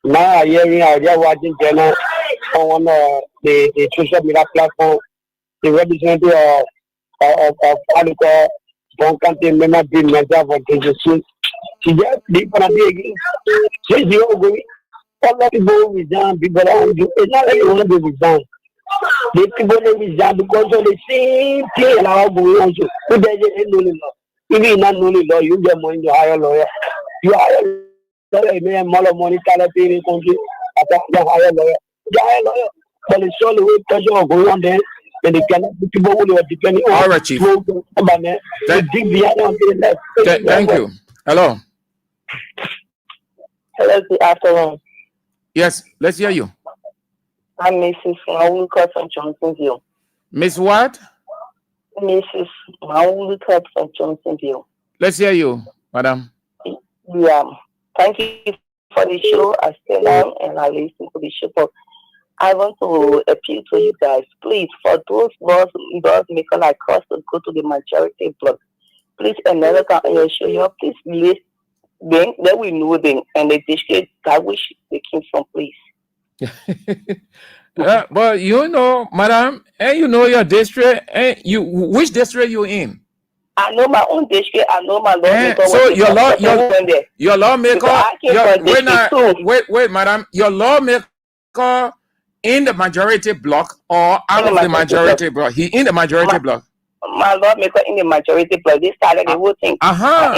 now I hearing I just watching channel on the social media platform. The representative of Aluka, one country member being myself for Jesus. She just did for a day. She go. All the people resign. People are do. It's not like you want to be resigned. The people they resign because of the same thing and how going on. So they just no law. Even not only law, you get money to hire a lawyer. You hire lawyer, you may more money to pay in the country. After hire a lawyer, you hire a lawyer. But it's all the way pressure going on there. And they cannot people who are depending on. All right, Chief. Thank you. Hello. Hello, good afternoon. Yes, let's hear you. I'm Mrs. Mawuluka from Johnsonville. Miss what? Mrs. Mawuluka from Johnsonville. Let's hear you, madam. Yeah. Thank you for the show. I stay on and I listen to the show. But I want to appeal to you guys, please, for those laws making like us to go to the majority block. Please, America, on your show, you please list them, that we know them, and the district that wish they came from, please. But you know, madam, and you know your district, and which district you in? I know my own district. I know my lawmaker. So your lawmaker, wait, madam, your lawmaker in the majority block or out of the majority block? He in the majority block. My lawmaker in the majority block. They started the whole thing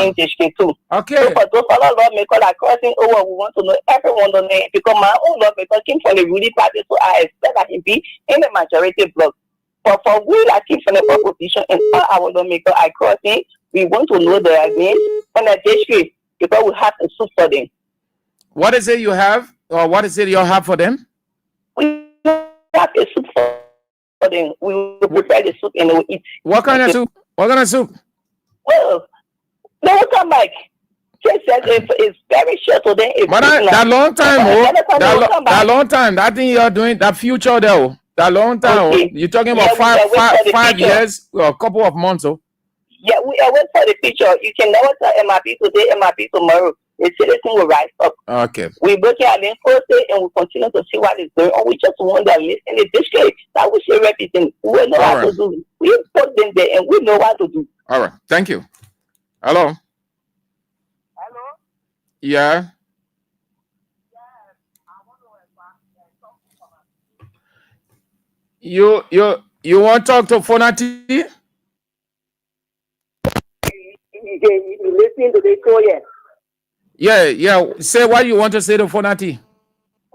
in district too. Okay. So for those other lawmakers are crossing over, we want to know everyone the name because my own lawmaker came from the ruling party, so I expect that he be in the majority block. But for we that came from the opposition and all our lawmakers are crossing, we want to know their names and the district because we have to sue for them. What is it you have, or what is it you have for them? We have a soup for them. We will prepare the soup and we will eat. What kind of soup? What kind of soup? Well, no, come back. Just said it's very short today. But that long time, that long time, that thing you're doing, that future there, that long time. Okay. You're talking about five years or a couple of months. Yeah, we are waiting for the picture. You can never tell MRP today, MRP tomorrow. The citizen will rise up. Okay. We look at the first day and we continue to see what is going on. We just want to listen in the district that we should represent. We know what to do. We put them there and we know what to do. All right. Thank you. Hello. Hello? Yeah. You want to talk to Fonati? You listening to the show yet? Yeah. Say what you want to say to Fonati.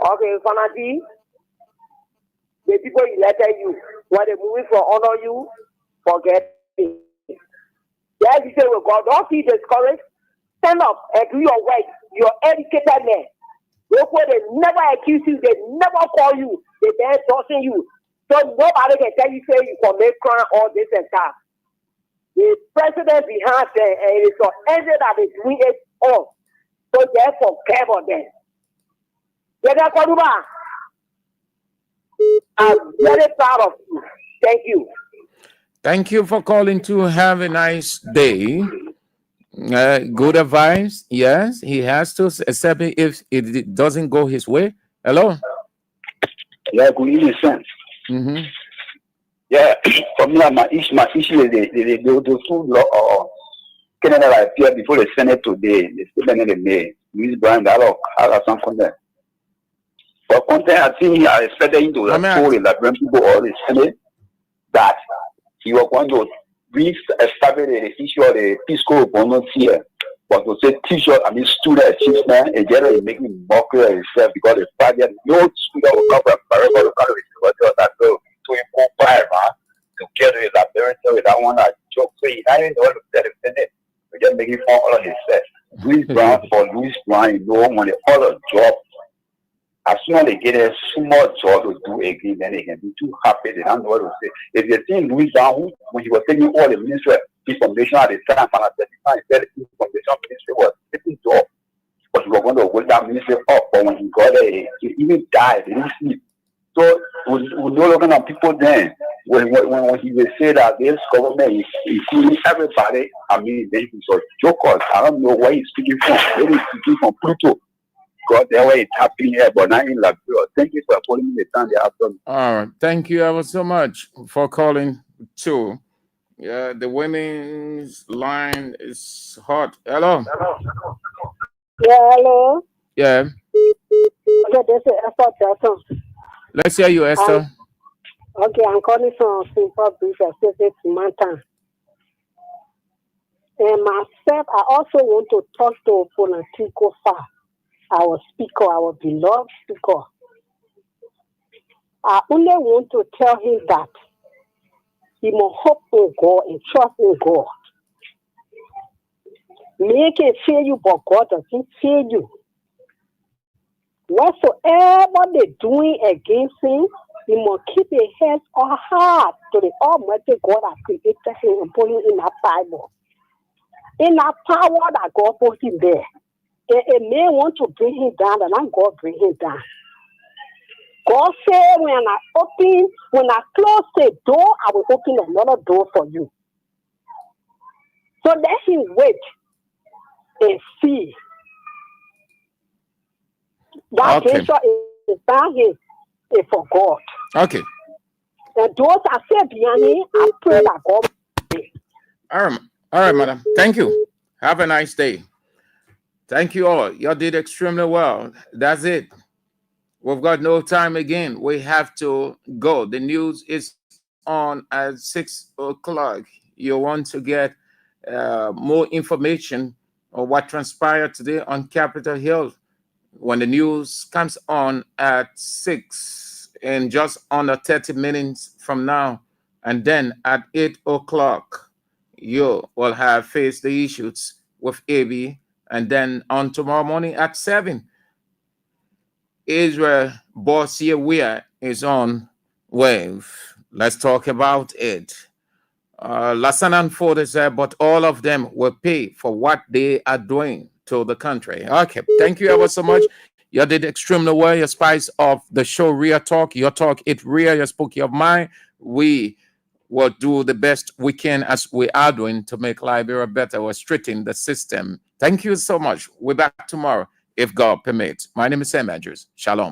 Okay, Fanati, the people elected you, when they moving for honor you, forget it. Yeah, you say, well, God, don't feel discouraged. Stand up and do your work. You're educated man. Therefore, they never accuse you, they never call you, they never tossing you. So nobody can tell you, say you can make crime all this and that. The president behind them, and it's your angel that is doing it all. So therefore, care about them. I'm very proud of you. Thank you. Thank you for calling to have a nice day. Good advice. Yes, he has to accept it if it doesn't go his way. Hello. Yeah, good evening, son. Mm-hmm. Yeah, for me, my issue is the two law Canada appeared before the Senate today. The statement they made. Louis Brown, I have some content. For content, I think I expected him to told that when people all the Senate that he was going to re-establish the issue of the fiscal bonus here. But to say teacher, student achievement, and generally making mockery of himself because the fact that no student will come from Paraguay to college that will to improve fire, to get rid of that parent with that one that joke free. I didn't know what to say the Senate. We're just making fun of himself. Louis Brown, you know, when the other job, as soon as they get a small job to do again, then they can be too happy. They don't know what to say. If you think Louis Brown, when he was taking all the ministry information at the time, and at the time, he said the information ministry was taking job, but he was going to hold that ministry up. But when he got there, he even died. He didn't sleep. So we no longer have people then. When he will say that this government is including everybody, then he's a joker. I don't know where he's speaking from. Maybe he's speaking from Pluto. God, that way it's happening here, but not in Liberia. Thank you for calling me the time they have done. All right. Thank you ever so much for calling too. Yeah, the women's line is hot. Hello. Yeah, hello. Yeah. Okay, this is Esther Jackson. Let's hear you, Esther. Okay, I'm calling from Simple Beach, Estate Mountain. And myself, I also want to talk to Fonatico Fa, our speaker, our beloved speaker. I only want to tell him that he must hope in God and trust in God. Make it fail you, but God doesn't fail you. Whatsoever they're doing against him, he must keep his head on hard to the Almighty God that created him and put him in that Bible. In that power that God put him there. A man want to bring him down, and I'm God bring him down. God said, when I close the door, I will open another door for you. So let him wait and see. That venture is down here is for God. Okay. And those are said behind me, I pray that God. All right, madam. Thank you. Have a nice day. Thank you all. You did extremely well. That's it. We've got no time again. We have to go. The news is on at 6 o'clock. You want to get more information on what transpired today on Capitol Hill when the news comes on at 6 and just under 30 minutes from now. And then at 8 o'clock, you will have faced the issues with AB. And then on tomorrow morning at 7, Israel Bossier Weir is on wave. Let's talk about it. Lassanan Ford is there, but all of them will pay for what they are doing to the country. Okay, thank you ever so much. You did extremely well. Your spice of the show, Real Talk. Your talk, it real. Your spooky of mine. We will do the best we can as we are doing to make Liberia better. We're straighten the system. Thank you so much. We're back tomorrow, if God permits. My name is Sam Andrews. Shalom.